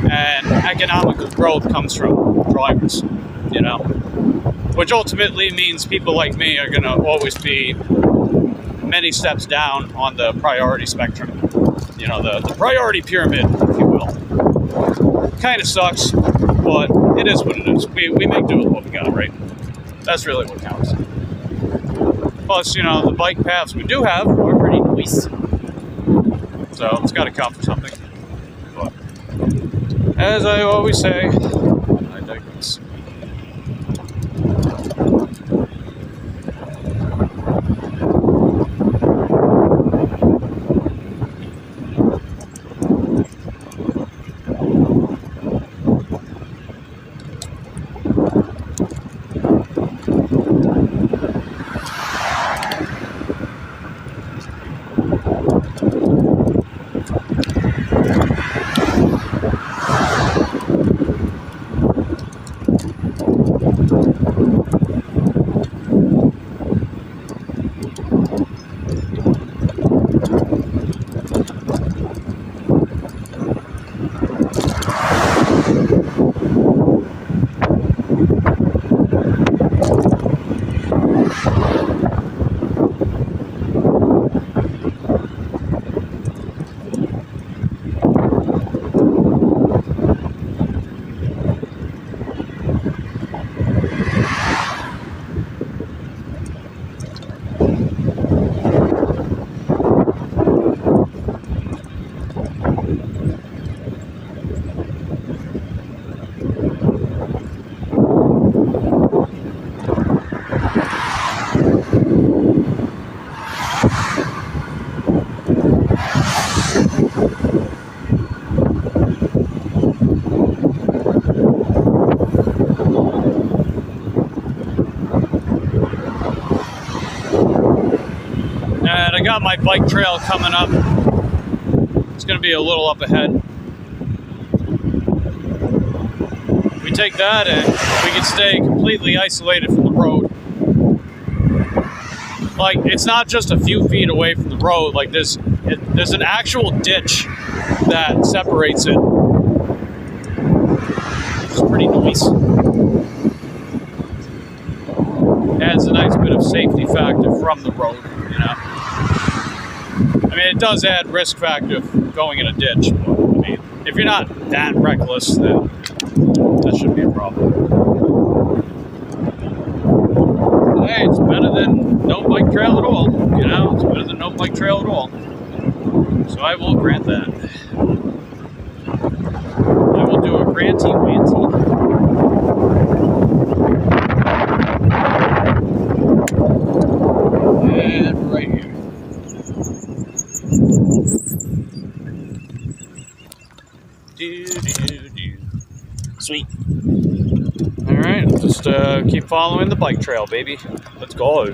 and economic growth comes from drivers, you know, which ultimately means people like me are going to always be many steps down on the priority spectrum, you know, the priority pyramid, if you will. Kind of sucks, but it is what it is. We make do with what we got, right? That's really what counts. Plus, you know, the bike paths we do have are pretty nice, so it's got to count for something. But as I always say, I digress. And I got my bike trail coming up. It's going to be a little up ahead. We take that and we can stay completely isolated from the road. Like, it's not just a few feet away from the road. Like, there's an actual ditch that separates it. It's pretty nice. Adds a nice bit of safety factor from the road, you know. I mean, it does add risk factor of going in a ditch, but I mean, if you're not that reckless, then that shouldn't be a problem. Hey, it's better than no bike trail at all, you know? It's better than no bike trail at all. So I will grant that. I will do a granty-wanty. And right here. Sweet. Alright, just keep following the bike trail, baby. Let's go.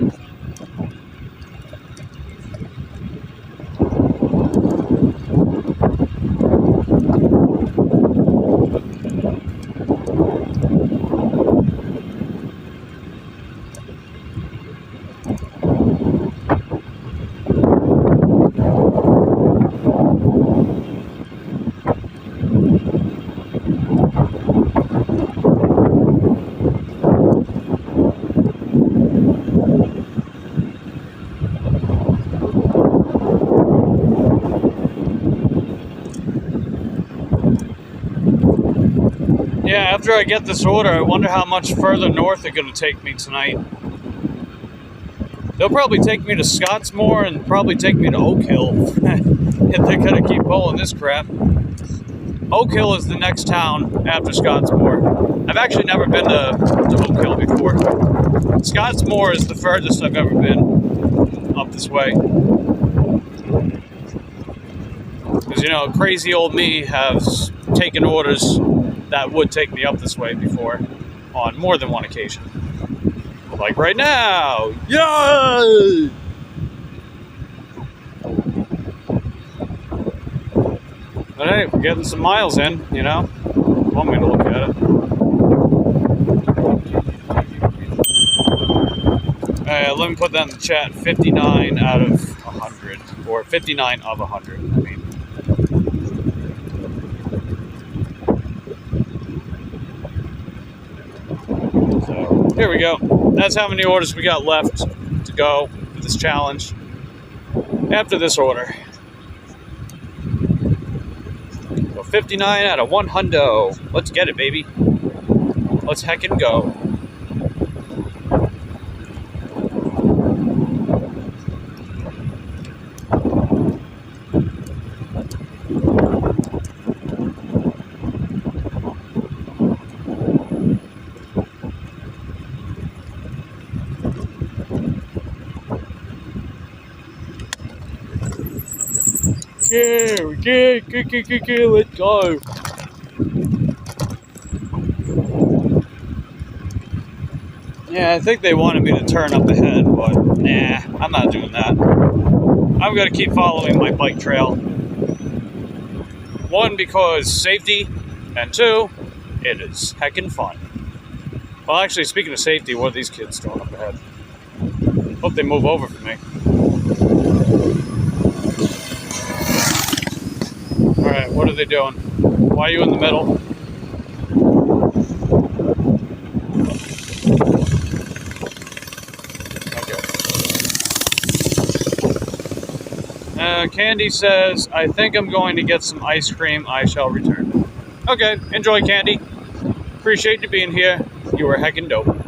Yeah, after I get this order, I wonder how much further north they're going to take me tonight. They'll probably take me to Scottsmore and probably take me to Oak Hill if they're going to keep pulling this crap. Oak Hill is the next town after Scottsmore. I've actually never been to Oak Hill before. Scottsmore is the furthest I've ever been up this way. Because, you know, crazy old me has taken orders that would take me up this way before on more than one occasion. Like right now. Yay! But hey, we're getting some miles in, you know. Want me to look at it. Let me put that in the chat. 59 out of 100. or 59 of 100. I mean. So here we go. That's how many orders we got left to go with this challenge. After this order. So 59 out of 100. Let's get it, baby. Let's heckin' go. Yeah, let's go. Yeah, I think they wanted me to turn up ahead, but nah, I'm not doing that. I'm going to keep following my bike trail. One, because safety, and two, it is heckin' fun. Well, actually, speaking of safety, what are these kids doing up ahead? Hope they move over for me. Alright, what are they doing? Why are you in the middle? Okay. Candy says, I think I'm going to get some ice cream. I shall return. Okay, enjoy, Candy. Appreciate you being here. You were heckin' dope.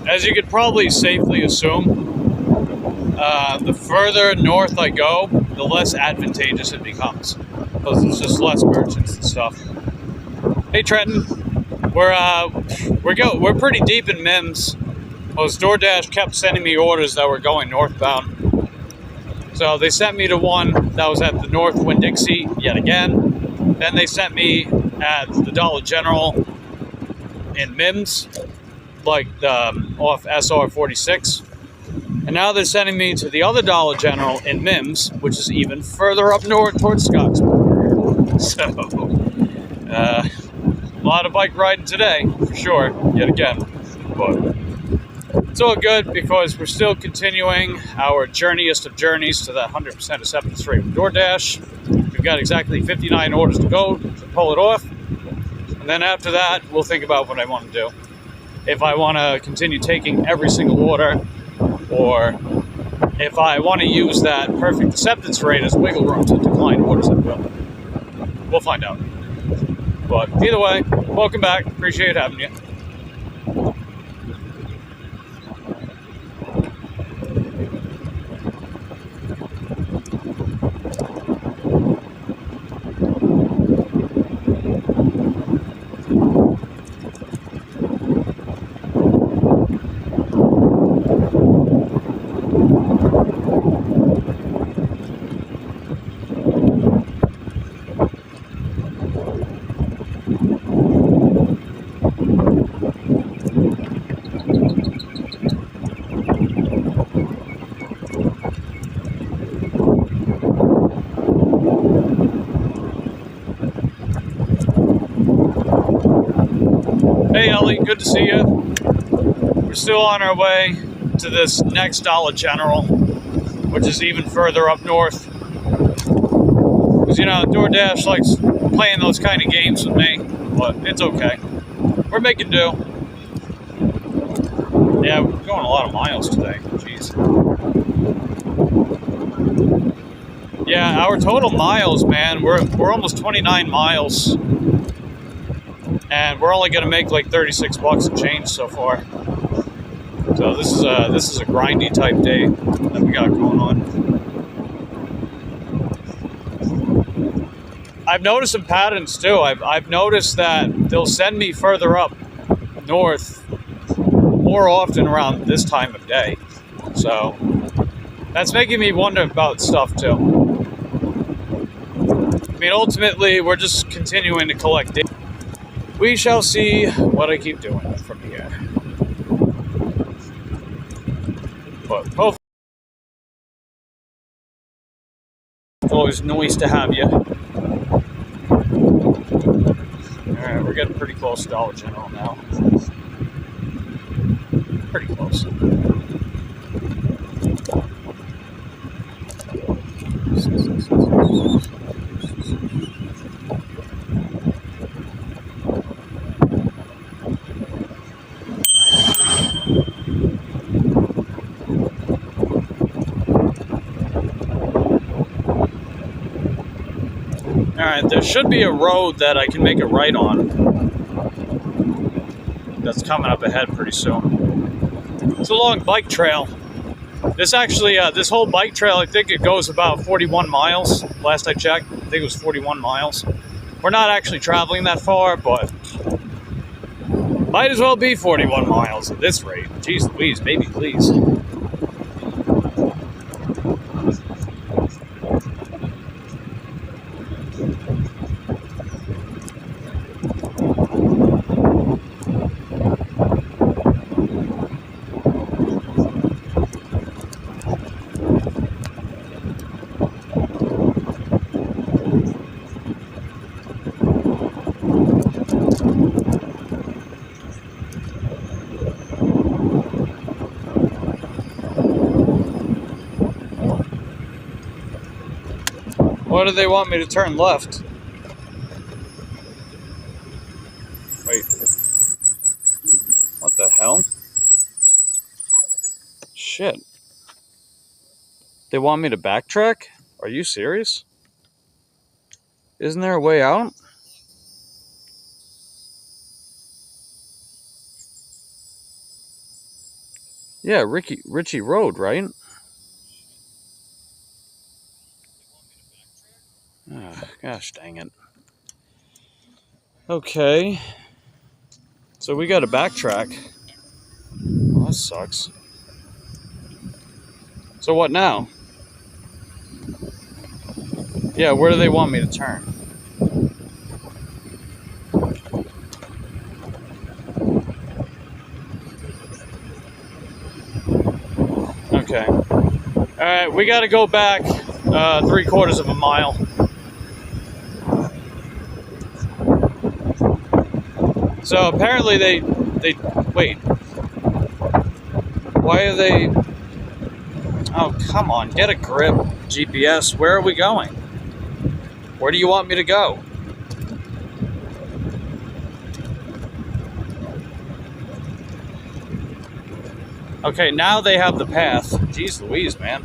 As you could probably safely assume, the further north I go, the less advantageous it becomes, because there's just less merchants and stuff. Hey Trenton, we're pretty deep in MIMS. Well, DoorDash kept sending me orders that were going northbound, so they sent me to one that was at the North Winn-Dixie yet again. Then they sent me at the Dollar General in MIMS, like off SR 46, and now they're sending me to the other Dollar General in MIMS, which is even further up north towards Scottsboro. So a lot of bike riding today for sure, yet again, but it's all good because we're still continuing our journeyest of journeys to that 100% acceptance rate with DoorDash. We've got exactly 59 orders to go to pull it off, and then after that we'll think about what I want to do. If I want to continue taking every single order, or if I want to use that perfect acceptance rate as wiggle room to decline orders at will. We'll find out. But either way, welcome back. Appreciate having you. Hey Ellie, good to see you. We're still on our way to this next Dollar General, which is even further up north. Because, you know, DoorDash likes playing those kind of games with me, but it's okay. We're making do. Yeah, we're doing a lot of miles today. Jeez. Yeah, our total miles, man, we're almost 29 miles, and we're only gonna make like 36 bucks and change so far. So this is a grindy type day that we got going on. I've noticed some patterns too. I've noticed that they'll send me further up north more often around this time of day. So that's making me wonder about stuff too. I mean, ultimately, we're just continuing to collect data. We shall see what I keep doing from here. But hopefully, it's always nice to have you. Alright, we're getting pretty close to Dollar General now. Pretty close. Alright, there should be a road that I can make a right on. That's coming up ahead pretty soon. It's a long bike trail. This actually, this whole bike trail, I think it goes about 41 miles. Last I checked, I think it was 41 miles. We're not actually traveling that far, but might as well be 41 miles at this rate. Jeez Louise, baby, please. Why do they want me to turn left? Wait. What the hell? Shit. They want me to backtrack? Are you serious? Isn't there a way out? Yeah, Ritchie Road, right? Oh, gosh dang it. Okay. So we got to backtrack. Well, that sucks. So what now? Yeah, where do they want me to turn? Okay. Alright, we got to go back 3/4 of a mile. So apparently they wait. Why are they? Oh, come on, get a grip, GPS. Where are we going? Where do you want me to go? Okay, now they have the path. Jeez Louise, man.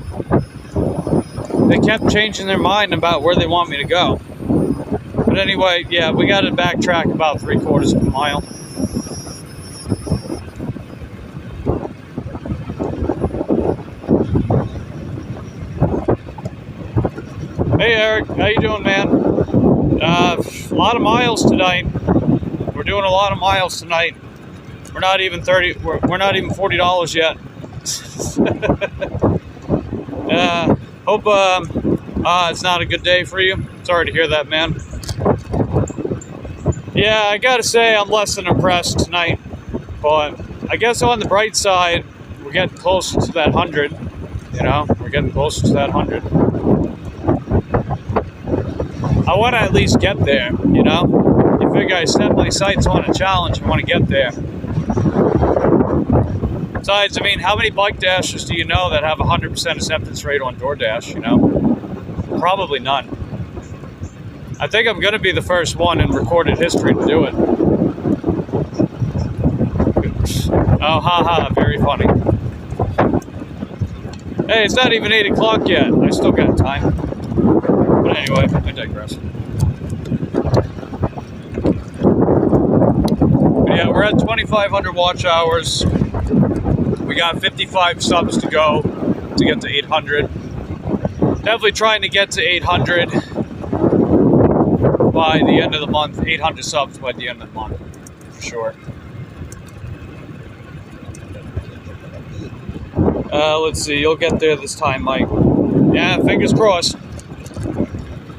They kept changing their mind about where they want me to go. But anyway, yeah, we got to backtrack about 3/4 of a mile. Hey Eric, how you doing, man? A lot of miles tonight. We're doing a lot of miles tonight. We're not even We're not even $40 yet. Hope it's not a good day for you. Sorry to hear that, man. Yeah, I gotta say I'm less than impressed tonight, but I guess on the bright side, we're getting closer to that 100. You know, we're getting closer to that 100. I want to at least get there. You know, you figure I set my sights on a challenge. I want to get there. Besides, I mean, how many bike dashers do you know that have 100% acceptance rate on DoorDash? You know, probably none. I think I'm going to be the first one in recorded history to do it. Oh, haha, very funny. Hey, it's not even 8 o'clock yet. I still got time. But anyway, I digress. But yeah, we're at 2,500 watch hours. We got 55 subs to go to get to 800. Definitely trying to get to 800 by the end of the month. 800 subs by the end of the month, for sure. Let's see, you'll get there this time, Mike. Yeah, fingers crossed.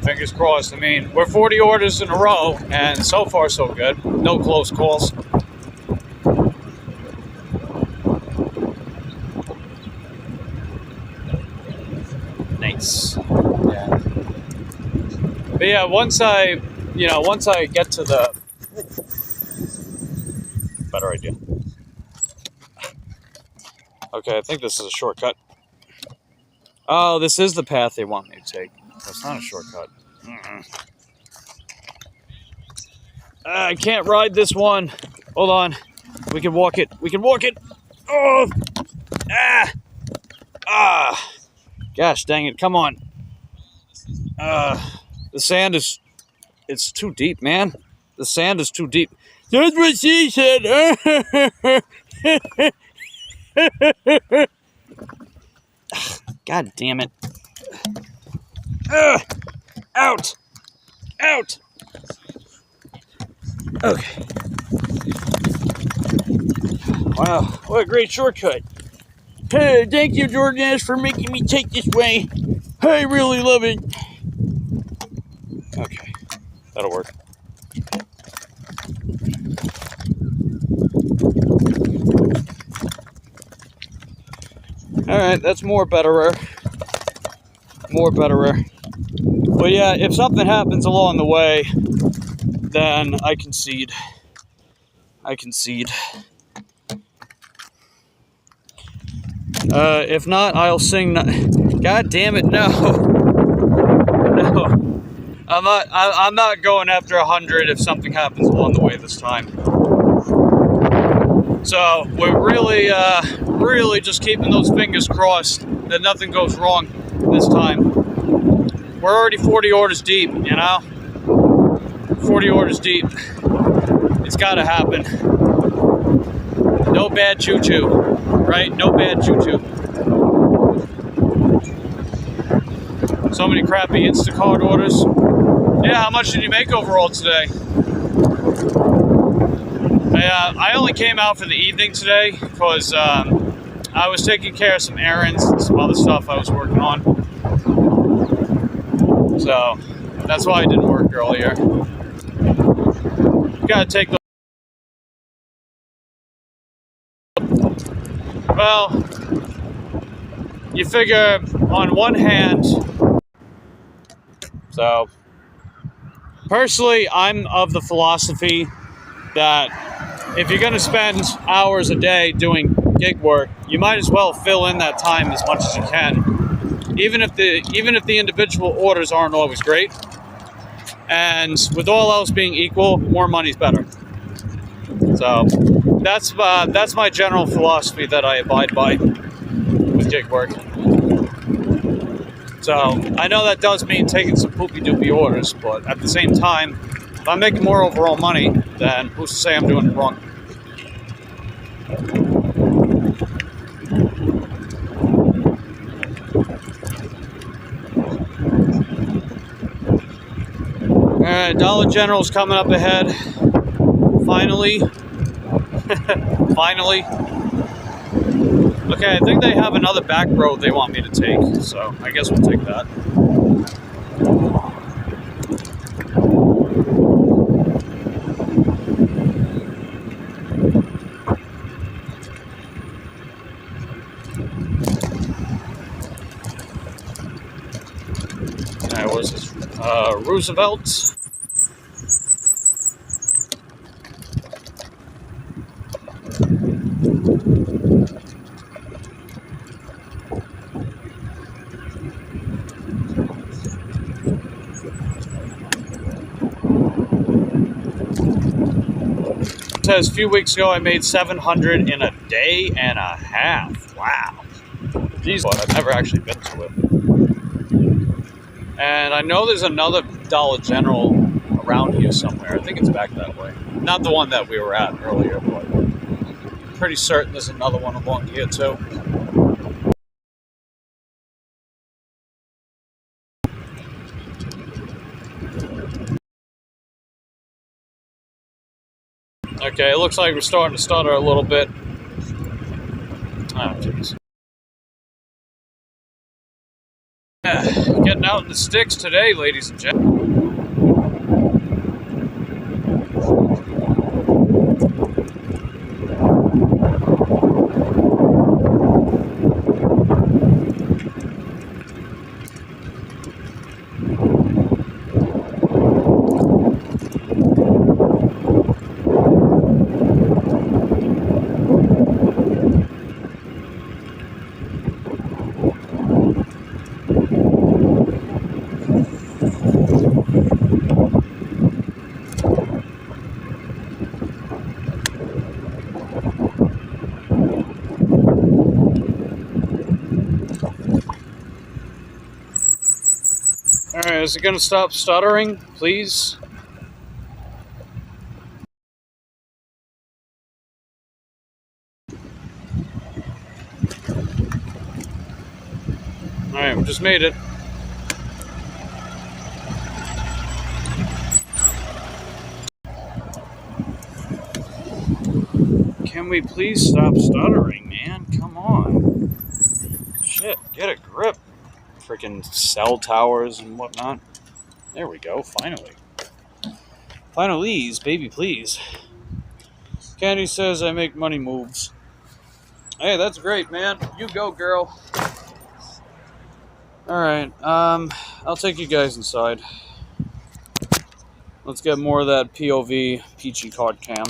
Fingers crossed. I mean, we're 40 orders in a row, and so far so good. No close calls. Nice. Yeah. But yeah, once I get to the... Better idea. Okay, I think this is a shortcut. Oh, this is the path they want me to take. That's not a shortcut. I can't ride this one. Hold on. We can walk it. We can walk it. Oh! Ah! Gosh dang it. Come on. The sand is... It's too deep, man. The sand is too deep. That's what she said. God damn it. Out! Out! Okay. Wow, what a great shortcut. Hey, thank you, Jordan, for making me take this way. I really love it. Okay, that'll work. Alright, that's more betterer. More betterer. But yeah, if something happens along the way, then I concede. I concede. If not, I'll sing. God damn it, no. No. I'm not going after 100 if something happens along the way this time. So we're really just keeping those fingers crossed that nothing goes wrong this time. We're already 40 orders deep, you know? 40 orders deep. It's gotta happen. No bad choo-choo, right? No bad choo-choo. So many crappy Instacart orders. Yeah, how much did you make overall today? I only came out for the evening today because I was taking care of some errands and some other stuff I was working on. So that's why I didn't work earlier. Gotta take the... Well, you figure on one hand... So, personally, I'm of the philosophy that if you're going to spend hours a day doing gig work, you might as well fill in that time as much as you can, even if the individual orders aren't always great. And with all else being equal, more money's better. So that's my general philosophy that I abide by with gig work. So I know that does mean taking some poopy-doopy orders, but at the same time, if I'm making more overall money, then who's to say I'm doing it wrong? Alright, Dollar General's coming up ahead. Finally. Finally. Okay, I think they have another back road they want me to take, so I guess we'll take that. Alright, what is this? Roosevelt. says, a few weeks ago I made 700 in a day and a half. Wow. Jeez, but I've never actually been to it. And I know there's another Dollar General around here somewhere. I think it's back that way. Not the one that we were at earlier, but pretty certain there's another one along here too. Okay, it looks like we're starting to stutter a little bit. Oh, jeez. Yeah, getting out in the sticks today, ladies and gentlemen. Alright, is it going to stop stuttering, please? Alright, we just made it. Can we please stop stuttering, man? Come on. Shit, get a grip. Freaking cell towers and whatnot. There we go, finally. Finalese, baby, please. Candy says I make money moves. Hey, that's great, man. You go, girl. Alright, I'll take you guys inside. Let's get more of that POV peachy card cam.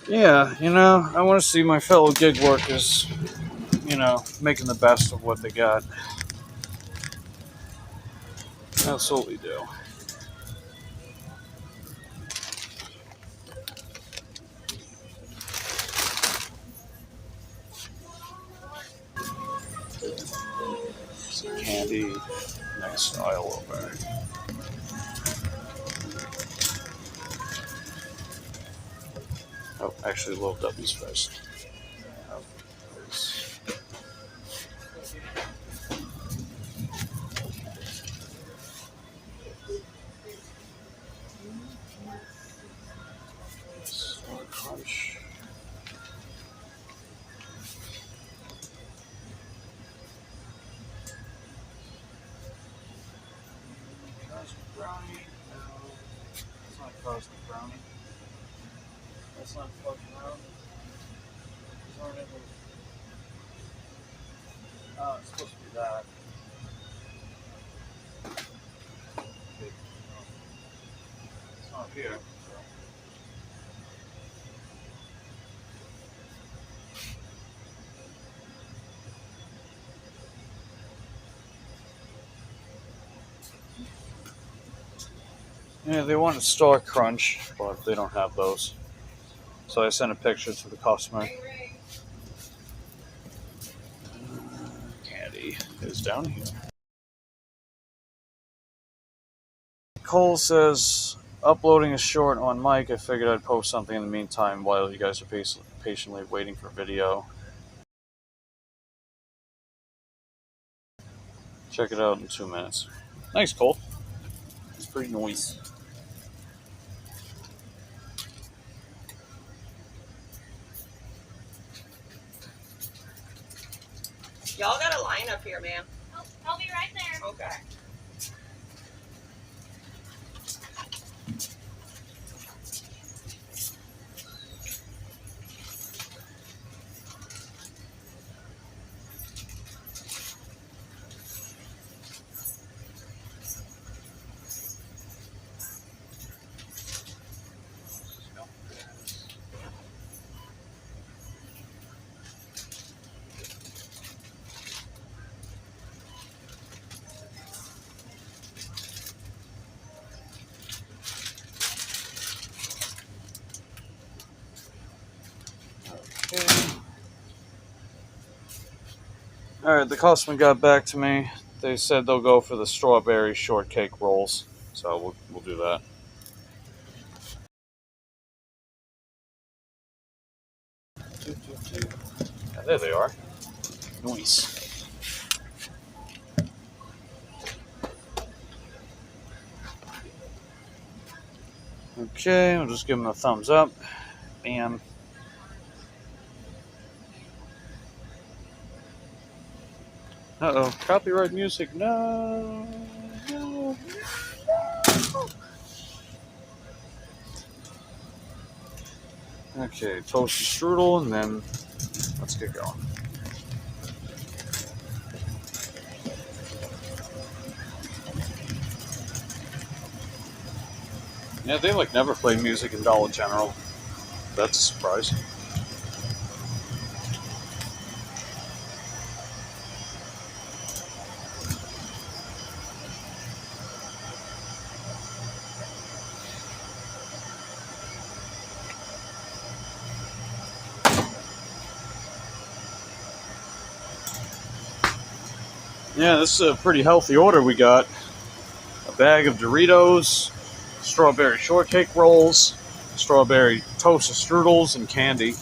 Yeah, you know, I want to see my fellow gig workers, you know, making the best of what they got. Absolutely do. Some candy, nice style over. Oh, actually, little W's first. Oh, crunch. Cosmic brownie. No, it's not cosmic brownie. That's not fucking around. These aren't in the... Oh, it's supposed to be that. It's not here. Yeah, they wanted Star Crunch, but they don't have those. So I sent a picture to the customer. Candy is down here. Cole says, uploading a short on mic. I figured I'd post something in the meantime while you guys are patiently waiting for video. Check it out in 2 minutes. Thanks, Cole. It's pretty nice. Y'all got a line up here, ma'am. Oh, I'll be right there. Okay. Okay. Alright, the customer got back to me. They said they'll go for the strawberry shortcake rolls. So we'll do that. Yeah, there they are. Nice. Okay, I'll just give them a thumbs up. Bam. Uh-oh, copyright music. No. No. Okay, toasted strudel, and then let's get going. Yeah, they like never play music in Dollar General. That's a surprise. Yeah, this is a pretty healthy order we got. A bag of Doritos, strawberry shortcake rolls, strawberry toasted strudels, and candy.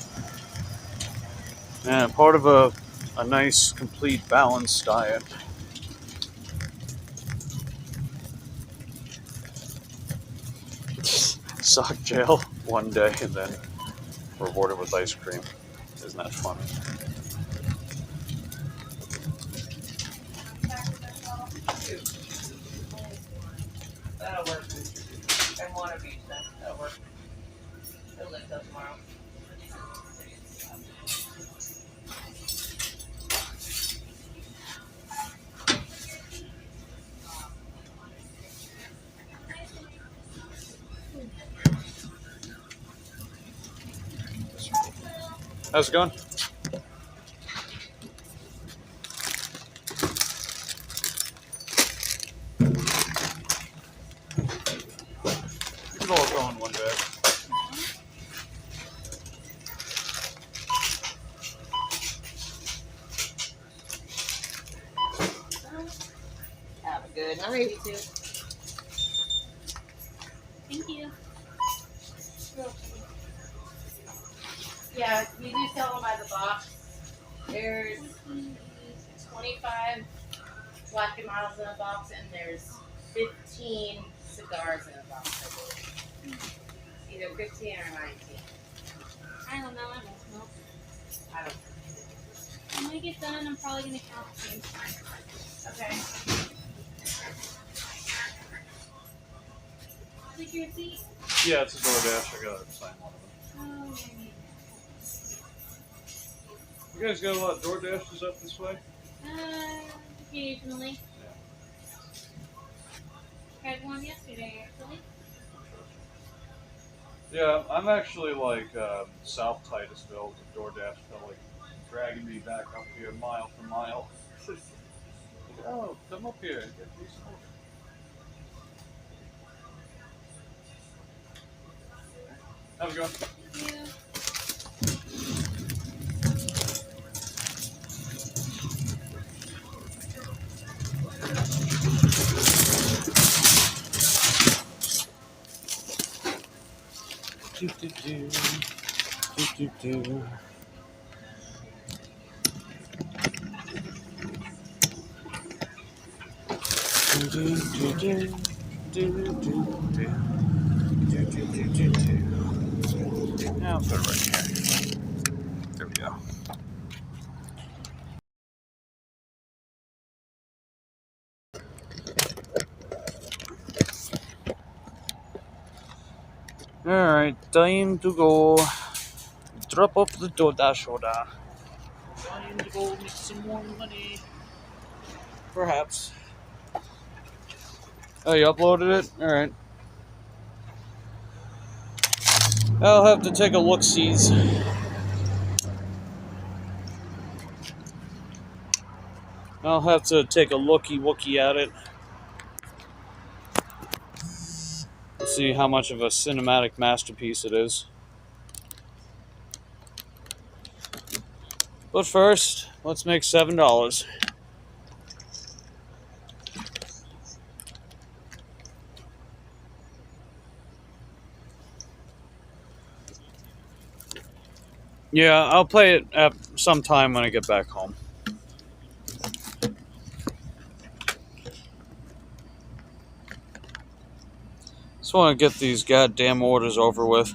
And part of a nice, complete, balanced diet. Sock jail one day and then rewarded with ice cream. Isn't that funny? That'll work. And one of each then. That'll work. He'll lift up tomorrow. How's it going? You can all go in one bag. Have a good night. You too. Thank you. Yeah, we do sell them by the box. There's 25 Black and Miles in a box, and there's 15 cigars in a box, I believe. Either 15 or 19. I don't know. I don't smoke. I don't When I get done, I'm probably gonna count things. Okay. Take your seat. Yeah, it's a DoorDash. I gotta sign one of them. Oh, yeah. You guys got a lot of DoorDashes up this way? Occasionally. Had one yesterday, actually. Yeah, I'm actually like South Titusville. The DoorDash felt like dragging me back up here mile for mile. Oh, come up here and get me some. How's it going? Thank you. Yeah, I'll put it right here. There we go. Alright, time to go drop off the DoorDash order. Time to go make some more money. Perhaps. Oh, you uploaded it? Alright. I'll have to take a look-sees. I'll have to take a looky-wookie at it. See how much of a cinematic masterpiece it is. But first, let's make $7. Yeah, I'll play it at some time when I get back home. Just want to get these goddamn orders over with.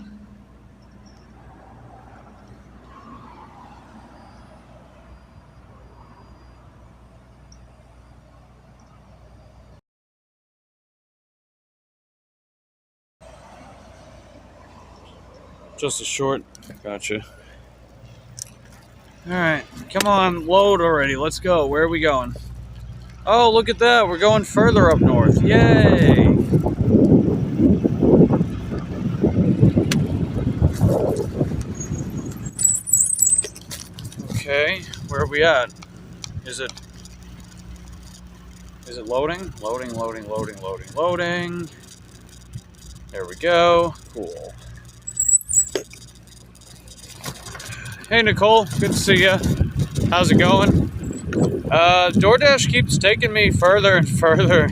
Just a short. Gotcha. Alright, come on, load already. Let's go. Where are we going? Oh, look at that. We're going further up north. Yay! Okay, where are we at? Is it loading? Loading. There we go. Cool. Hey, Nicole. Good to see you. How's it going? DoorDash keeps taking me further and further.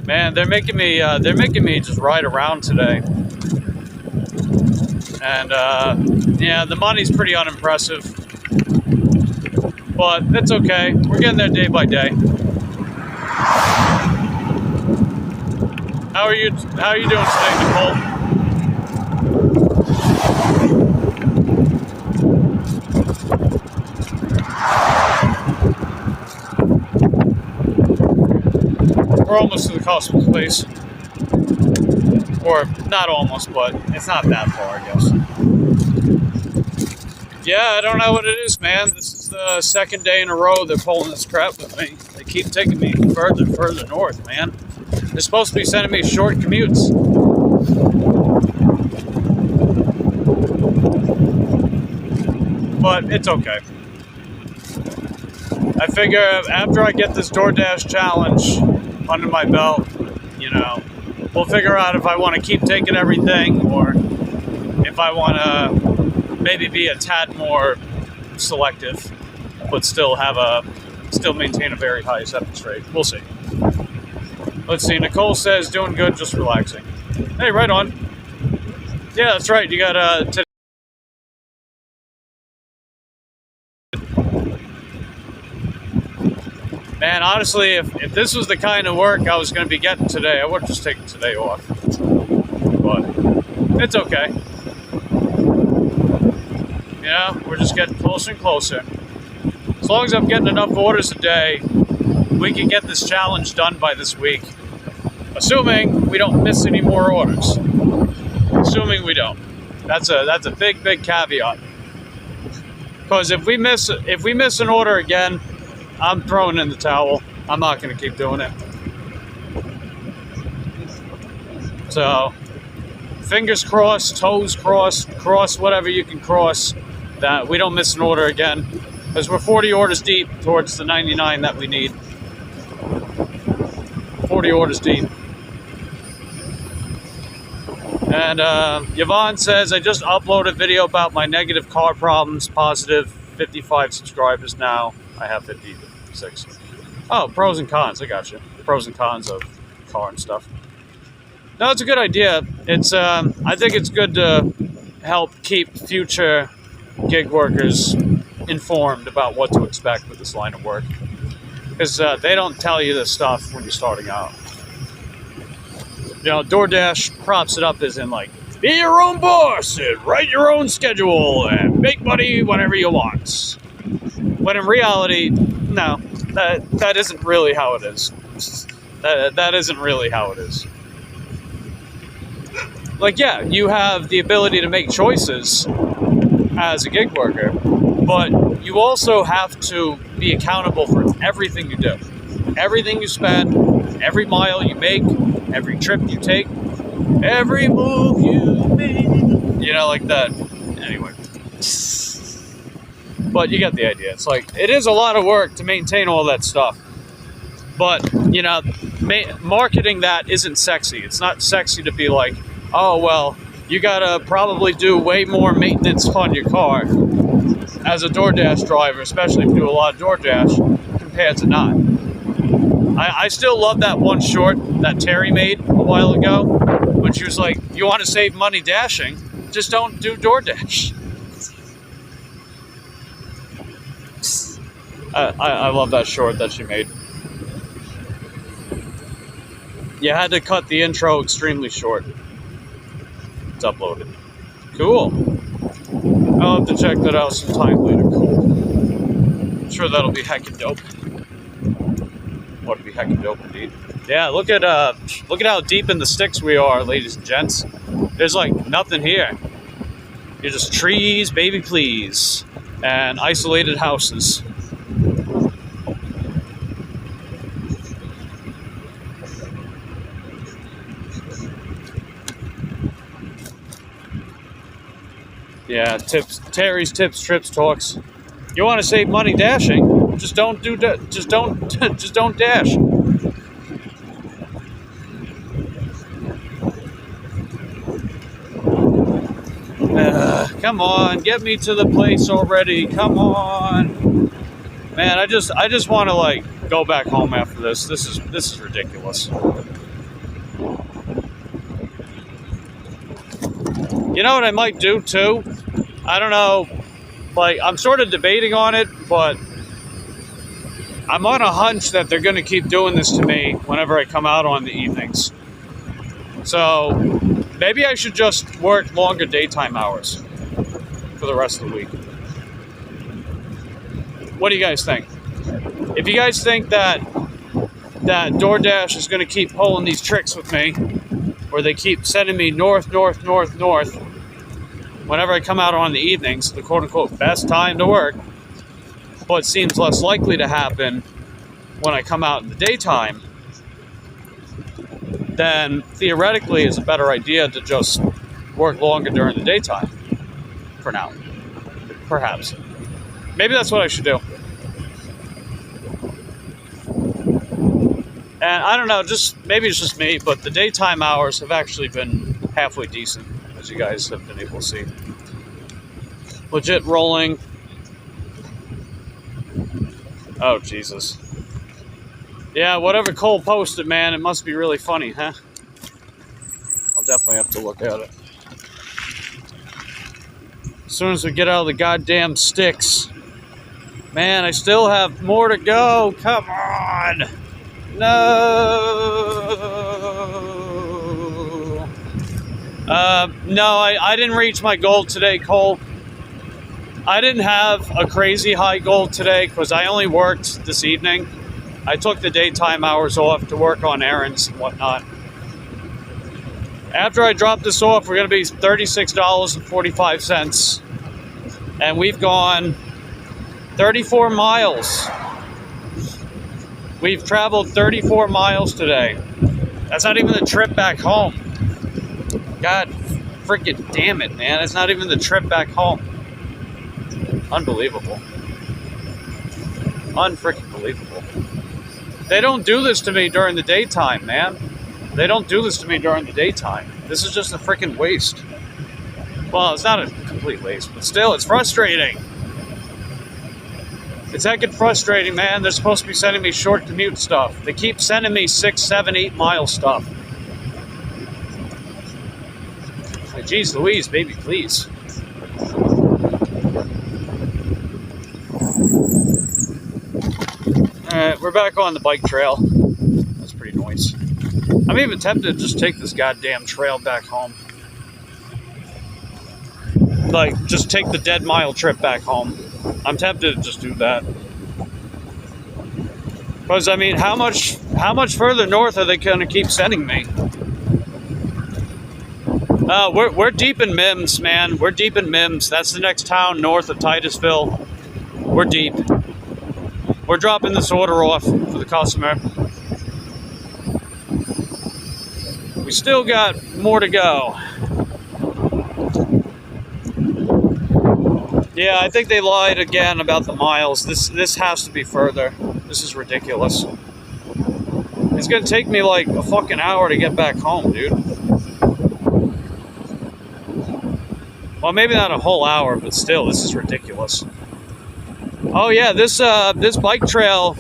Man, they're making me just ride around today. And, yeah, the money's pretty unimpressive. But it's okay. We're getting there day by day. How are you doing today, Nicole? We're almost to the customer's place. Or, not almost, but it's not that far, I guess. Yeah, I don't know what it is, man. This is the second day in a row they're pulling this crap with me. They keep taking me further north, man. They're supposed to be sending me short commutes. But it's okay. I figure after I get this DoorDash challenge under my belt, you know, we'll figure out if I want to keep taking everything or if I want to maybe be a tad more selective, but still maintain a very high acceptance rate. We'll see. Let's see. Nicole says doing good, just relaxing. Hey, right on. Yeah, that's right. You got today. Man, honestly, if this was the kind of work I was going to be getting today, I would have just taken today off. But it's okay. Yeah, we're just getting closer and closer. As long as I'm getting enough orders a day, we can get this challenge done by this week. Assuming we don't miss any more orders. Assuming we don't. That's a big caveat. Because if we miss an order again, I'm throwing in the towel. I'm not going to keep doing it. So, fingers crossed, toes crossed, cross whatever you can cross, that we don't miss an order again. Because we're 40 orders deep towards the 99 that we need. 40 orders deep. And Yvonne says, I just uploaded a video about my negative car problems, positive 55 subscribers now. I have 56. Oh, pros and cons. I got you. Pros and cons of car and stuff. No, it's a good idea. It's I think it's good to help keep future gig workers informed about what to expect with this line of work. Because they don't tell you this stuff when you're starting out. You know, DoorDash props it up as in like, be your own boss and write your own schedule and make money whenever you want. When in reality, no, that isn't really how it is. That isn't really how it is. Like, yeah, you have the ability to make choices as a gig worker, but you also have to be accountable for everything you do. Everything you spend, every mile you make, every trip you take, every move you make. You know, like that. Anyway. But you get the idea. It's like, it is a lot of work to maintain all that stuff. But, you know, marketing that isn't sexy. It's not sexy to be like, oh, well, you gotta probably do way more maintenance on your car as a DoorDash driver, especially if you do a lot of DoorDash, compared to not. I still love that one short that Terry made a while ago when she was like, you want to save money dashing, just don't do DoorDash. I love that short that she made. You had to cut the intro extremely short. It's uploaded. Cool. I'll have to check that out sometime later. Cool. I'm sure that'll be heckin' dope. That'll be heckin' dope indeed. Yeah, look at how deep in the sticks we are, ladies and gents. There's like nothing here. You're just trees, baby please, and isolated houses. Yeah, Terry's tips, trips, talks. You want to save money dashing? Just don't dash. Come on, get me to the place already. Come on, man. I just want to like go back home after this. This is ridiculous. You know what I might do too? I don't know. Like, I'm sort of debating on it, but I'm on a hunch that they're going to keep doing this to me whenever I come out on the evenings. So maybe I should just work longer daytime hours for the rest of the week. What do you guys think? If you guys think that DoorDash is going to keep pulling these tricks with me, where they keep sending me north, whenever I come out on the evenings, the quote-unquote best time to work, but seems less likely to happen when I come out in the daytime, then theoretically it's a better idea to just work longer during the daytime, for now. Perhaps. Maybe that's what I should do. And I don't know, maybe it's just me, but the daytime hours have actually been halfway decent, as you guys have been able to see. Legit rolling. Oh, Jesus. Yeah, whatever Cole posted, man, it must be really funny, huh? I'll definitely have to look at it. As soon as we get out of the goddamn sticks. Man, I still have more to go. Come on. No. No, I didn't reach my goal today, Cole. I didn't have a crazy high goal today because I only worked this evening. I took the daytime hours off to work on errands and whatnot. After I drop this off, we're going to be $36.45. And we've gone 34 miles. We've traveled 34 miles today. That's not even the trip back home. God freaking damn it, man. It's not even the trip back home. Unbelievable. Unfreaking believable. They don't do this to me during the daytime, man. They don't do this to me during the daytime. This is just a freaking waste. Well, it's not a complete waste, but still, it's frustrating. It's heckin' frustrating, man. They're supposed to be sending me short commute stuff. They keep sending me 6, 7, 8 mile stuff. Like, geez Louise, baby, please. Alright, we're back on the bike trail. That's pretty nice. I'm even tempted to just take this goddamn trail back home. Like, just take the dead mile trip back home. I'm tempted to just do that. Because, I mean, how much further north are they going to keep sending me? We're deep in Mims, man. We're deep in Mims. That's the next town north of Titusville. We're deep. We're dropping this order off for the customer. We still got more to go. Yeah, I think they lied again about the miles. This has to be further. This is ridiculous. It's gonna take me like a fucking hour to get back home, dude. Well, maybe not a whole hour, but still, this is ridiculous. Oh yeah, this bike trail,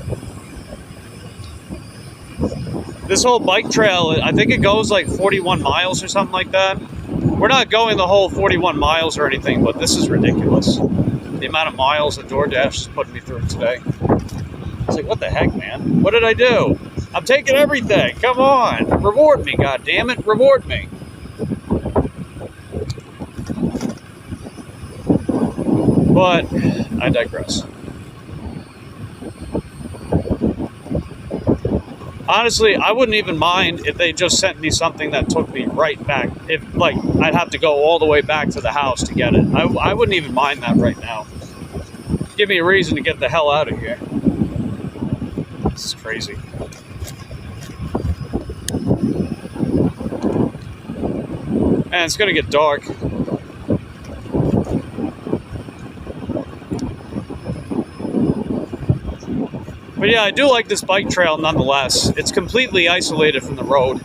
this whole bike trail, I think it goes like 41 miles or something like that. We're not going the whole 41 miles or anything, but this is ridiculous. The amount of miles that DoorDash is putting me through today. It's like, what the heck, man? What did I do? I'm taking everything. Come on. Reward me, goddammit. Reward me. But I digress. Honestly, I wouldn't even mind if they just sent me something that took me right back. If, like, I'd have to go all the way back to the house to get it. I wouldn't even mind that right now. Give me a reason to get the hell out of here. This is crazy. Man, it's gonna get dark. But yeah, I do like this bike trail nonetheless. It's completely isolated from the road.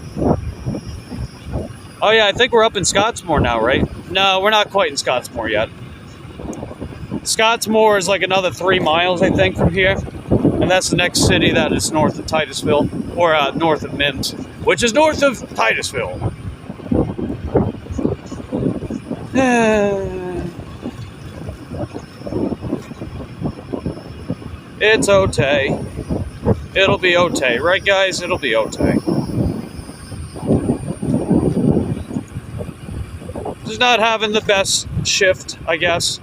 Oh yeah, I think we're up in Scottsmore now, right? No, we're not quite in Scottsmore yet. Scottsmore is like another 3 miles, I think, from here. And that's the next city that is north of Titusville, or north of Mims, which is north of Titusville. It's okay. It'll be okay, right guys? It'll be okay. Just not having the best shift, I guess.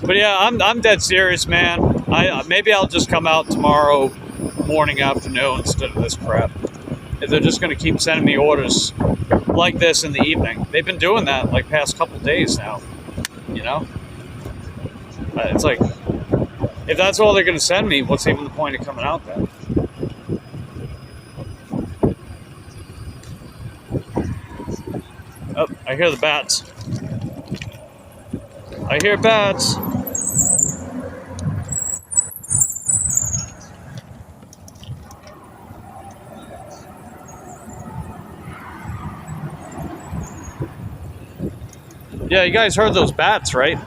But yeah, I'm dead serious, man. Maybe I'll just come out tomorrow morning, afternoon instead of this crap. If they're just gonna keep sending me orders like this in the evening. They've been doing that like past couple days now, you know? It's like, if that's all they're gonna send me, what's even the point of coming out then? Oh, I hear the bats. I hear bats. Yeah, you guys heard those bats, right?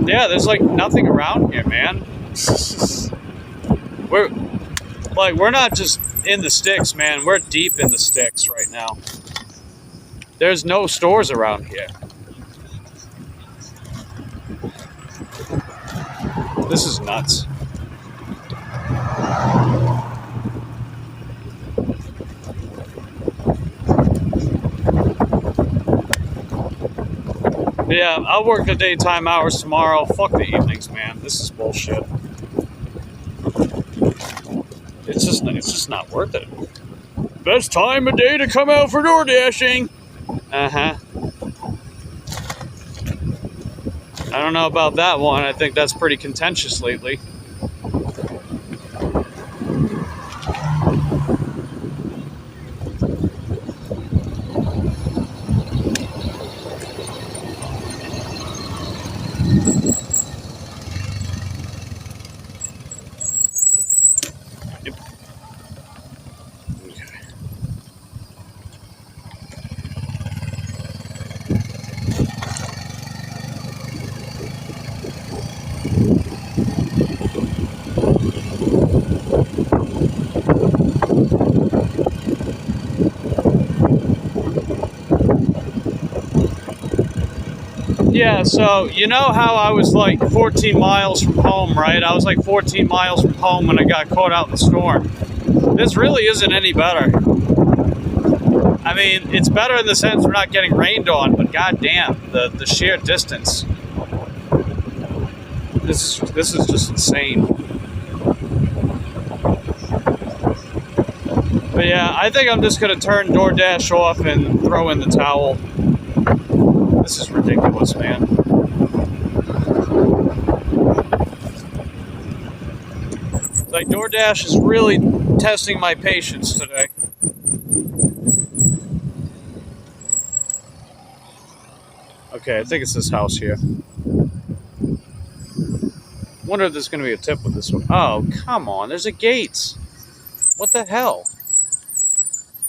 Yeah, there's like nothing around here, man. We're not just in the sticks, man. We're deep in the sticks right now. There's no stores around here. This is nuts. Yeah, I'll work the daytime hours tomorrow. Fuck the evenings, man. This is bullshit. It's just not worth it. Best time of day to come out for door dashing. Uh-huh. I don't know about that one. I think that's pretty contentious lately. Yeah, so you know how I was like 14 miles from home, right? I was like 14 miles from home when I got caught out in the storm. This really isn't any better. I mean, it's better in the sense we're not getting rained on, but goddamn, the sheer distance. This is just insane. But yeah, I think I'm just gonna turn DoorDash off and throw in the towel. This is ridiculous, man. Like, DoorDash is really testing my patience today. Okay, I think it's this house here. Wonder if there's going to be a tip with this one. Oh, come on. There's a gate. What the hell?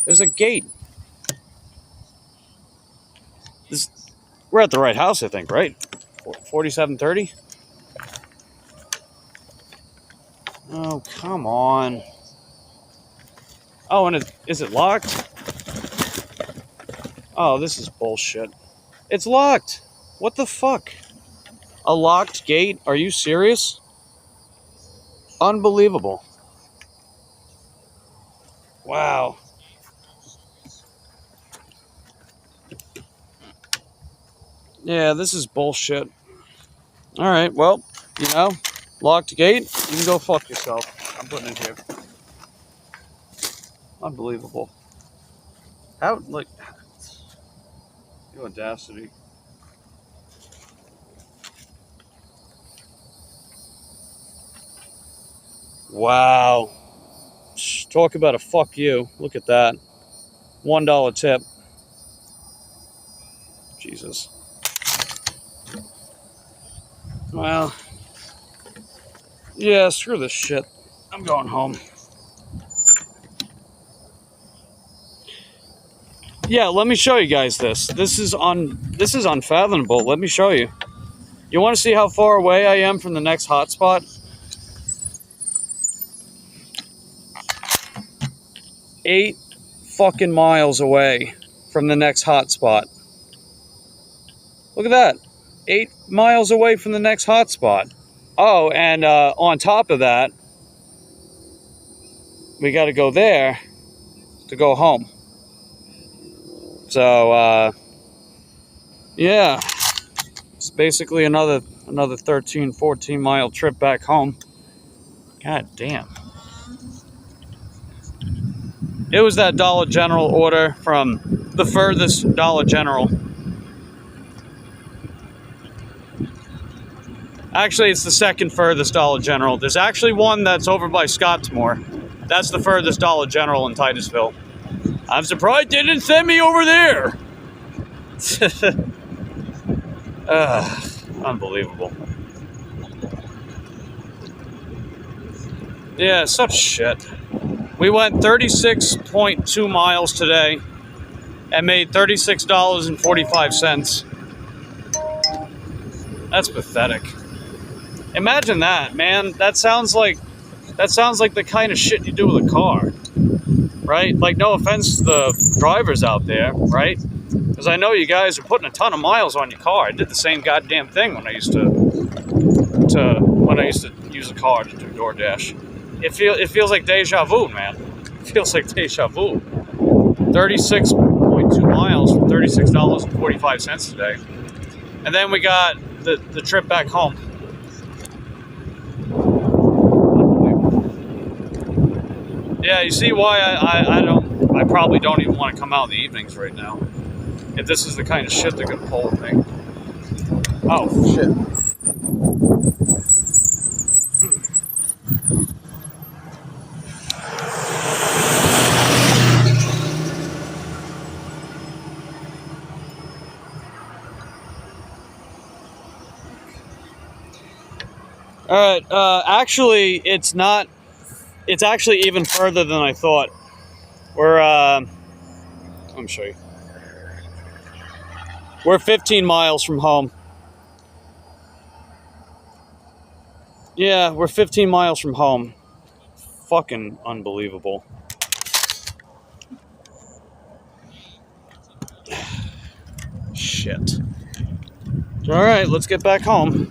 There's a gate. We're at the right house, I think, right? 4730? Oh, come on. Oh, and is it locked? Oh, this is bullshit. It's locked. What the fuck? A locked gate? Are you serious? Unbelievable. Wow. Yeah, this is bullshit. Alright, well, you know, locked gate, you can go fuck yourself. I'm putting it here. Unbelievable. How, like, the audacity. Wow. Talk about a fuck you. Look at that. $1 tip. Jesus. Well, yeah, screw this shit. I'm going home. Yeah, let me show you guys this. This is unfathomable. Let me show you. You want to see how far away I am from the next hotspot? 8 fucking miles away from the next hotspot. Look at that. 8 miles away from the next hotspot. Oh, and on top of that, we got to go there to go home. So, yeah. It's basically another 13, 14 mile trip back home. God damn. It was that Dollar General order from the furthest Dollar General. Actually, it's the second furthest Dollar General. There's actually one that's over by Scottsmore. That's the furthest Dollar General in Titusville. I'm surprised they didn't send me over there. Unbelievable. Yeah, such shit. We went 36.2 miles today and made $36.45. That's pathetic. Imagine that, man. That sounds like the kind of shit you do with a car, right? Like, no offense to the drivers out there, right? Because I know you guys are putting a ton of miles on your car. I did the same goddamn thing when I used to use a car to do DoorDash. It feels like deja vu, man. It feels like deja vu. 36.2 miles for $36.45 today, and then we got the trip back home. Yeah, you see why I probably don't even want to come out in the evenings right now. If this is the kind of shit they're gonna pull with me. Oh shit. Alright, actually it's not. It's actually even further than I thought. Let me show you. We're 15 miles from home. Yeah, we're 15 miles from home. Fucking unbelievable. Shit. Alright, let's get back home.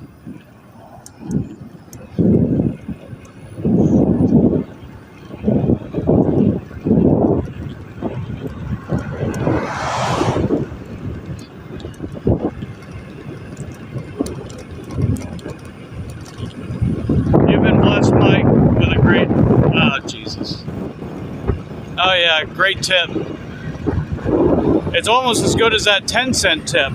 Oh yeah, great tip. It's almost as good as that 10-cent tip.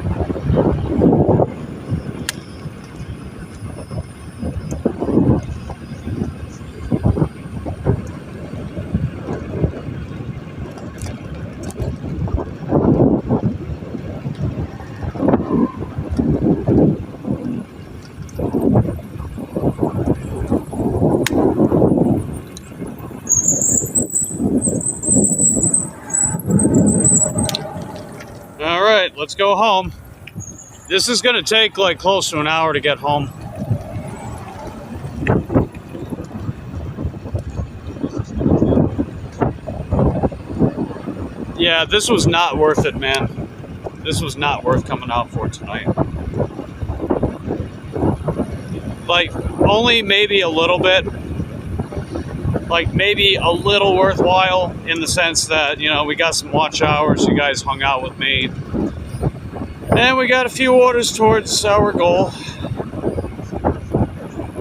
Alright, let's go home. This is gonna take like close to an hour to get home. Yeah, this was not worth it, man. This was not worth coming out for tonight. Like, only maybe a little bit. Like, maybe a little worthwhile in the sense that, you know, we got some watch hours, you guys hung out with me. And we got a few orders towards our goal.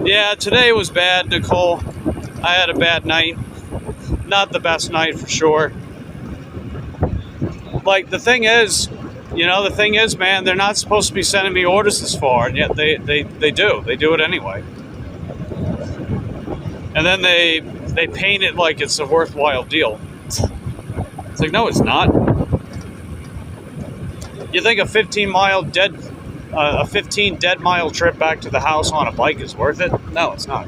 Yeah, today was bad, Nicole. I had a bad night. Not the best night for sure. Like, the thing is, man, they're not supposed to be sending me orders this far, and yet they do. They do it anyway. And then they paint it like it's a worthwhile deal. It's like, no, it's not. You think a 15 dead mile trip back to the house on a bike is worth it? No, it's not.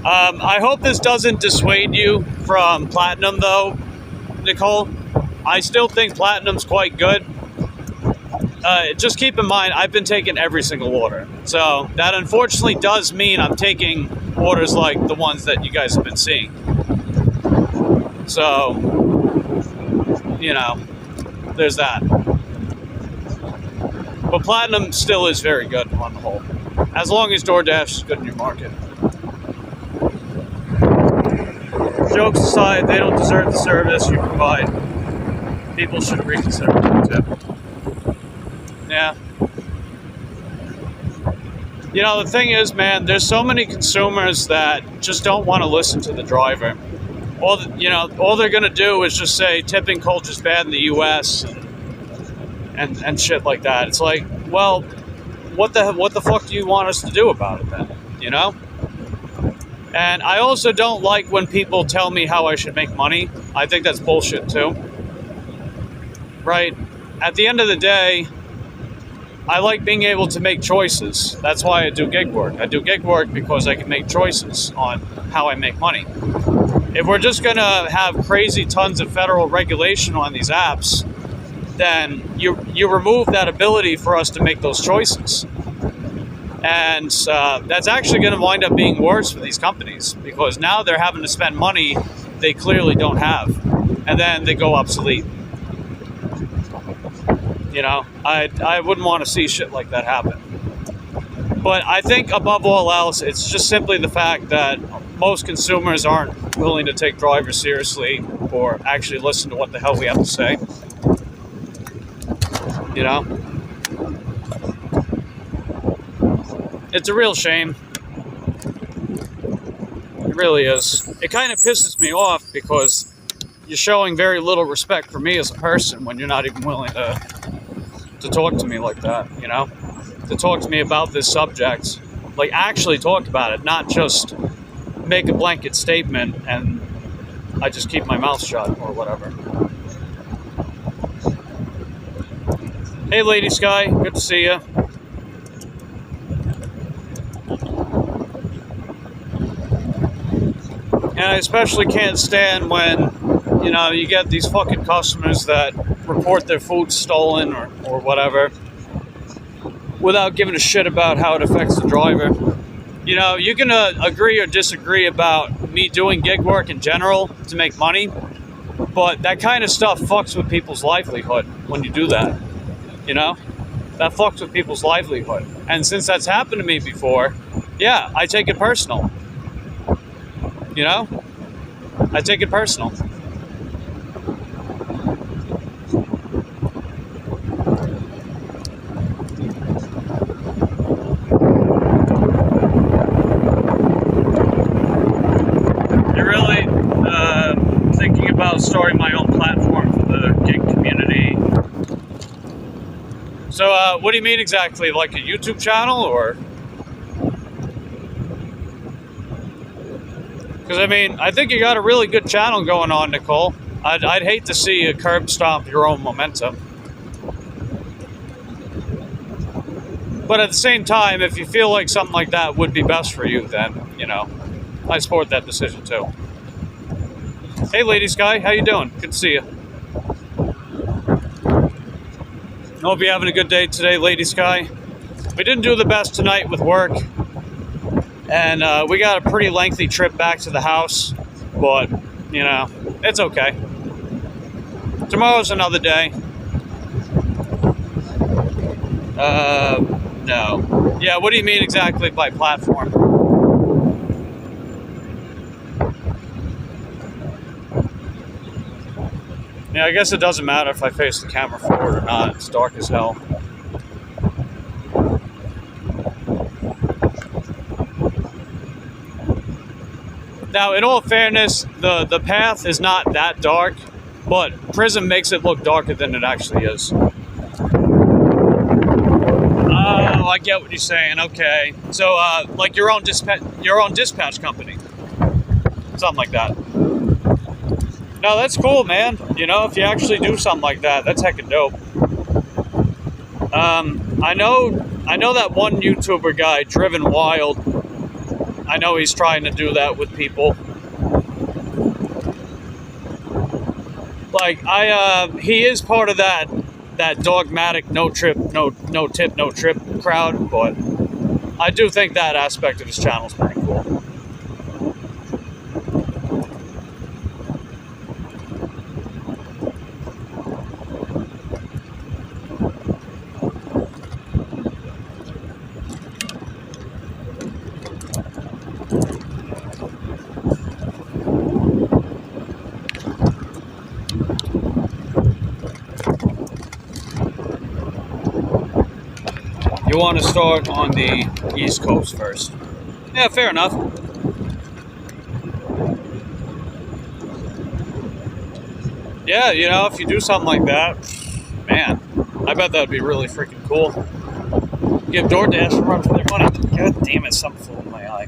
I hope this doesn't dissuade you from Platinum, though, Nicole. I still think Platinum's quite good. Just keep in mind, I've been taking every single order. So that unfortunately does mean I'm taking orders like the ones that you guys have been seeing. So, you know, there's that. But Platinum still is very good on the whole. As long as DoorDash is good in your market. Jokes aside, they don't deserve the service you provide. People should reconsider that too. Yeah. You know, the thing is, man, there's so many consumers that just don't want to listen to the driver. All they're gonna do is just say tipping culture's bad in the U.S. and shit like that. It's like, well, what the fuck do you want us to do about it then? You know? And I also don't like when people tell me how I should make money. I think that's bullshit too. Right? At the end of the day, I like being able to make choices. That's why I do gig work. I do gig work because I can make choices on how I make money. If we're just going to have crazy tons of federal regulation on these apps, then you remove that ability for us to make those choices. And that's actually going to wind up being worse for these companies because now they're having to spend money they clearly don't have. And then they go obsolete. You know, I wouldn't want to see shit like that happen. But I think above all else, it's just simply the fact that most consumers aren't willing to take drivers seriously or actually listen to what the hell we have to say. You know? It's a real shame. It really is. It kind of pisses me off because you're showing very little respect for me as a person when you're not even willing to talk to me like that, you know? To talk to me about this subject. Like, actually talk about it, not just make a blanket statement and I just keep my mouth shut or whatever. Hey, Lady Sky, good to see you. And I especially can't stand when, you know, you get these fucking customers that report their food stolen or whatever without giving a shit about how it affects the driver. You know, you can agree or disagree about me doing gig work in general to make money, but that kind of stuff fucks with people's livelihood when you do that, you know? That fucks with people's livelihood. And since that's happened to me before, yeah, I take it personal. You know? I take it personal. Starting my own platform for the gig community. So, what do you mean exactly? Like a YouTube channel, or? Because, I mean, I think you got a really good channel going on, Nicole. I'd hate to see you curb stomp your own momentum. But at the same time, if you feel like something like that would be best for you, then, you know, I support that decision too. Hey, Lady Sky, how you doing? Good to see you. Hope you're having a good day today, Lady Sky. We didn't do the best tonight with work, and we got a pretty lengthy trip back to the house, but, you know, it's okay. Tomorrow's another day. No. Yeah, what do you mean exactly by platform? Yeah, I guess it doesn't matter if I face the camera forward or not. It's dark as hell. Now, in all fairness, the path is not that dark, but Prism makes it look darker than it actually is. Oh, I get what you're saying. Okay, so like your own dispatch company, something like that. No, that's cool, man. You know, if you actually do something like that, that's heckin' dope. I know that one YouTuber guy, Driven Wild. I know he's trying to do that with people. Like he is part of that dogmatic no tip, no trip crowd, but I do think that aspect of his channel is pretty cool. You want to start on the East Coast first. Yeah, fair enough. Yeah, you know, if you do something like that, man, I bet that'd be really freaking cool. Give DoorDash a run for their money. God damn it, something flew in my eye.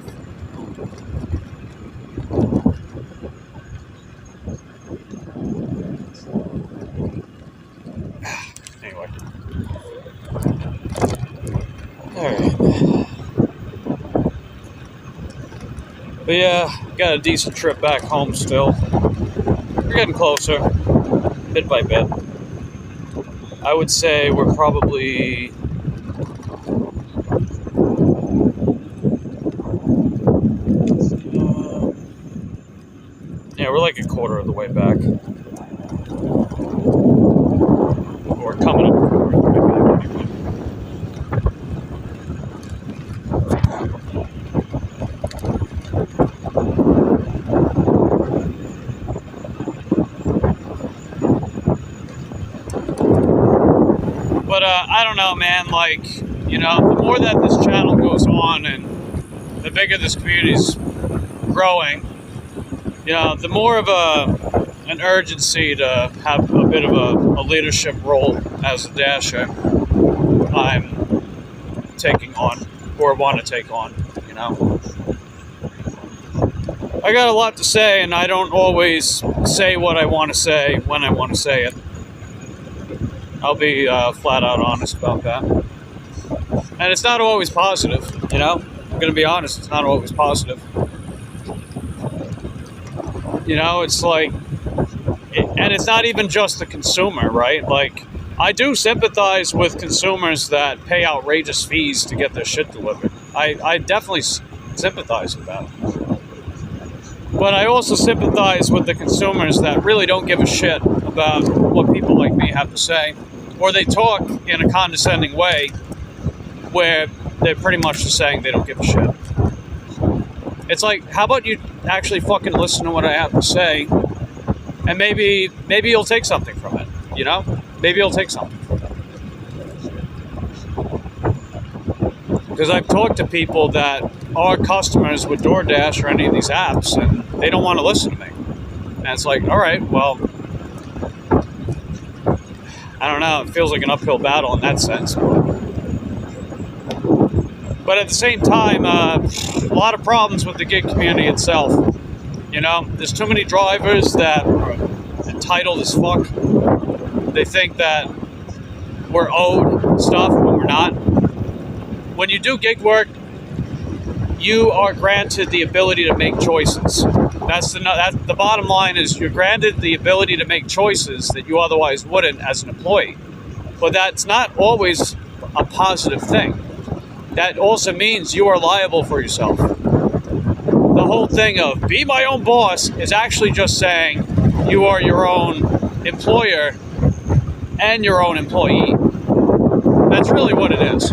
Anyway. Alright. But yeah, got a decent trip back home still. We're getting closer, bit by bit. I would say we're probably... yeah, we're like a quarter of the way back. Or coming up a quarter of the way back anyway. But I don't know, man, like, you know, the more that this channel goes on and the bigger this community's growing, you know, the more of an urgency to have a bit of a leadership role as a dasher I'm taking on, or want to take on, you know. I got a lot to say, and I don't always say what I want to say when I want to say it. I'll be flat out honest about that. And it's not always positive, you know? I'm going to be honest, it's not always positive. You know, it's like, and it's not even just the consumer, right? Like, I do sympathize with consumers that pay outrageous fees to get their shit delivered. I definitely sympathize with that. But I also sympathize with the consumers that really don't give a shit about what people like me have to say. Or they talk in a condescending way where they're pretty much just saying they don't give a shit. It's like, how about you actually fucking listen to what I have to say, and maybe you'll take something from it, you know? Maybe you'll take something from it. Because I've talked to people that are customers with DoorDash or any of these apps, and they don't want to listen to me. And it's like, all right, well, I don't know, it feels like an uphill battle in that sense. But at the same time, a lot of problems with the gig community itself. You know, there's too many drivers that are entitled as fuck. They think that we're owed stuff when we're not. When you do gig work, you are granted the ability to make choices. That's the bottom line is you're granted the ability to make choices that you otherwise wouldn't as an employee. But that's not always a positive thing. That also means you are liable for yourself. The whole thing of be my own boss is actually just saying you are your own employer and your own employee. That's really what it is.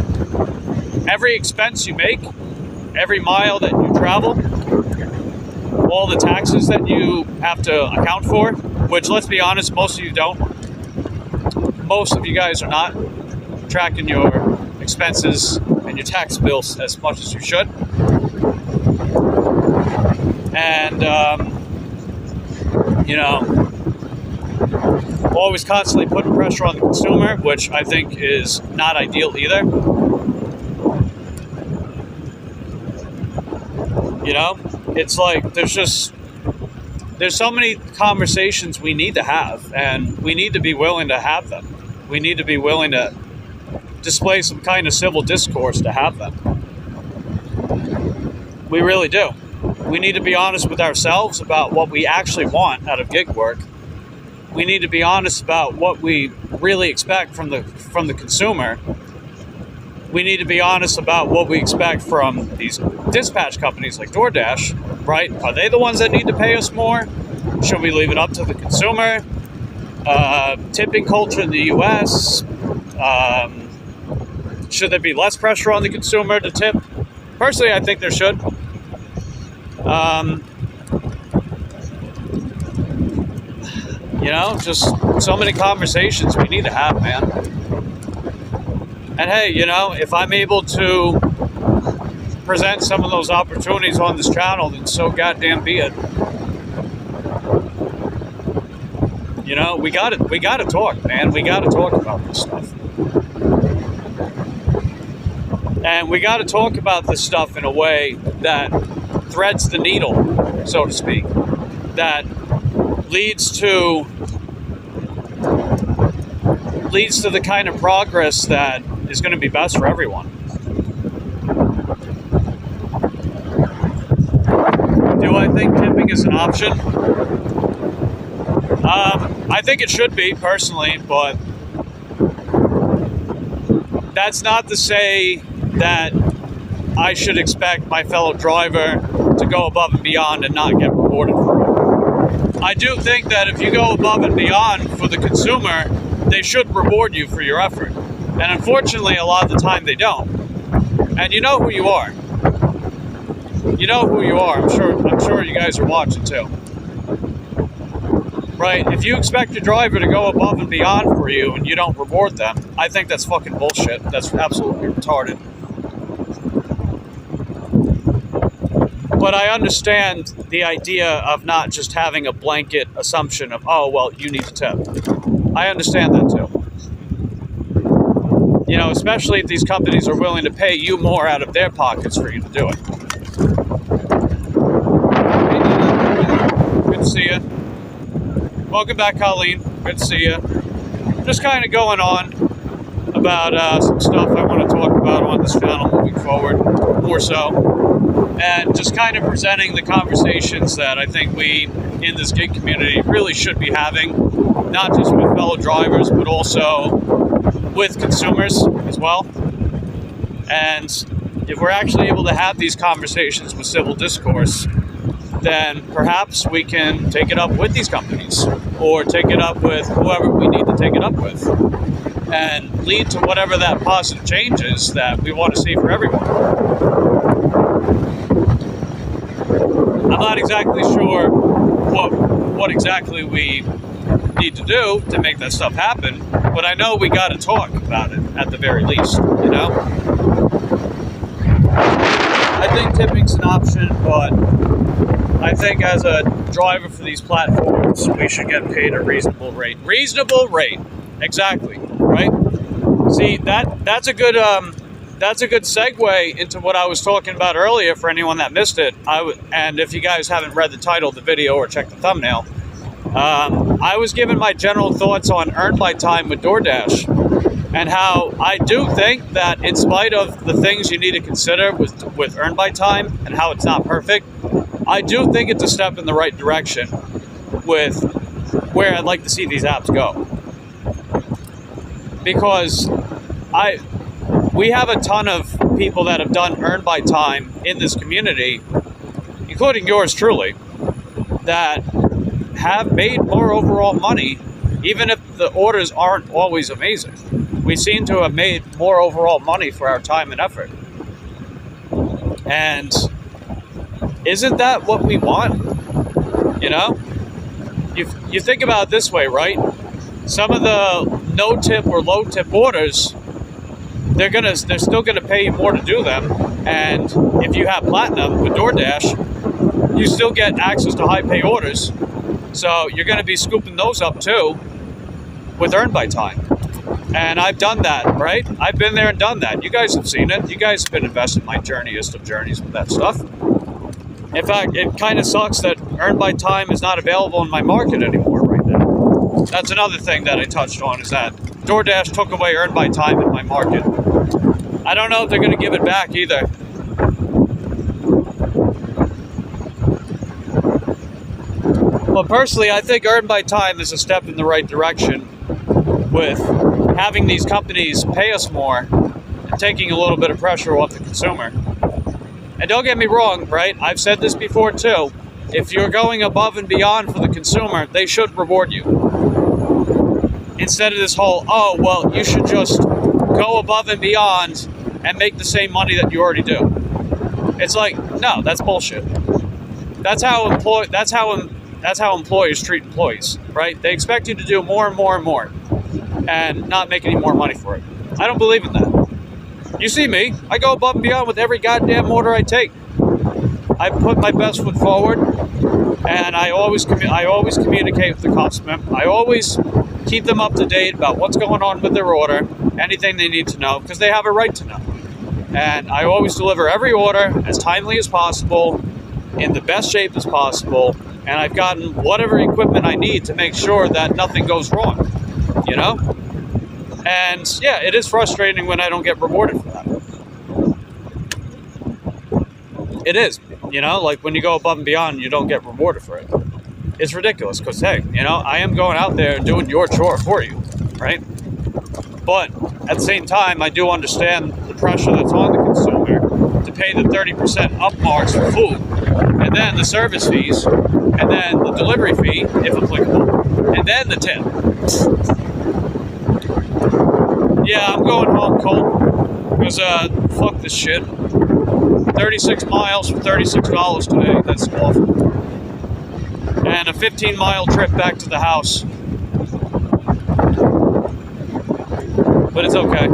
Every expense you make, every mile that you travel, all the taxes that you have to account for, which, let's be honest, most of you don't. Most of you guys are not tracking your expenses and your tax bills as much as you should. And, always constantly putting pressure on the consumer, which I think is not ideal either. It's like there's so many conversations we need to have, and we need to be willing to have them. We need to be willing to display some kind of civil discourse to have them. We really do. We need to be honest with ourselves about what we actually want out of gig work. We need to be honest about what we really expect from the consumer. We need to be honest about what we expect from these dispatch companies like DoorDash, right? Are they the ones that need to pay us more? Should we leave it up to the consumer? Tipping culture in the U.S. Should there be less pressure on the consumer to tip? Personally, I think there should. Just so many conversations we need to have, man. And hey, if I'm able to present some of those opportunities on this channel, then so goddamn be it. We gotta talk, man. We gotta talk about this stuff. And we gotta talk about this stuff in a way that threads the needle, so to speak, that leads to the kind of progress that is going to be best for everyone. Do I think tipping is an option? I think it should be, personally, but that's not to say that I should expect my fellow driver to go above and beyond and not get rewarded for it. I do think that if you go above and beyond for the consumer, they should reward you for your effort. And unfortunately, a lot of the time they don't. And you know who you are. You know who you are. I'm sure you guys are watching too. Right? If you expect your driver to go above and beyond for you and you don't reward them, I think that's fucking bullshit. That's absolutely retarded. But I understand the idea of not just having a blanket assumption of, oh, well, you need to tip. I understand that too. Especially if these companies are willing to pay you more out of their pockets for you to do it. Hey, Nina. Good to see you. Welcome back, Colleen. Good to see you. Just kind of going on about some stuff I want to talk about on this channel moving forward, more so. And just kind of presenting the conversations that I think we in this gig community really should be having, not just with fellow drivers, but also with consumers as well. And if we're actually able to have these conversations with civil discourse, then perhaps we can take it up with these companies or take it up with whoever we need to take it up with and lead to whatever that positive change is that we want to see for everyone. I'm not exactly sure what exactly we need to do to make that stuff happen, but I know we got to talk about it at the very least, I think tipping's an option, but I think as a driver for these platforms, we should get paid a reasonable rate. Reasonable rate, exactly, right? See, that's a good segue into what I was talking about earlier for anyone that missed it. And if you guys haven't read the title of the video or checked the thumbnail, I was giving my general thoughts on earned by time with DoorDash and how I do think that in spite of the things you need to consider with earned by time and how it's not perfect, I do think it's a step in the right direction with where I'd like to see these apps go. because we have a ton of people that have done earn by time in this community, including yours truly, that have made more overall money, even if the orders aren't always amazing. We seem to have made more overall money for our time and effort. And isn't that what we want? You know? You think about it this way, right? Some of the no-tip or low-tip orders, they're still gonna pay you more to do them. And if you have Platinum with DoorDash, you still get access to high-pay orders. So you're gonna be scooping those up too with Earn by Time. And I've done that, right? I've been there and done that. You guys have seen it. You guys have been invested in my journeyest of journeys with that stuff. In fact, it kind of sucks that Earn by Time is not available in my market anymore right now. That's another thing that I touched on, is that DoorDash took away Earn by Time in my market. I don't know if they're going to give it back either. But personally, I think Earn by Time is a step in the right direction with having these companies pay us more and taking a little bit of pressure off the consumer. And don't get me wrong, right? I've said this before too. If you're going above and beyond for the consumer, they should reward you. Instead of this whole, oh, well, you should just go above and beyond and make the same money that you already do. It's like, no, that's bullshit. That's how employers treat employees, right? They expect you to do more and more and more and not make any more money for it. I don't believe in that. You see me, I go above and beyond with every goddamn order I take. I put my best foot forward, and I always communicate with the customer. I always keep them up to date about what's going on with their order, anything they need to know, because they have a right to know. And I always deliver every order as timely as possible, in the best shape as possible, and I've gotten whatever equipment I need to make sure that nothing goes wrong, you know? And yeah, it is frustrating when I don't get rewarded for that. It is, you know, like when you go above and beyond, you don't get rewarded for it. It's ridiculous because, hey, you know, I am going out there and doing your chore for you, right? But at the same time, I do understand the pressure that's on the consumer to pay the 30% up marks for food, and then the service fees, and then the delivery fee, if applicable, and then the tip. Yeah, I'm going home cold because fuck this shit. 36 miles for $36 today. That's awful. And a 15-mile trip back to the house. But it's okay.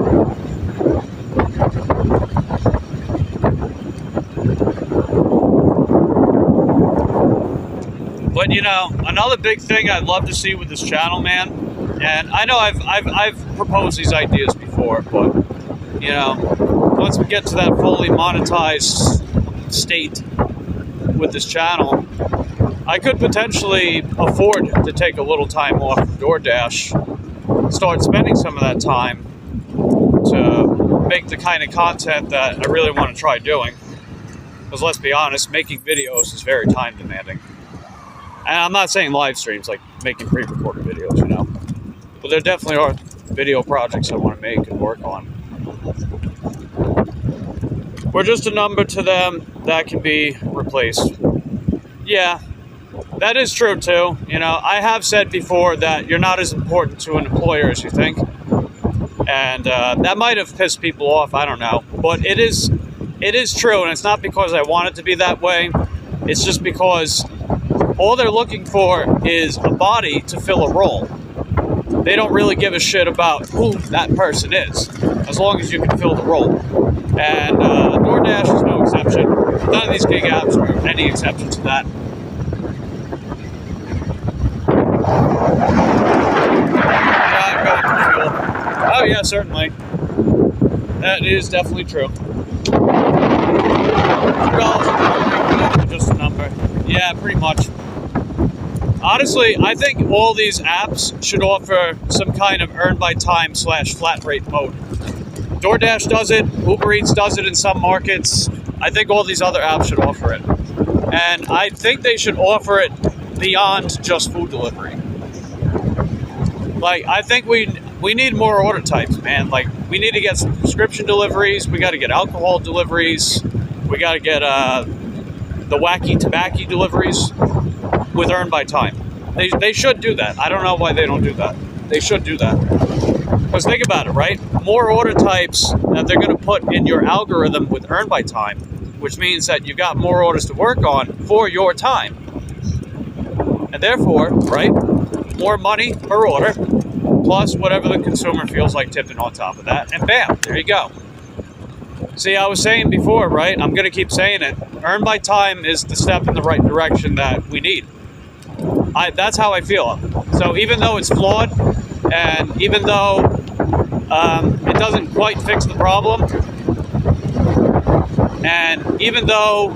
But you know, another big thing I'd love to see with this channel, man, and I know I've proposed these ideas before, but you know, once we get to that fully monetized state with this channel, I could potentially afford to take a little time off from DoorDash, start spending some of that time to make the kind of content that I really want to try doing. Because let's be honest, making videos is very time demanding. And I'm not saying live streams, like making pre-recorded videos, you know. But there definitely are video projects I want to make and work on. We're just a number to them that can be replaced. Yeah, that is true too. You know, I have said before that you're not as important to an employer as you think. And that might have pissed people off, I don't know. But it is true, and it's not because I want it to be that way. It's just because all they're looking for is a body to fill a role. They don't really give a shit about who that person is, as long as you can fill the role. And DoorDash is no exception. None of these gig apps are any exception to that. Oh yeah, certainly. That is definitely true. $2 just a number. Yeah, pretty much. Honestly, I think all these apps should offer some kind of earn by time / flat rate mode. DoorDash does it, Uber Eats does it in some markets. I think all these other apps should offer it. And I think they should offer it beyond just food delivery. Like, I think we need more order types, man. Like, we need to get some prescription deliveries. We got to get alcohol deliveries. We got to get the wacky tobacco deliveries with earn by time. They should do that. I don't know why they don't do that. They should do that. Because think about it, right? More order types that they're going to put in your algorithm with earn by time, which means that you've got more orders to work on for your time. And therefore, right, more money per order, plus whatever the consumer feels like tipping on top of that. And bam, there you go. See, I was saying before, right? I'm going to keep saying it. Earn by time is the step in the right direction that we need. That's how I feel. So even though it's flawed, and even though it doesn't quite fix the problem, and even though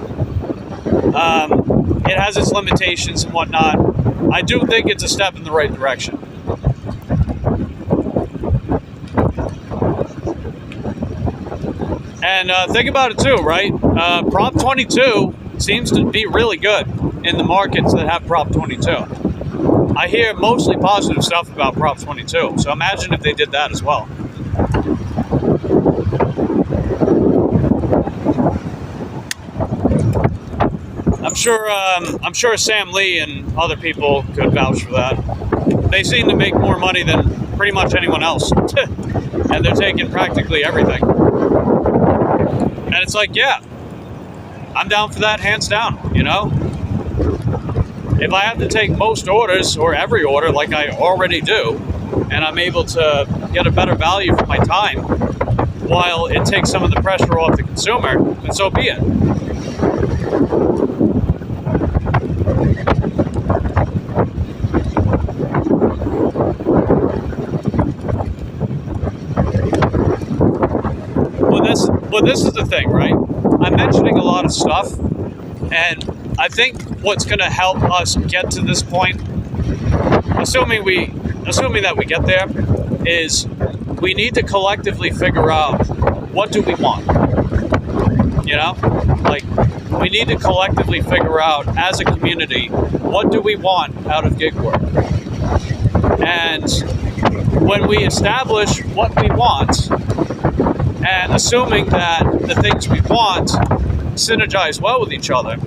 it has its limitations and whatnot, I do think it's a step in the right direction. And think about it too, right? Prop 22 seems to be really good in the markets that have Prop 22. I hear mostly positive stuff about Prop 22, so imagine if they did that as well. I'm sure Sam Lee and other people could vouch for that. They seem to make more money than pretty much anyone else, and they're taking practically everything. And it's like, yeah, I'm down for that, hands down, you know? If I have to take most orders, or every order, like I already do, and I'm able to get a better value for my time, while it takes some of the pressure off the consumer, then so be it. But this is the thing, right? I'm mentioning a lot of stuff, and I think what's going to help us get to this point, assuming that we get there, is we need to collectively figure out what do we want. You know, like, we need to collectively figure out as a community, what do we want out of gig work? And when we establish what we want, and assuming that the things we want synergize well with each other,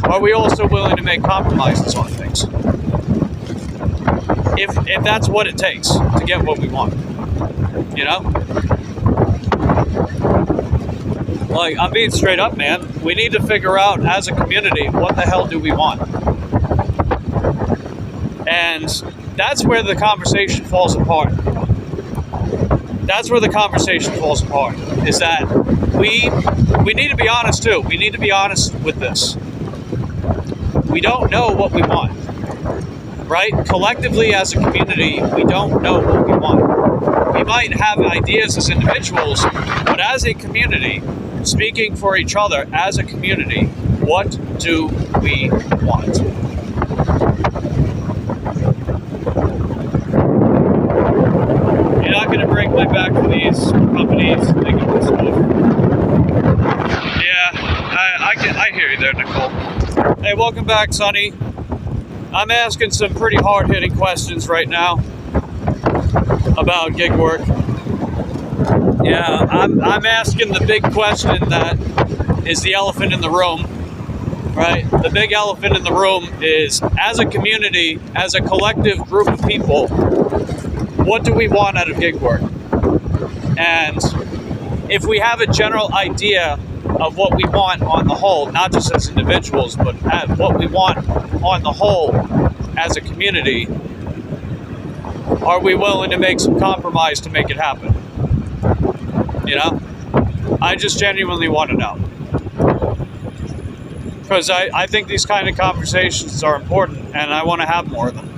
are we also willing to make compromises on things? If that's what it takes to get what we want, you know? Like, I'm being straight up, man. We need to figure out as a community, what the hell do we want? And that's where the conversation falls apart. That's where the conversation falls apart, is that we need to be honest too. We need to be honest with this. We don't know what we want, right? Collectively as a community, we don't know what we want. We might have ideas as individuals, but as a community, speaking for each other as a community, what do we want? You're not going to break my back for these companies thinking this stuff. Yeah, I hear you there, Nicole. Hey, welcome back, Sonny. I'm asking some pretty hard-hitting questions right now about gig work. Yeah, I'm asking the big question that is the elephant in the room, right? The big elephant in the room is, as a community, as a collective group of people, what do we want out of gig work? And if we have a general idea of what we want on the whole, not just as individuals, but what we want on the whole as a community, are we willing to make some compromise to make it happen? You know? I just genuinely want to know. Because I think these kind of conversations are important, and I want to have more of them.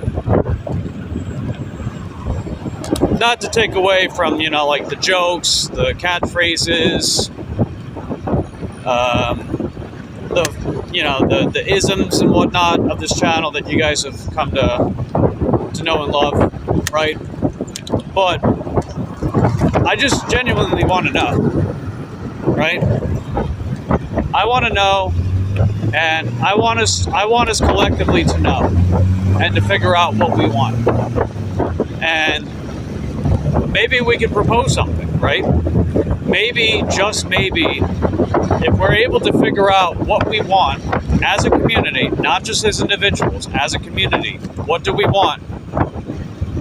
Not to take away from, you know, like the jokes, the catchphrases, the isms and whatnot of this channel that you guys have come to know and love, right? But I just genuinely want to know, right? I want to know, and I want us collectively to know, and to figure out what we want. And maybe we can propose something, right? Maybe, just maybe, if we're able to figure out what we want as a community, not just as individuals, as a community, what do we want?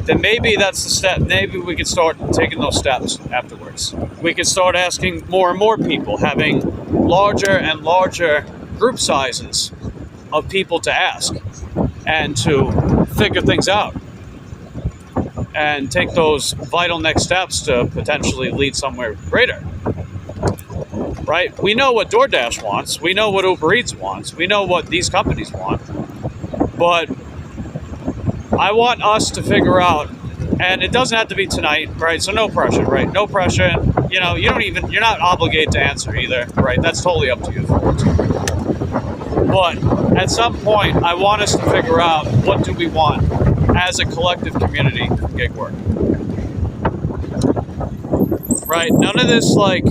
Then maybe that's the step. Maybe we could start taking those steps afterwards. We could start asking more and more people, having larger and larger group sizes of people to ask and to figure things out and take those vital next steps to potentially lead somewhere greater. Right? We know what DoorDash wants. We know what Uber Eats wants. We know what these companies want. But I want us to figure out, and it doesn't have to be tonight, right? So no pressure, right? No pressure. You know, you're not obligated to answer either, right? That's totally up to you. But at some point, I want us to figure out, what do we want as a collective community for gig work? Right? None of this like,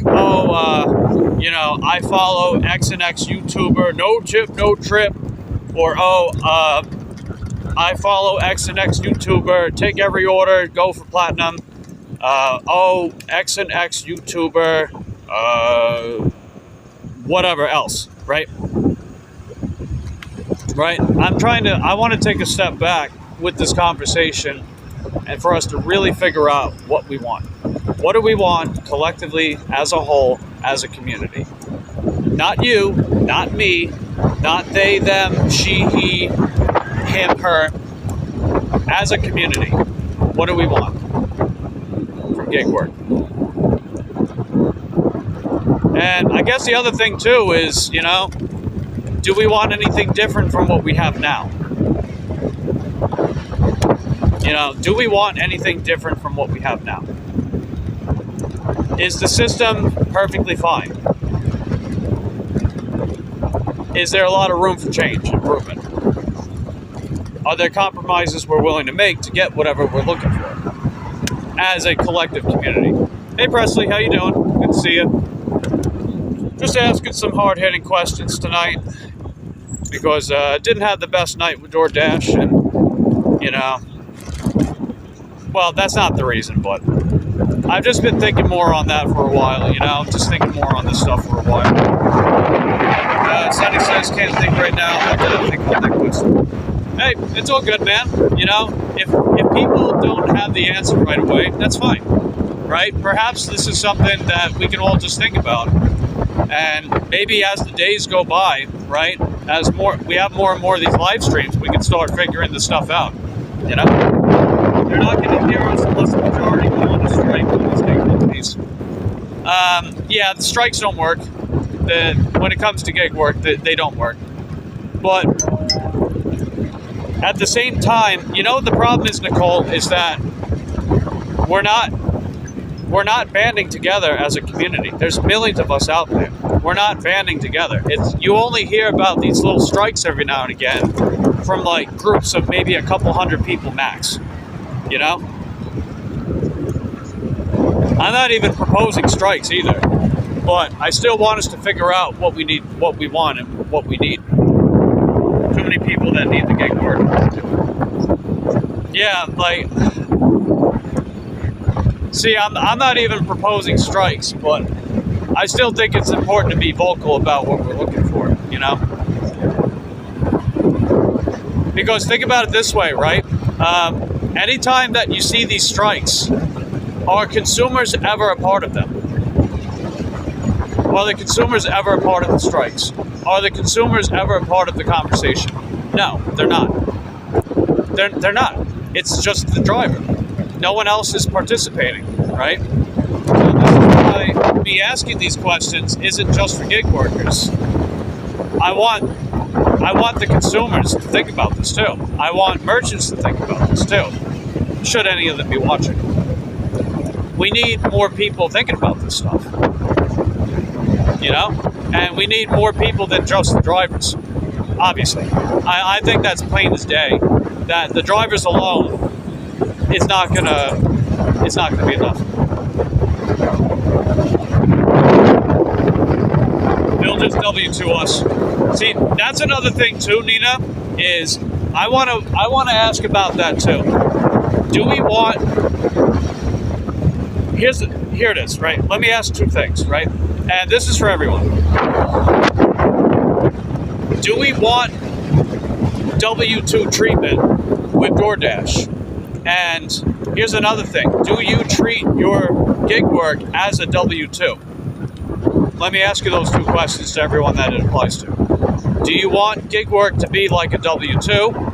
I follow X and X YouTuber, no chip, no trip, or I follow X and X YouTuber, take every order, go for platinum. X and X YouTuber, whatever else, right? Right? I want to take a step back with this conversation and for us to really figure out what we want. What do we want collectively as a whole, as a community? Not you, not me, not they, them, she, he, him, her. As a community, what do we want from gig work? And I guess the other thing too is, do we want anything different from what we have now? Do we want anything different from what we have now? Is the system perfectly fine? Is there a lot of room for change, improvement? Are there compromises we're willing to make to get whatever we're looking for as a collective community? Hey Presley, how you doing? Good to see you. Just asking some hard-hitting questions tonight because I didn't have the best night with DoorDash, and well, that's not the reason, but I've just been thinking more on that for a while, just thinking more on this stuff for a while. Sonny says, can't think right now. I gotta think about that question. Hey, it's all good, man. If people don't have the answer right away, that's fine, right? Perhaps this is something that we can all just think about. And maybe as the days go by, right, as we have more and more of these live streams, we can start figuring this stuff out, They're not going to hear us unless the majority go on a strike on these gig companies. Yeah, the strikes don't work. When it comes to gig work, they don't work. But at the same time, the problem is, Nicole, is that we're not banding together as a community. There's millions of us out there. We're not banding together. You only hear about these little strikes every now and again from like groups of maybe a couple hundred people max. I'm not even proposing strikes either, but I still want us to figure out what we need, what we want, and what we need. Too many people that need the gig work. Yeah, see, I'm not even proposing strikes, but I still think it's important to be vocal about what we're looking for, Because think about it this way, right? Anytime that you see these strikes, are consumers ever a part of them? Are the consumers ever a part of the strikes? Are the consumers ever a part of the conversation? No, they're not. They're not. It's just the driver. No one else is participating, right? So this is why me asking these questions isn't just for gig workers. I want the consumers to think about this too. I want merchants to think about this too, should any of them be watching. We need more people thinking about this stuff, and we need more people than just the drivers, obviously. I think that's plain as day, that the drivers alone is not gonna be enough. They'll just W2 us. See, that's another thing too, Nina, is I want to ask about that too. Do we want here it is, right? Let me ask two things, right? And this is for everyone. Do we want W-2 treatment with DoorDash? And here's another thing. Do you treat your gig work as a W-2? Let me ask you those two questions to everyone that it applies to. Do you want gig work to be like a W-2?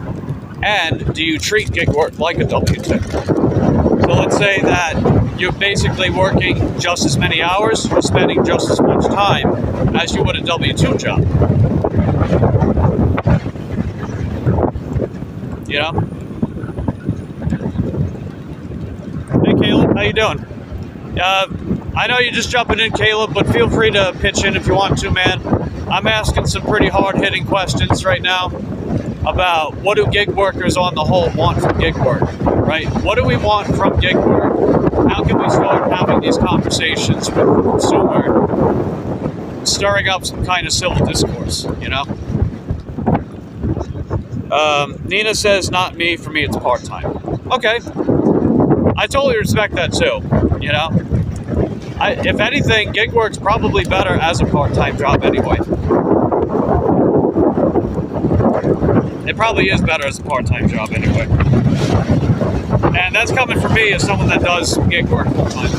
And do you treat gig work like a W-2? So let's say that you're basically working just as many hours or spending just as much time as you would a W-2 job. You know? Hey Caleb, how you doing? I know you're just jumping in, Caleb, but feel free to pitch in if you want to, man. I'm asking some pretty hard-hitting questions right now about what do gig workers on the whole want from gig work, right? What do we want from gig work? How can we start having these conversations with the consumer, stirring up some kind of civil discourse, you know? Nina says, not me. For me, it's part-time. Okay. I totally respect that too, you know? If anything, gig work's probably better as a part-time job anyway. It probably is better as a part-time job anyway. And that's coming from me as someone that does gig work full-time.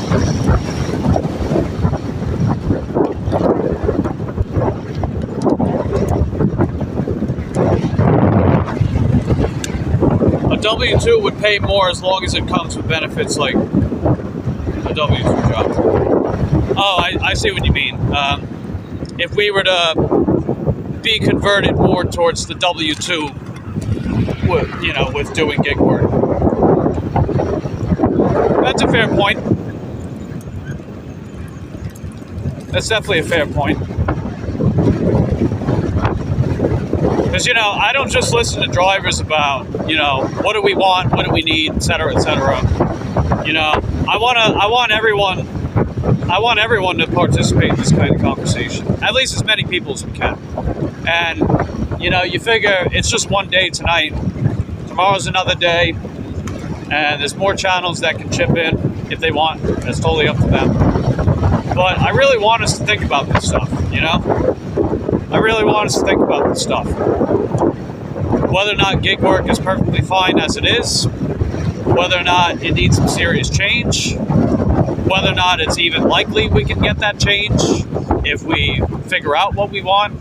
A W-2 would pay more as long as it comes with benefits like a W-2 job. Oh, I see what you mean. If we were to be converted more towards the W-2, with doing gig work. That's a fair point. That's definitely a fair point. Because, I don't just listen to drivers about, what do we want, what do we need, et cetera, et cetera. I want everyone to participate in this kind of conversation. At least as many people as we can. And, you figure it's just one day tonight. Tomorrow's another day. And there's more channels that can chip in if they want. That's totally up to them. But I really want us to think about this stuff, I really want us to think about this stuff. Whether or not gig work is perfectly fine as it is. Whether or not it needs some serious change. Whether or not it's even likely we can get that change if we figure out what we want,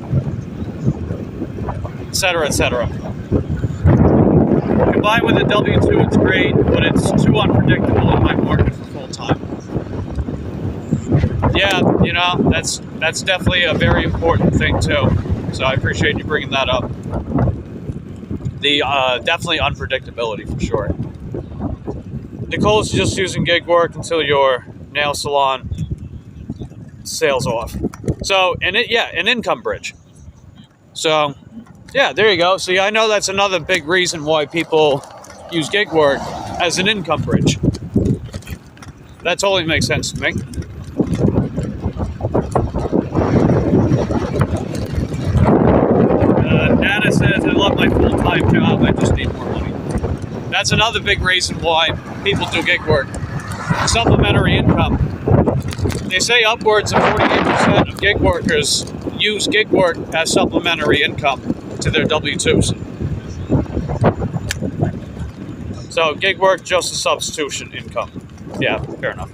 etc., etc. Combined with a W-2, it's great, but it's too unpredictable in my market for full-time. Yeah, that's definitely a very important thing too. So I appreciate you bringing that up. The definitely unpredictability for sure. Nicole's just using gig work until your nail salon sales off. So, an income bridge. So, yeah, there you go. See, I know that's another big reason why people use gig work as an income bridge. That totally makes sense to me. Nana says, I love my full-time job, I just need more money. That's another big reason why people do gig work. Supplementary income. They say upwards of 48% of gig workers use gig work as supplementary income to their W-2s. So gig work, just a substitution income. Yeah, fair enough.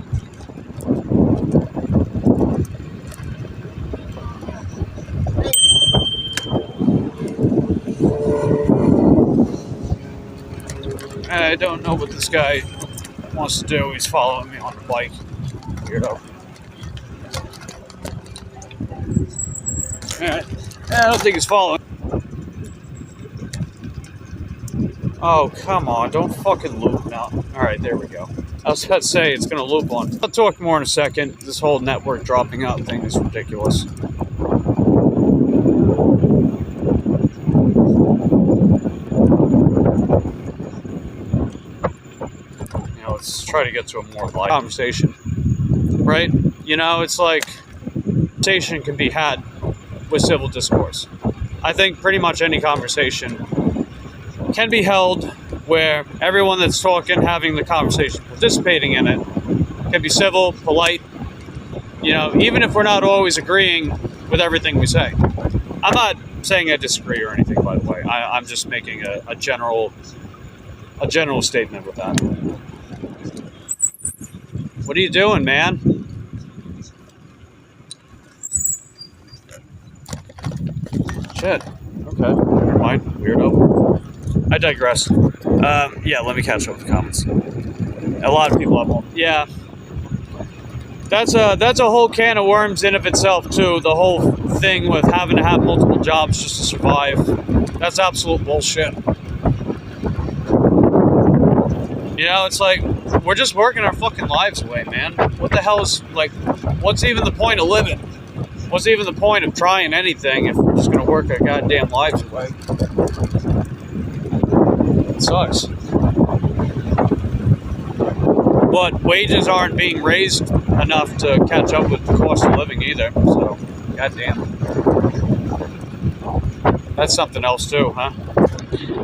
I don't know what this guy wants to do. He's following me on the bike. Weirdo. Alright. I don't think he's following. Oh, come on. Don't fucking loop now. Alright, there we go. I was about to say it's going to loop on. I'll talk more in a second. This whole network dropping out thing is ridiculous. Let's try to get to a more light conversation, right? It's like conversation can be had with civil discourse. I think pretty much any conversation can be held where everyone that's talking, having the conversation, participating in it, can be civil, polite, you know, even if we're not always agreeing with everything we say. I'm not saying I disagree or anything, by the way. I'm just making a general statement with that. What are you doing, man? Shit. Okay. Never mind. Weirdo. I digress. Yeah, let me catch up with the comments. A lot of people have one. Yeah. That's a whole can of worms in of itself too. The whole thing with having to have multiple jobs just to survive. That's absolute bullshit. You know, it's like we're just working our fucking lives away, man. What the hell is, like, what's even the point of living? What's even the point of trying anything if we're just gonna work our goddamn lives away? It sucks. But wages aren't being raised enough to catch up with the cost of living either. So, goddamn. That's something else too, huh?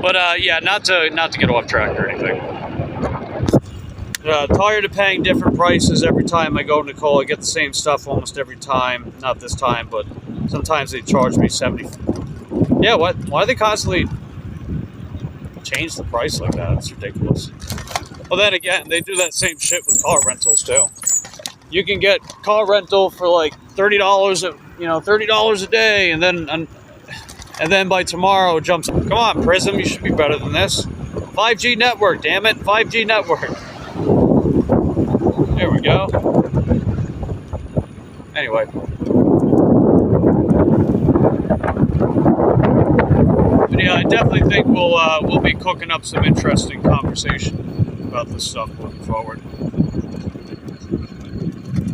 But yeah, not to get off track or anything. Tired of paying different prices every time I go to Nicole. I get the same stuff almost every time. Not this time, but sometimes they charge me $70. Yeah, what? Why do they constantly change the price like that? It's ridiculous. Well, then again, they do that same shit with car rentals too. You can get car rental for like $30 a day, and then by tomorrow it jumps. Come on, Prism, you should be better than this. 5G network, damn it, 5G network. There we go. Anyway. But yeah, I definitely think we'll be cooking up some interesting conversation about this stuff moving forward.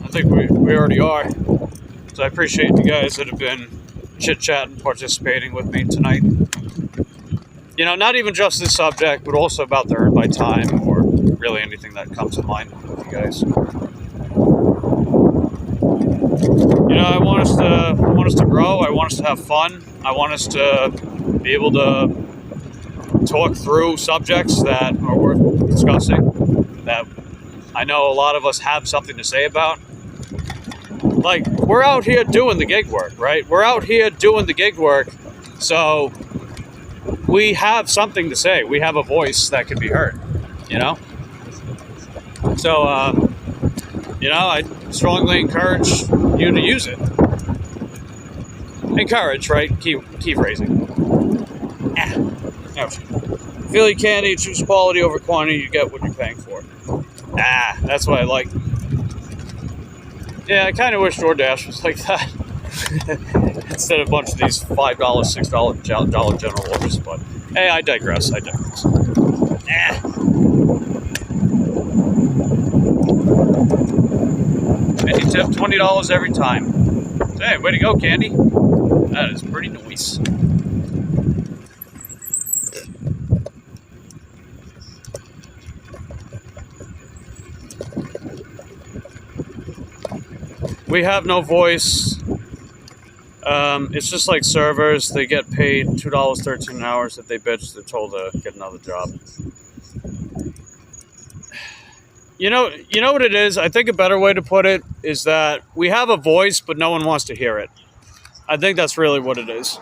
I think we already are. So I appreciate you guys that have been chit-chatting, participating with me tonight. You know, not even just this subject, but also about the Earn by Time, or really anything that comes to mind with you guys. You know, I want us to grow. I want us to have fun. I want us to be able to talk through subjects that are worth discussing, that I know a lot of us have something to say about. Like, we're out here doing the gig work, right? We're out here doing the gig work, so we have something to say. We have a voice that can be heard, you know? So, you know, I strongly encourage you to use it. Encourage, right? Key phrasing. Feel you candy, choose quality over quantity, you get what you're paying for. That's what I like. Yeah, I kind of wish DoorDash was like that. Instead of a bunch of these $5, $6 general orders, but hey, I digress. Any tip, $20 every time. Hey, way to go, Candy. That is pretty nice. We have no voice. It's just like servers. They get paid $2.13 an hour. If they bitch, they're told to get another job. You know what it is? I think a better way to put it is that we have a voice, but no one wants to hear it. I think that's really what it is.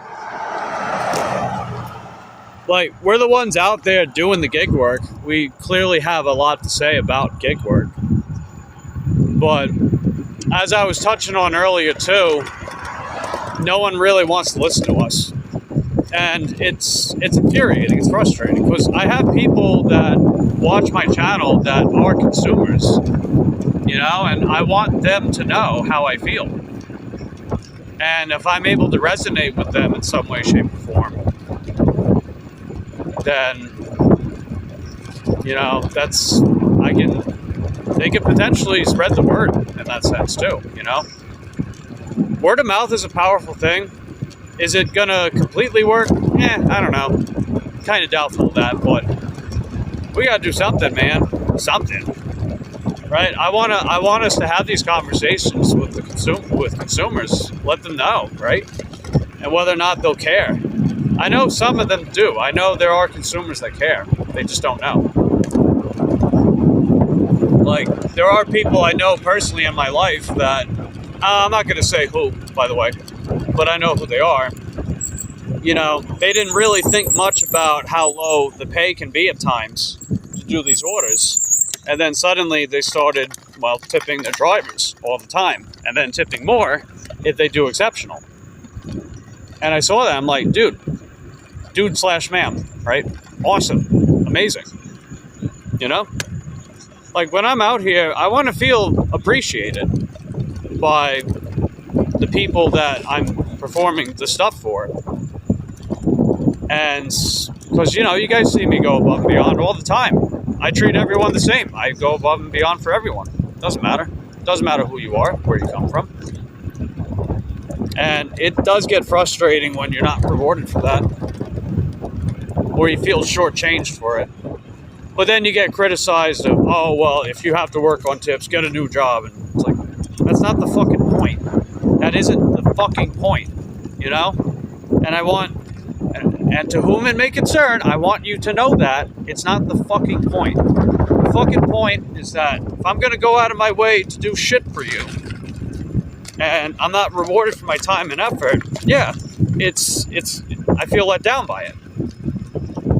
Like, we're the ones out there doing the gig work. We clearly have a lot to say about gig work. But as I was touching on earlier too, no one really wants to listen to us. And it's infuriating, it's frustrating, because I have people that watch my channel that are consumers, you know, and I want them to know how I feel. And if I'm able to resonate with them in some way, shape, or form, then, you know, they can potentially spread the word in that sense too, you know? Word of mouth is a powerful thing. Is it gonna completely work? I don't know. Kind of doubtful of that, but we gotta do something, man. Something, right? I want us to have these conversations with consumers. Let them know, right? And whether or not they'll care. I know some of them do. I know there are consumers that care. They just don't know. Like, there are people I know personally in my life that, I'm not going to say who, by the way, but I know who they are. You know, they didn't really think much about how low the pay can be at times to do these orders. And then suddenly they started, well, tipping their drivers all the time. And then tipping more if they do exceptional. And I saw that. I'm like, dude/ma'am, right? Awesome. Amazing. You know? Like, when I'm out here, I want to feel appreciated by the people that I'm performing the stuff for. And because, you know, you guys see me go above and beyond all the time. I treat everyone the same. I go above and beyond for everyone. Doesn't matter. Doesn't matter who you are, where you come from. And it does get frustrating when you're not rewarded for that, or you feel shortchanged for it. But then you get criticized of, oh, well, if you have to work on tips, get a new job. And it's like, that's not the fucking point. That isn't the fucking point, you know? And I want, and to whom it may concern, I want you to know that it's not the fucking point. The fucking point is that if I'm going to go out of my way to do shit for you, and I'm not rewarded for my time and effort, yeah, I feel let down by it,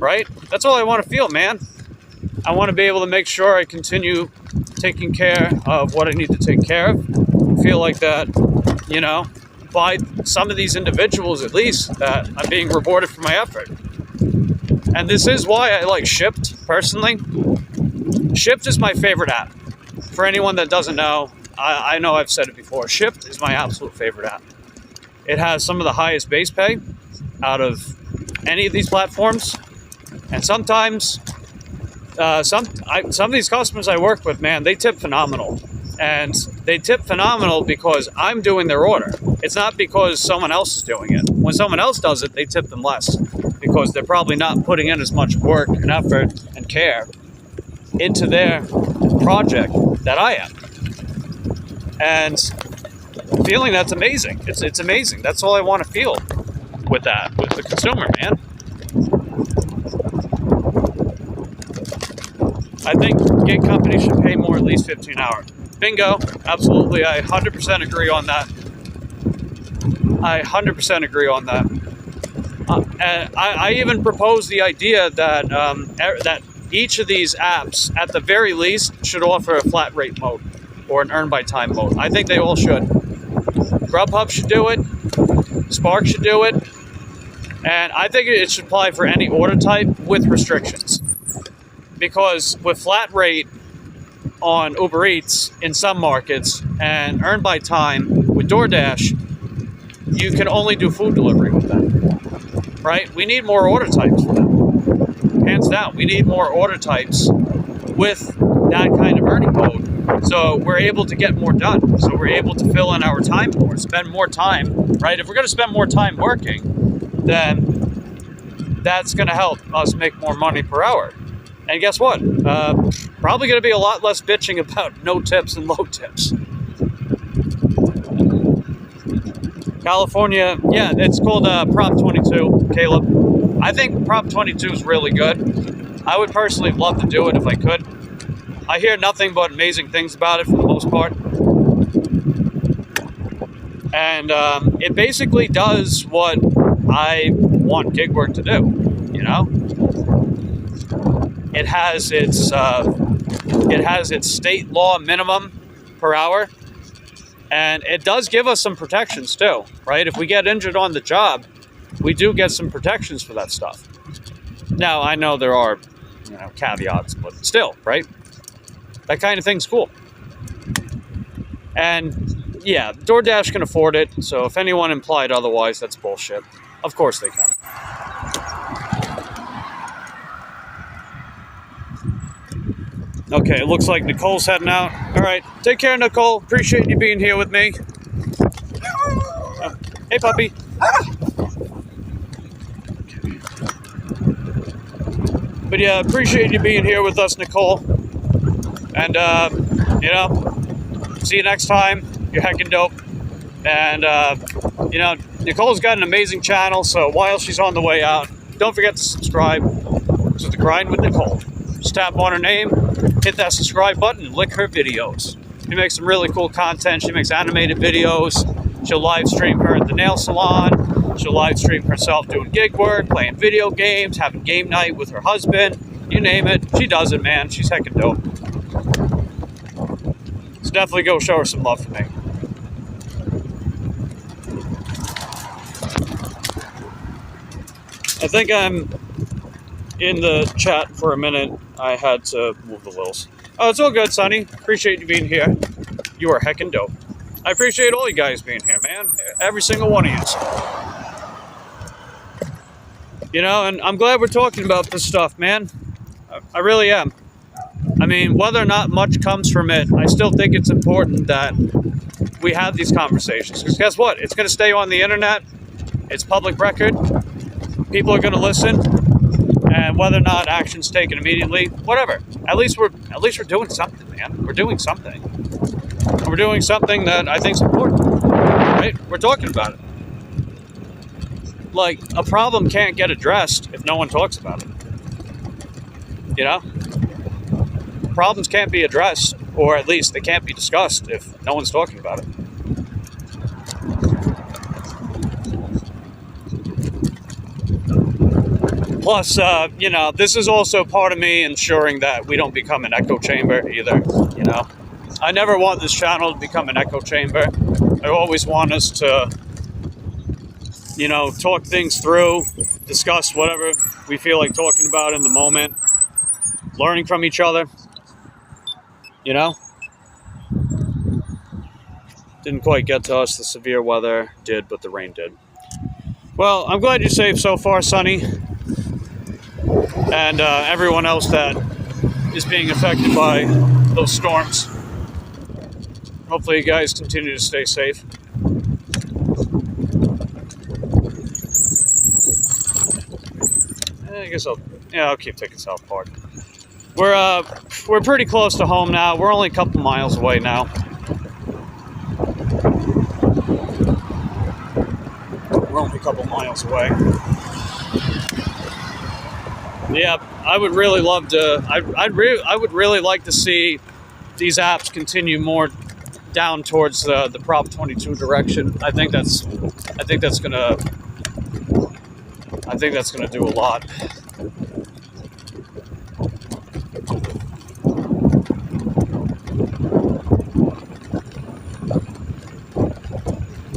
right? That's all I want to feel, man. I want to be able to make sure I continue taking care of what I need to take care of. I feel like that, you know, by some of these individuals at least, that I'm being rewarded for my effort. And this is why I like Shipt, personally. Shipt is my favorite app. For anyone that doesn't know, I know I've said it before, Shipt is my absolute favorite app. It has some of the highest base pay out of any of these platforms. And sometimes, some of these customers I work with, man, they tip phenomenal. And they tip phenomenal because I'm doing their order. It's not because someone else is doing it. When someone else does it, they tip them less because they're probably not putting in as much work and effort and care into their project that I am. And feeling that's amazing. It's amazing. That's all I want to feel with that, with the consumer, man. I think gig companies should pay more, at least 15 hours. Bingo. Absolutely. I 100% agree on that. I 100% agree on that. And I even propose the idea that that each of these apps, at the very least, should offer a flat rate mode or an earn by time mode. I think they all should. Grubhub should do it. Spark should do it. And I think it should apply for any order type with restrictions. Because with flat rate on Uber Eats in some markets and earn by time with DoorDash, you can only do food delivery with them, right? We need more order types for them. Hands down, we need more order types with that kind of earning mode. So we're able to get more done. So we're able to fill in our time more, spend more time, right? If we're going to spend more time working, then that's going to help us make more money per hour. And guess what? Probably going to be a lot less bitching about no tips and low tips. California, yeah, it's called Prop 22, Caleb. I think Prop 22 is really good. I would personally love to do it if I could. I hear nothing but amazing things about it for the most part. And it basically does what I want gig work to do, you know? It has its state law minimum per hour, and it does give us some protections too, right? If we get injured on the job, we do get some protections for that stuff. Now, I know there are, you know, caveats, but still, right? That kind of thing's cool. And yeah, DoorDash can afford it, so if anyone implied otherwise, that's bullshit. Of course they can. Okay, it looks like Nicole's heading out. All right, take care, Nicole. Appreciate you being here with me. Hey, puppy. But yeah, appreciate you being here with us, Nicole. And, you know, see you next time. You're heckin' dope. And, you know, Nicole's got an amazing channel, so while she's on the way out, don't forget to subscribe to The Grind with Nicole. Just tap on her name, hit that subscribe button and lick her videos. She makes some really cool content. She makes animated videos. She'll live stream her at the nail salon. She'll live stream herself doing gig work, playing video games, having game night with her husband. You name it, she does it, man. She's heckin' dope. So definitely go show her some love for me. I think I'm in the chat for a minute. I had to move the Wills. Oh, it's all good, Sonny. Appreciate you being here. You are heckin' dope. I appreciate all you guys being here, man. Every single one of you. You know, and I'm glad we're talking about this stuff, man. I really am. I mean, whether or not much comes from it, I still think it's important that we have these conversations. Because guess what? It's going to stay on the internet. It's public record. People are going to listen. And whether or not action's taken immediately, whatever. At least we're doing something, man. We're doing something. We're doing something that I think is important, right? We're talking about it. Like, a problem can't get addressed if no one talks about it. You know? Problems can't be addressed, or at least they can't be discussed if no one's talking about it. Plus, you know, this is also part of me ensuring that we don't become an echo chamber either, you know? I never want this channel to become an echo chamber. I always want us to, you know, talk things through, discuss whatever we feel like talking about in the moment, learning from each other, you know? Didn't quite get to us. The severe weather did, but the rain did. Well, I'm glad you're safe so far, Sonny. And everyone else that is being affected by those storms. Hopefully you guys continue to stay safe. I guess I'll keep taking South Park. We're pretty close to home now. We're only a couple miles away now. We're only a couple miles away. Yeah, I would really love to. I would really like to see these apps continue more down towards the Prop 22 direction. I think that's gonna do a lot.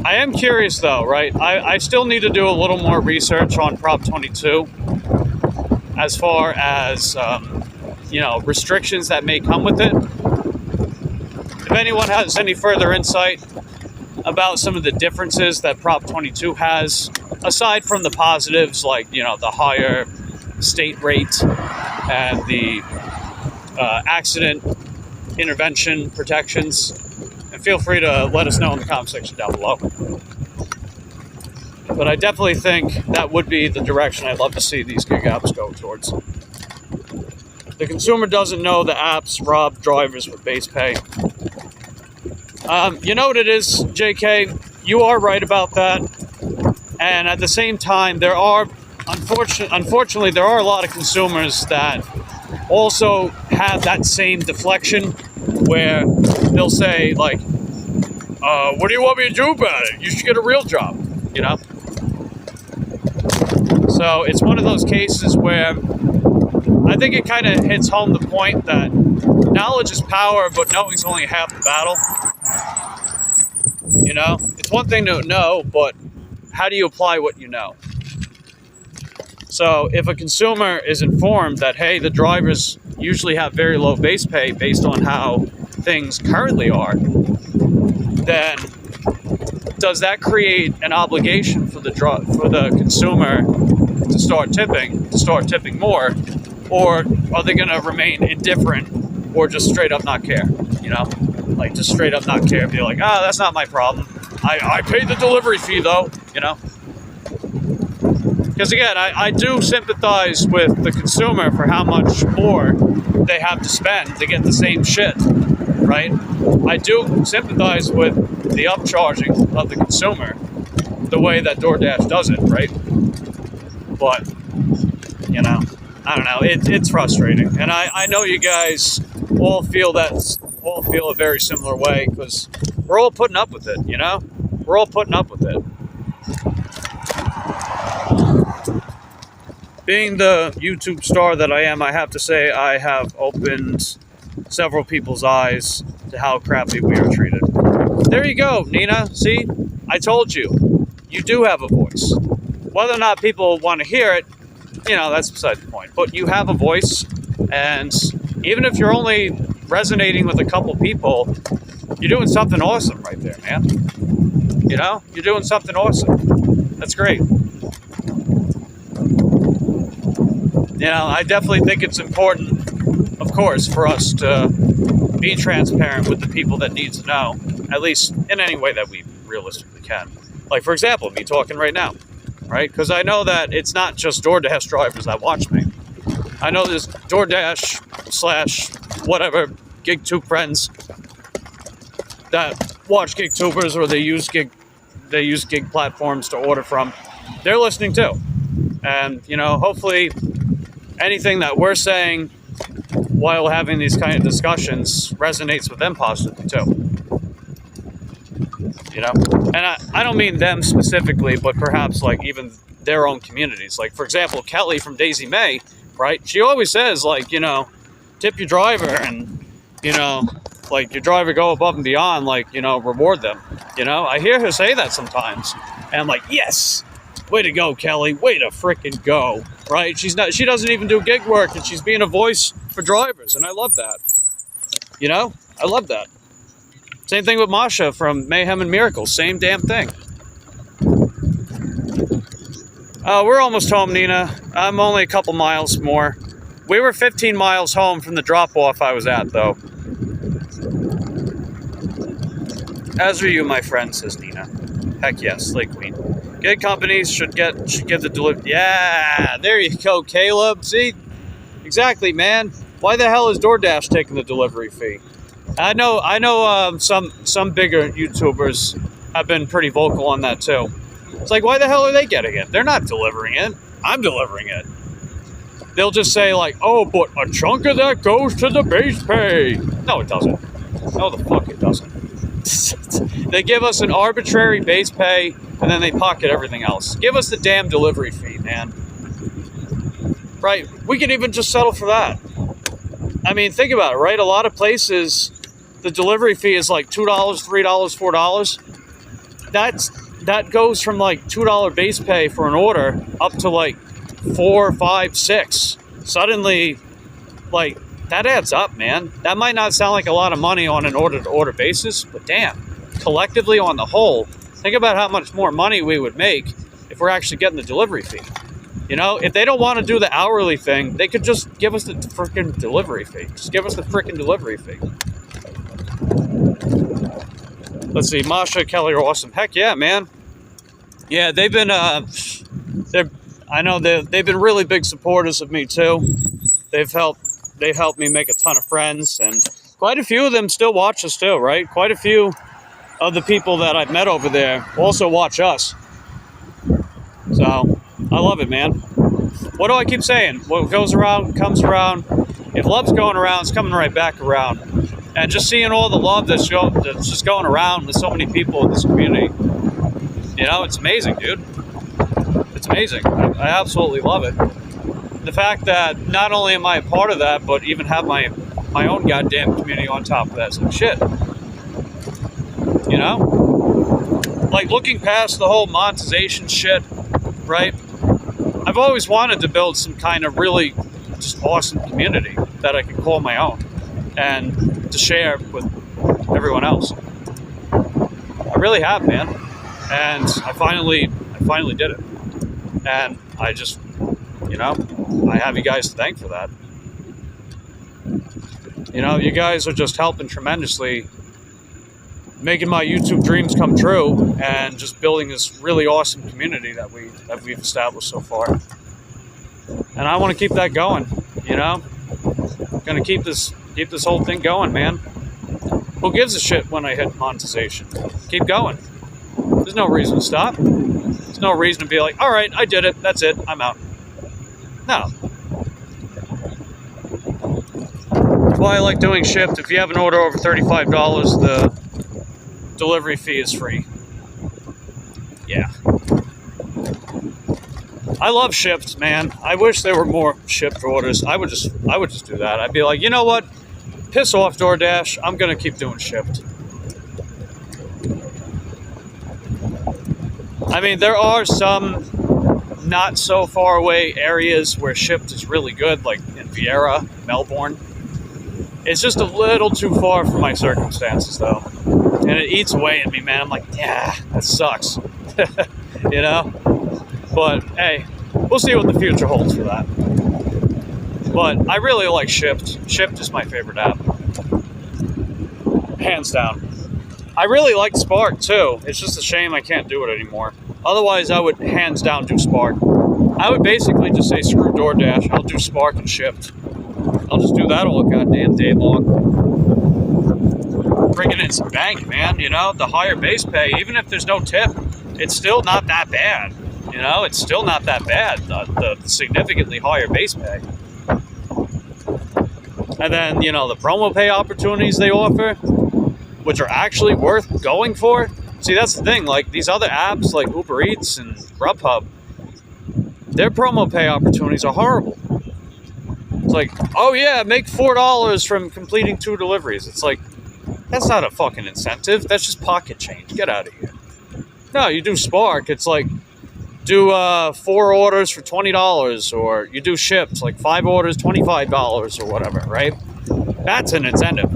I am curious though, right? I still need to do a little more research on Prop 22 as far as, you know, restrictions that may come with it. If anyone has any further insight about some of the differences that Prop 22 has, aside from the positives like, you know, the higher state rate and the accident intervention protections, and feel free to let us know in the comment section down below. But I definitely think that would be the direction I'd love to see these gig apps go towards. The consumer doesn't know the apps rob drivers with base pay. You know what it is, JK? You are right about that. And at the same time, there are, unfortunately, there are a lot of consumers that also have that same deflection where they'll say, like, what do you want me to do about it? You should get a real job, you know? So it's one of those cases where I think it kind of hits home the point that knowledge is power, but knowing's only half the battle. You know? It's one thing to know, but how do you apply what you know? So if a consumer is informed that, hey, the drivers usually have very low base pay based on how things currently are, then does that create an obligation for the consumer to start tipping more, or are they going to remain indifferent or just straight up not care? You know, like just straight up not care, be like, that's not my problem. I paid the delivery fee though, you know. Because again, I do sympathize with the consumer for how much more they have to spend to get the same shit, right? I do sympathize with the upcharging of the consumer, the way that DoorDash does it, right? But, you know, I don't know, it's frustrating. And I know you guys all feel a very similar way, because we're all putting up with it, you know? We're all putting up with it. Being the YouTube star that I am, I have to say I have opened several people's eyes to how crappy we are treated. There you go, Nina. See? I told you. You do have a voice. Whether or not people want to hear it, you know, that's beside the point. But you have a voice, and even if you're only resonating with a couple people, you're doing something awesome right there, man. You know? You're doing something awesome. That's great. You know, I definitely think it's important, of course, for us to be transparent with the people that need to know, at least in any way that we realistically can. Like, for example, me talking right now, right? Because I know that it's not just DoorDash drivers that watch me. I know there's DoorDash / whatever GigTube friends that watch GigTubers, or they use gig platforms to order from. They're listening too. And, you know, hopefully anything that we're saying while having these kind of discussions resonates with them positively too. You know? And I don't mean them specifically, but perhaps like even their own communities. Like, for example, Kelly from Daisy May, right? She always says, like, you know, tip your driver, and, you know, like, your driver go above and beyond, like, you know, reward them. You know? I hear her say that sometimes. And I'm like, yes! Way to go, Kelly. Way to frickin' go. Right? She doesn't even do gig work, and she's being a voice for drivers, and I love that. You know? I love that. Same thing with Masha from Mayhem and Miracles. Same damn thing. We're almost home, Nina. I'm only a couple miles more. We were 15 miles home from the drop-off I was at, though. As are you, my friend, says Nina. Heck yes, Lake Queen. Gig companies should give the delivery. Yeah, there you go, Caleb. See? Exactly, man. Why the hell is DoorDash taking the delivery fee? I know. Some bigger YouTubers have been pretty vocal on that too. It's like, why the hell are they getting it? They're not delivering it. I'm delivering it. They'll just say like, oh, but a chunk of that goes to the base pay. No, it doesn't. No, the fuck it doesn't. They give us an arbitrary base pay, and then they pocket everything else. Give us the damn delivery fee, man. Right? We could even just settle for that. I mean, think about it, right? A lot of places, the delivery fee is like $2, $3, $4. That goes from like $2 base pay for an order up to like $4, $5, $6. Suddenly, like, that adds up, man. That might not sound like a lot of money on an order-to-order basis, but damn, collectively on the whole, think about how much more money we would make if we're actually getting the delivery fee. You know, if they don't want to do the hourly thing, they could just give us the freaking delivery fee. Just give us the freaking delivery fee. Let's see, Masha, Kelly are awesome. Heck yeah, man. Yeah, they've been, they've been really big supporters of me too. They've helped me make a ton of friends, and quite a few of them still watch us too, right? Quite a few of the people that I've met over there also watch us. So, I love it, man. What do I keep saying? What goes around comes around. If love's going around, it's coming right back around. And just seeing all the love that's just going around with so many people in this community, you know, it's amazing, dude. It's amazing. I absolutely love it. The fact that not only am I a part of that, but even have my own goddamn community on top of that. It's like, shit. You know? Like, looking past the whole monetization shit, right? I've always wanted to build some kind of really just awesome community that I can call my own and to share with everyone else. I really have, man. And I finally did it. And I just, you know, I have you guys to thank for that. You know, you guys are just helping tremendously, making my YouTube dreams come true, and just building this really awesome community that we've established so far. And I want to keep that going. You know, gonna keep this whole thing going, man. Who gives a shit when I hit monetization? Keep going. There's no reason to stop. There's no reason to be like, all right, I did it. That's it. I'm out. No. why I like doing shipped. If you have an order over $35, the delivery fee is free. Yeah. I love shipped, man. I wish there were more shipped orders. I would just do that. I'd be like, you know what? Piss off, DoorDash. I'm gonna keep doing shipped. I mean, there are some not so far away areas where shipped is really good, like in Vieira, Melbourne. It's just a little too far for my circumstances, though. And it eats away at me, man. I'm like, yeah, that sucks. You know? But, hey, we'll see what the future holds for that. But I really like Shipt. Shipt is my favorite app. Hands down. I really like Spark, too. It's just a shame I can't do it anymore. Otherwise, I would hands down do Spark. I would basically just say, screw DoorDash. I'll do Spark and Shipt. I'll just do that all goddamn day long. Bringing in some bank, man, you know? The higher base pay, even if there's no tip, it's still not that bad. You know, it's still not that bad, the significantly higher base pay. And then, you know, the promo pay opportunities they offer, which are actually worth going for. See, that's the thing, like these other apps like Uber Eats and Grubhub, their promo pay opportunities are horrible. It's like, oh yeah, make $4 from completing 2 deliveries. It's like, that's not a fucking incentive. That's just pocket change. Get out of here. No, you do Spark, it's like, do 4 orders for $20, or you do Shipt, like 5 orders, $25 or whatever, right? That's an incentive.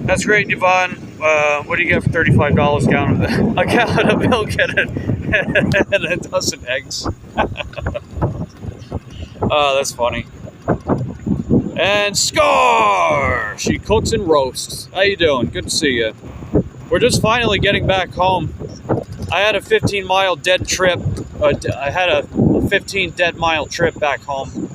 That's great, Yvonne. What do you get for $35 a gallon of milk and a dozen eggs? Oh, that's funny. And Scar! She cooks and roasts. How you doing? Good to see you. We're just finally getting back home. I had a 15-mile dead trip. I had a 15 dead mile trip back home.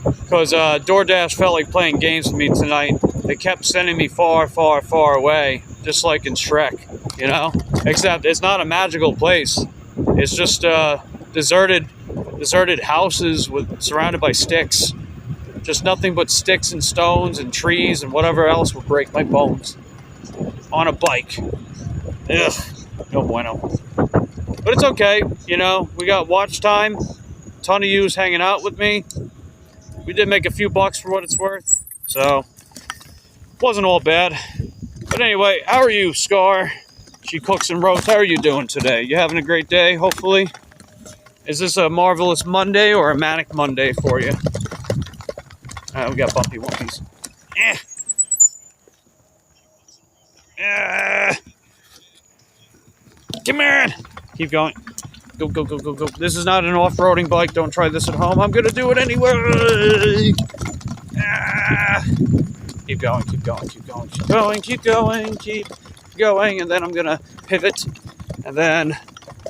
Because DoorDash felt like playing games with me tonight. They kept sending me far, far, far away. Just like in Shrek, you know? Except it's not a magical place. It's just deserted houses surrounded by sticks. Just nothing but sticks and stones and trees and whatever else would break my bones. On a bike. Ugh, no bueno. But it's okay, you know, we got watch time. A ton of yous hanging out with me. We did make a few bucks for what it's worth, so wasn't all bad. But anyway, how are you, Scar? She cooks and roasts. How are you doing today? You having a great day, hopefully? Is this a marvelous Monday or a manic Monday for you? We got bumpy wumpies. Come here! Keep going. Go, go, go, go, go. This is not an off-roading bike. Don't try this at home. I'm gonna do it anyway! Keep going, keep going, keep going, keep going, keep going, keep going. And then I'm gonna pivot. And then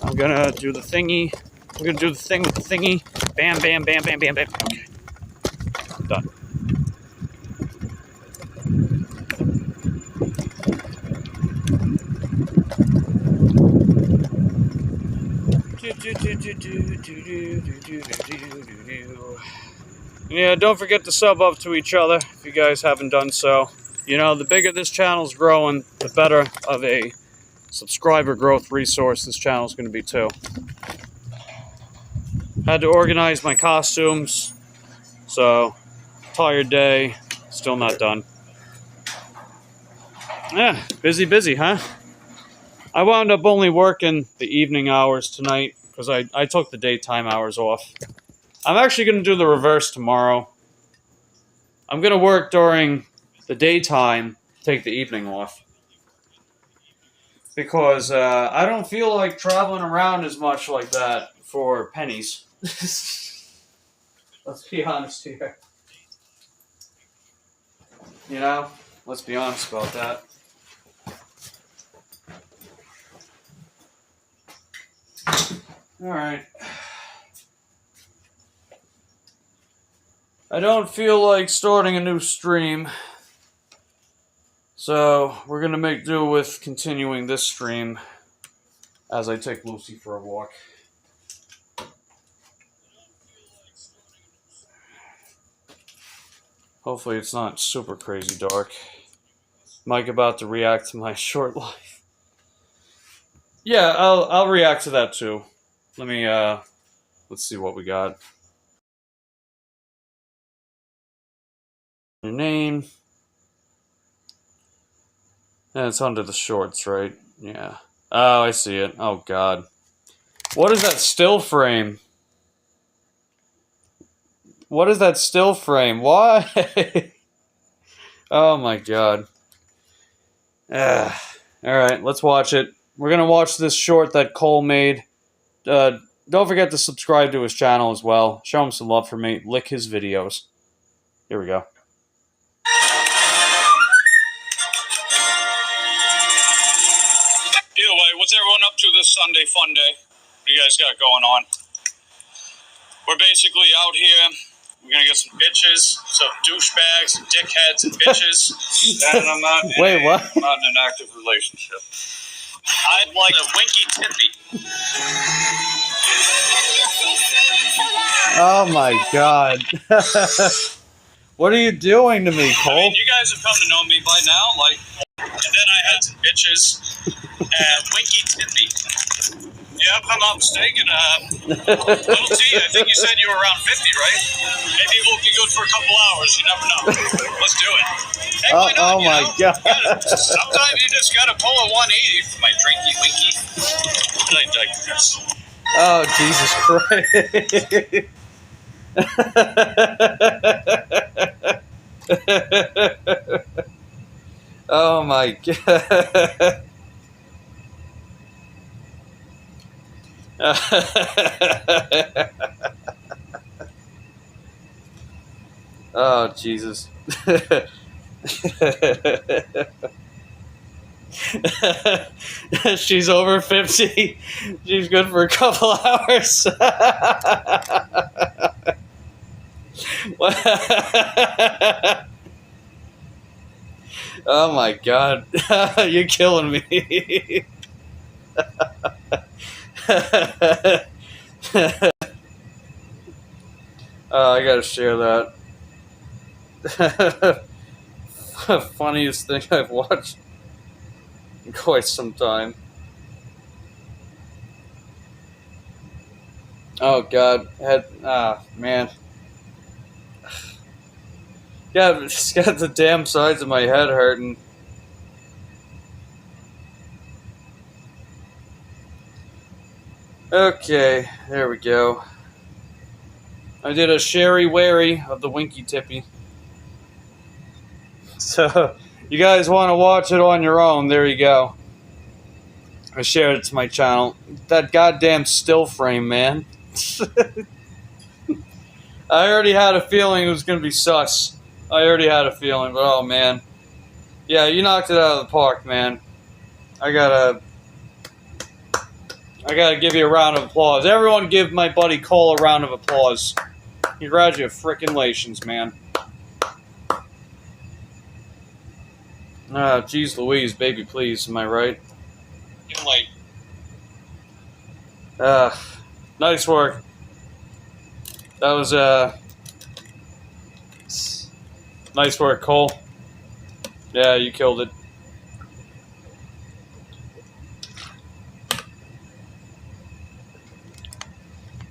I'm gonna do the thingy. I'm gonna do the thing with the thingy. Bam, bam, bam, bam, bam, bam. Okay. Done. Yeah, don't forget to sub up to each other if you guys haven't done so. You know, the bigger this channel's growing, the better of a subscriber growth resource this channel's going to be too. Had to organize my costumes, so tired day, still not done. Yeah, busy, huh? I wound up only working the evening hours tonight because I took the daytime hours off. I'm actually going to do the reverse tomorrow. I'm going to work during the daytime, take the evening off. Because I don't feel like traveling around as much like that for pennies. Let's be honest here. You know? Let's be honest about that. Alright. I don't feel like starting a new stream. So, we're going to make do with continuing this stream as I take Lucy for a walk. Hopefully it's not super crazy dark. Mike about to react to my short life. Yeah, I'll react to that too. Let me let's see what we got. Your name. And it's under the shorts, right? Yeah. Oh, I see it. Oh god. What is that still frame? What is that still frame? Why? Oh my god. Alright, let's watch it. We're gonna watch this short that Cole made. Don't forget to subscribe to his channel as well. Show him some love for me. Lick his videos. Here we go. Either way, what's everyone up to this Sunday fun day? What do you guys got going on? We're basically out here. We're gonna get some bitches, some douchebags, and dickheads, and bitches. And I'm not in Wait, what? not in an active relationship. I'd like a winky tippy. Oh my god. What are you doing to me, I Cole? mean, you guys have come to know me by now, like, and then I had some bitches and winky tippy. Yeah, if I'm not mistaken, little T, I think you said you were around 50, right? Maybe we'll be good for a couple hours, you never know. Let's do it. Hey, why not, Oh my god. Sometimes you just gotta pull a 180 for my drinky winky. But I digress. Oh, Jesus Christ. Oh my god. Oh, Jesus. She's over 50. She's good for a couple hours. Oh my god. You're killing me. I gotta share that. Funniest thing I've watched in quite some time. Oh god, man. Yeah, it's got the damn sides of my head hurting. Okay, there we go. I did a Sherry Wary of the Winky Tippy. So, you guys want to watch it on your own, there you go. I shared it to my channel. That goddamn still frame, man. I already had a feeling it was going to be sus. I already had a feeling, but oh man. Yeah, you knocked it out of the park, man. I gotta give you a round of applause. Everyone give my buddy Cole a round of applause. Congratulations, man. Ah, geez Louise, baby, please, am I right? Nice work. That was, nice work, Cole. Yeah, you killed it.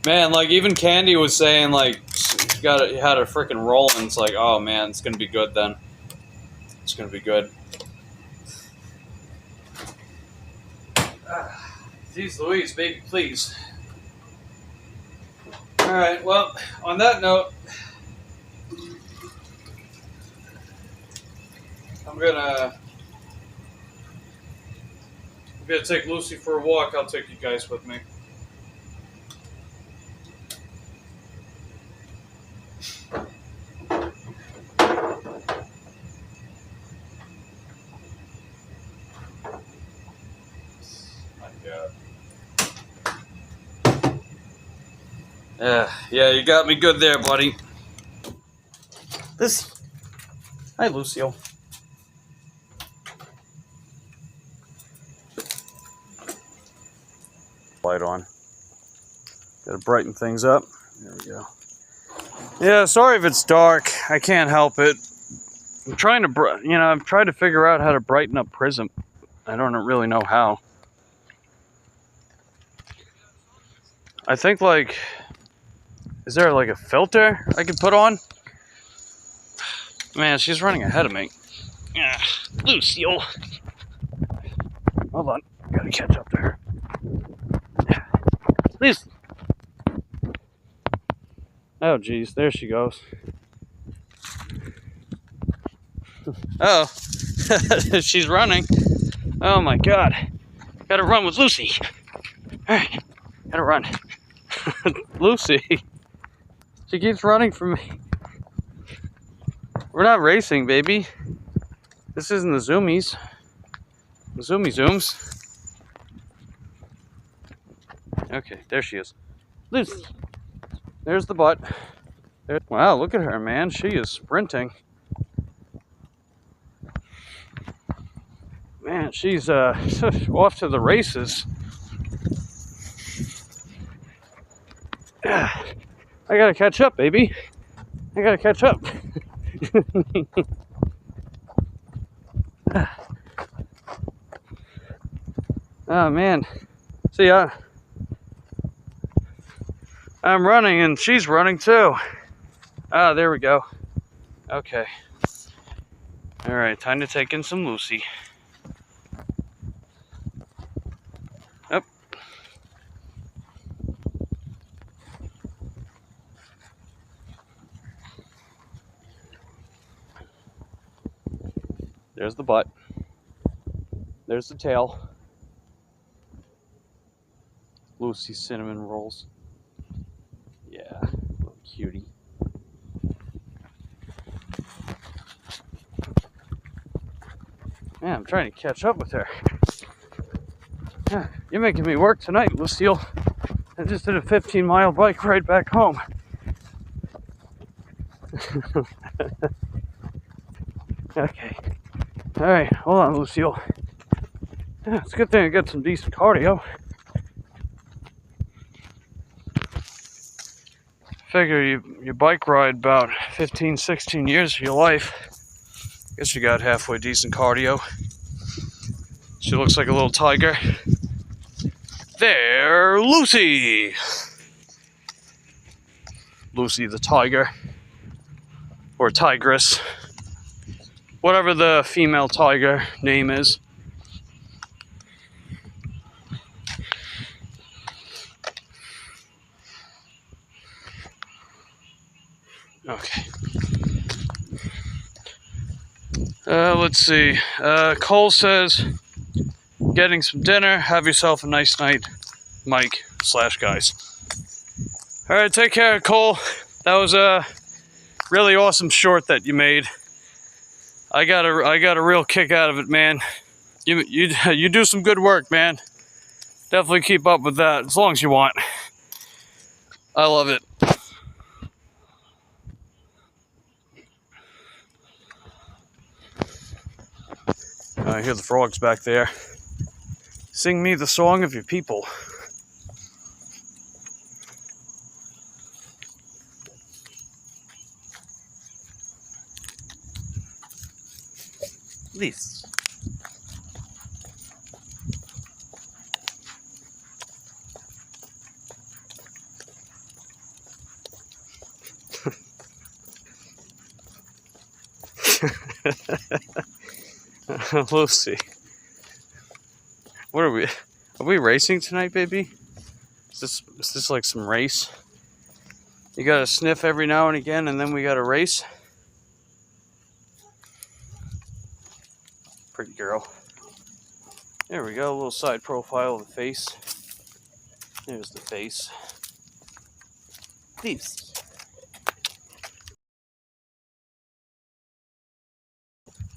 Man, like, even Candy was saying, like, you had her freaking rolling. It's like, oh man, it's gonna be good then. It's gonna be good. Jeez Louise, baby, please. Alright, well, on that note, I'm gonna take Lucy for a walk. I'll take you guys with me. Yeah, you got me good there, buddy. Hi, Lucio. Light on. Gotta brighten things up. There we go. Yeah, sorry if it's dark. I can't help it. I'm trying to, I've tried to figure out how to brighten up Prism. I don't really know how. I think, like, is there like a filter I could put on? Man, she's running ahead of me. Yeah, Lucille. Hold on, gotta catch up to her. Yeah. Lucy. Oh, geez, there she goes. Oh, she's running. Oh my God, gotta run with Lucy. All right, gotta run. Lucy, she keeps running from me. We're not racing, baby. This isn't the Zoomies. The Zoomy Zooms. Okay, there she is. Lucy. There's the butt. There. Wow, look at her, man. She is sprinting. Man, she's off to the races. I gotta catch up, baby. I gotta catch up. Oh man. See, I'm running and she's running too. Ah, there we go. Okay. All right, time to take in some Lucy. Up. There's the butt. There's the tail. Lucy cinnamon rolls. Yeah, little cutie. Man, I'm trying to catch up with her. Yeah, you're making me work tonight, Lucille. I just did a 15-mile bike ride back home. Okay. All right, hold on, Lucille. Yeah, it's a good thing I got some decent cardio. Figure you bike ride about 15, 16 years of your life. Guess you got halfway decent cardio. She looks like a little tiger. There, Lucy! Lucy the tiger. Or tigress. Whatever the female tiger name is. Okay. Let's see. Cole says, getting some dinner. Have yourself a nice night, Mike/guys. All right, take care, Cole. That was a really awesome short that you made. I got a real kick out of it, man. You do some good work, man. Definitely keep up with that as long as you want. I love it. I hear the frogs back there. Sing me the song of your people. This. Lucy. What are we? Are we racing tonight, baby? Is this like some race? You gotta sniff every now and again, and then we gotta race. Pretty girl. There we go. A little side profile of the face. There's the face. These.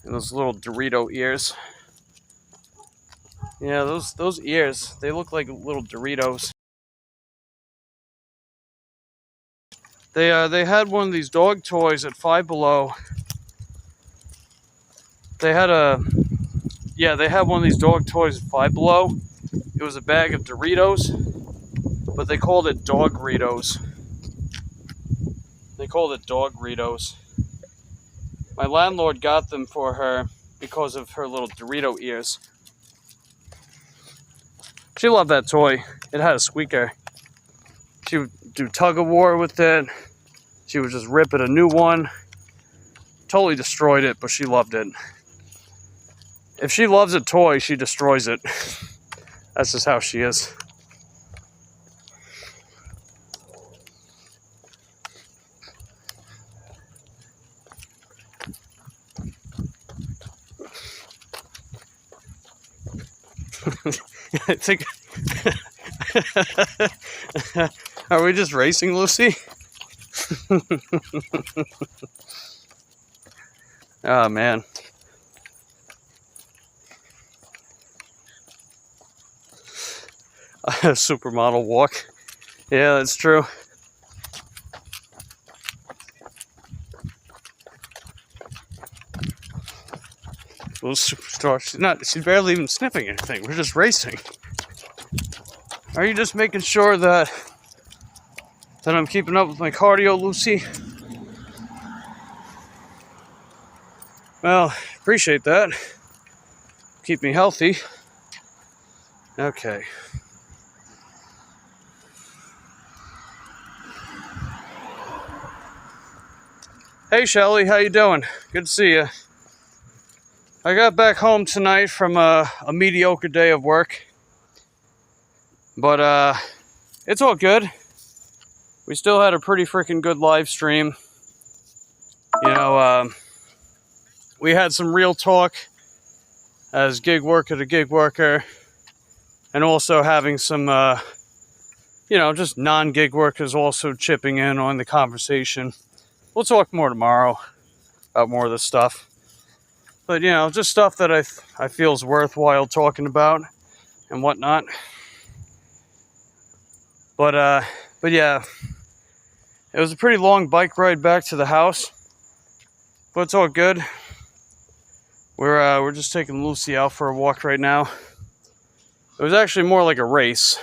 And those little Dorito ears. Yeah, those ears, they look like little Doritos. They had one of these dog toys at Five Below. They had one of these dog toys at Five Below. It was a bag of Doritos, but they called it Dog-ritos. They called it Dog-ritos. My landlord got them for her because of her little Dorito ears. She loved that toy. It had a squeaker. She would do tug of war with it. She would just rip it a new one. Totally destroyed it, but she loved it. If she loves a toy, she destroys it. That's just how she is. I think... Are we just racing, Lucy? Oh, man. A supermodel walk. Yeah, that's true. Little superstar. She's barely even sniffing anything. We're just racing. Are you just making sure that I'm keeping up with my cardio, Lucy? Well, appreciate that. Keep me healthy. Okay. Hey, Shelly, how you doing? Good to see you. I got back home tonight from a mediocre day of work. But it's all good. We still had a pretty freaking good live stream. You know, we had some real talk as gig worker to gig worker, and also having some, you know, just non-gig workers also chipping in on the conversation. We'll talk more tomorrow about more of this stuff. But, you know, just stuff that I feel is worthwhile talking about and whatnot. But yeah, it was a pretty long bike ride back to the house, but it's all good. We're just taking Lucy out for a walk right now. It was actually more like a race.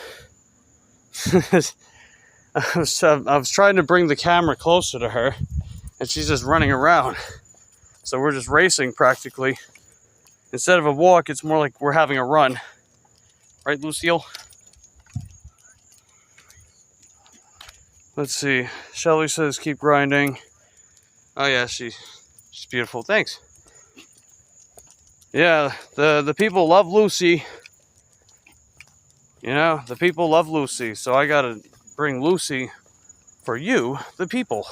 I was trying to bring the camera closer to her, and she's just running around. So we're just racing practically. Instead of a walk, it's more like we're having a run. Right, Lucille? Let's see. Shelly says keep grinding. Oh yeah, she's beautiful. Thanks. Yeah, the people love Lucy. You know, the people love Lucy. So I gotta bring Lucy for you, the people.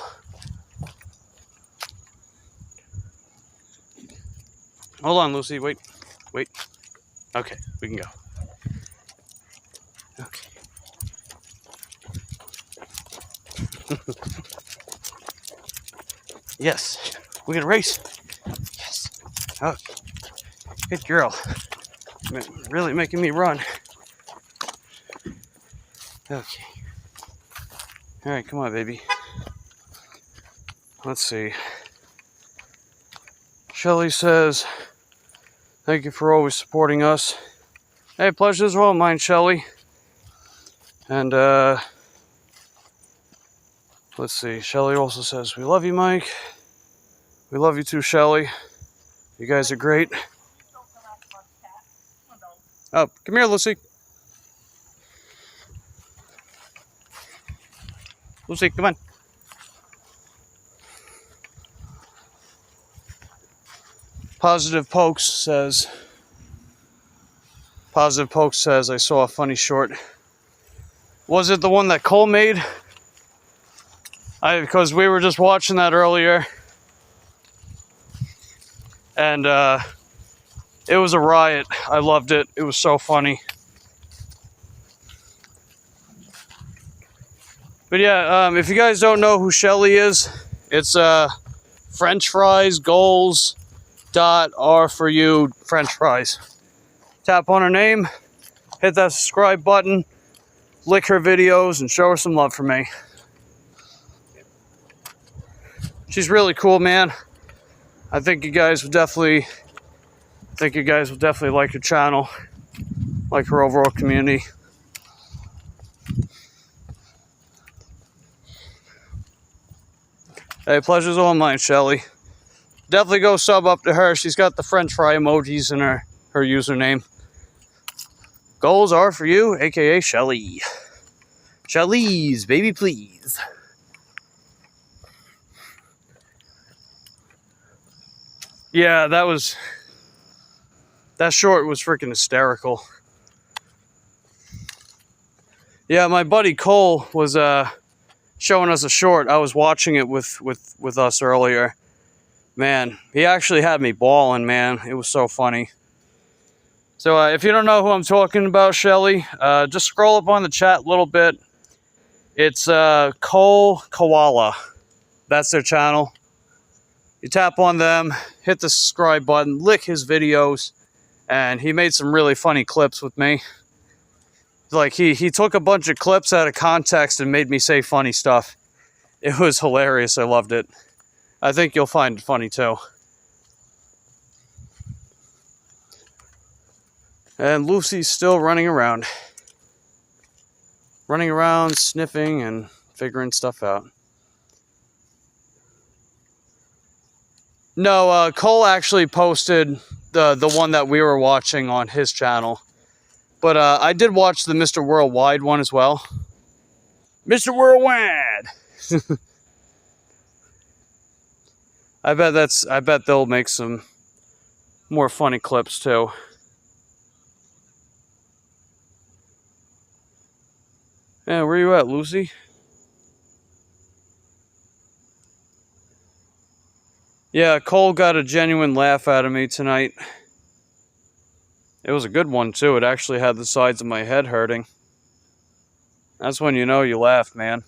Hold on, Lucy. Wait. Okay, we can go. Okay. Yes, we're gonna race. Yes. Oh, good girl. Really making me run. Okay. All right, come on, baby. Let's see. Shelly says, thank you for always supporting us. Hey, pleasure's all mine, Shelly. And, let's see. Shelly also says, we love you, Mike. We love you too, Shelly. You guys are great. Oh, come here, Lucy. Lucy, come on. Positive Pokes says, I saw a funny short. Was it the one that Cole made? Because we were just watching that earlier. And it was a riot. I loved it. It was so funny. But yeah, if you guys don't know who Shelly is, it's French fries, goals, .r for you, French fries. Tap on her name, hit that subscribe button, like her videos, and show her some love for me. She's really cool, man. I think you guys will definitely like her channel, like her overall community. Hey, pleasure's all mine, Shelly. definitely go sub up to her. She's got the French fry emojis in her username. Goals are for you, aka Shelly. Shelly's, baby, please. Yeah, that short was freaking hysterical. Yeah, my buddy Cole was showing us a short. I was watching it with us earlier. Man, he actually had me bawling, man. It was so funny. So if you don't know who I'm talking about, Shelly, just scroll up on the chat a little bit. It's Cole Koala. That's their channel. You tap on them, hit the subscribe button, lick his videos, and he made some really funny clips with me. Like, he took a bunch of clips out of context and made me say funny stuff. It was hilarious. I loved it. I think you'll find it funny, too. And Lucy's still running around. Running around, sniffing, and figuring stuff out. No, Cole actually posted the one that we were watching on his channel. But I did watch the Mr. Worldwide one as well. Mr. Worldwide! I bet they'll make some more funny clips too. Yeah, where you at, Lucy? Yeah, Cole got a genuine laugh out of me tonight. It was a good one, too. It actually had the sides of my head hurting. That's when you know you laughed, man.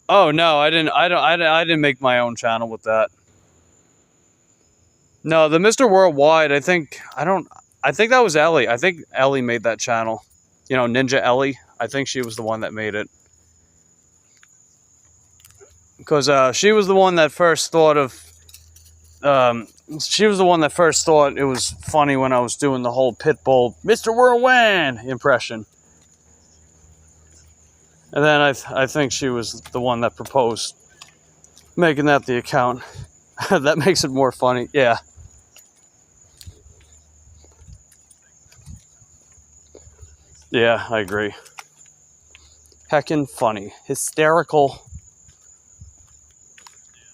Oh, no, I didn't make my own channel with that. No, the Mr. Worldwide, I think that was Ellie. I think Ellie made that channel. You know, Ninja Ellie. I think she was the one that made it. Because she was the one that first thought of... she was the one that first thought it was funny when I was doing the whole Pitbull Mr. Whirlwind impression. And then I think she was the one that proposed making that the account. That makes it more funny. Yeah. Yeah, I agree. Heckin' funny. Hysterical.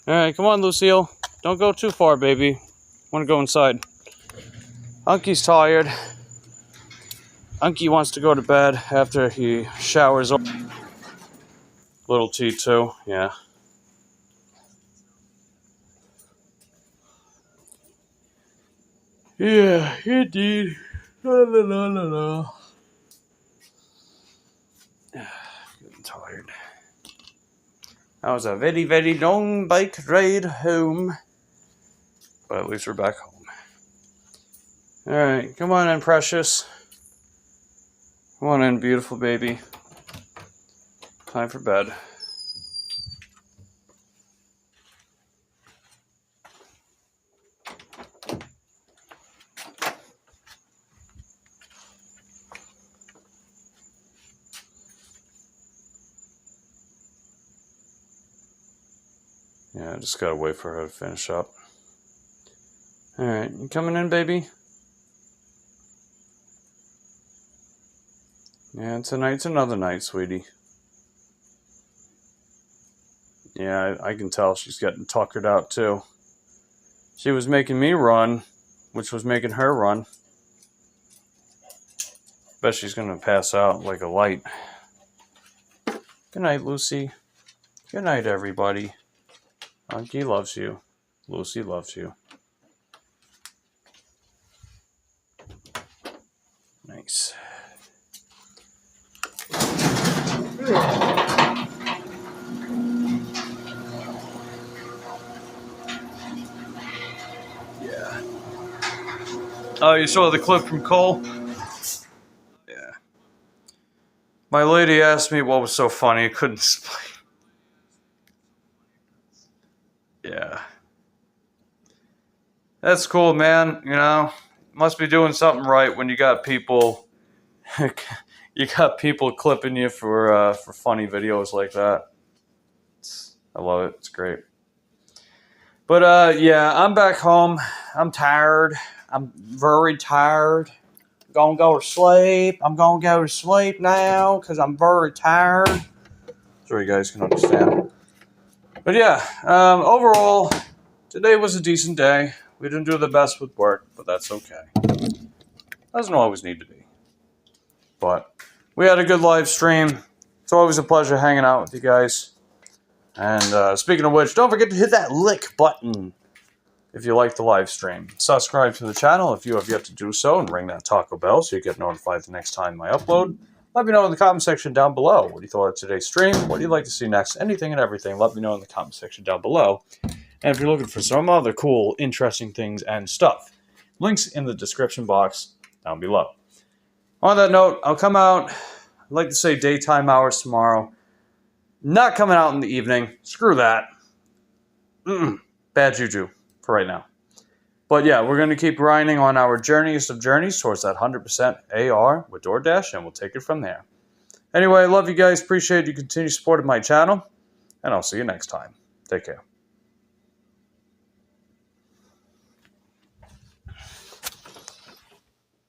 Alright, come on, Lucille. Don't go too far, baby. I want to go inside. Unky's tired. Unky wants to go to bed after he showers. Little T too, yeah. Yeah, indeed. La la la la la. Getting tired. That was a very, very long bike ride home. But at least we're back home. Alright, come on in, precious. Come on in, beautiful baby. Time for bed. Yeah, I just gotta wait for her to finish up. Alright, you coming in, baby? Yeah, tonight's another night, sweetie. Yeah, I can tell she's getting tuckered out, too. She was making me run, which was making her run. Bet she's gonna pass out like a light. Good night, Lucy. Good night, everybody. Unky loves you. Lucy loves you. Nice. Yeah. Oh, you saw the clip from Cole? Yeah. My lady asked me what was so funny, I couldn't explain. Yeah. That's cool, man. You know, must be doing something right when you got people you got people clipping you for funny videos like that. I love it. It's great. But yeah, I'm back home. I'm tired. I'm very tired. Gonna go to sleep. I'm gonna go to sleep now because I'm very tired. So you guys can understand. But yeah, overall, today was a decent day. We didn't do the best with work, but that's okay. Doesn't always need to be. But we had a good live stream. It's always a pleasure hanging out with you guys. And speaking of which, don't forget to hit that like button if you like the live stream. Subscribe to the channel if you have yet to do so, and ring that Taco Bell so you get notified the next time I upload. Let me know in the comment section down below what you thought of today's stream, what you'd like to see next, anything and everything. Let me know in the comment section down below. And if you're looking for some other cool, interesting things and stuff, links in the description box down below. On that note, I'll come out, I'd like to say daytime hours tomorrow. Not coming out in the evening. Screw that. Bad juju for right now. But yeah, we're going to keep grinding on our journeys of journeys towards that 100% AR with DoorDash, and we'll take it from there. Anyway, I love you guys. Appreciate you continue supporting my channel, and I'll see you next time. Take care.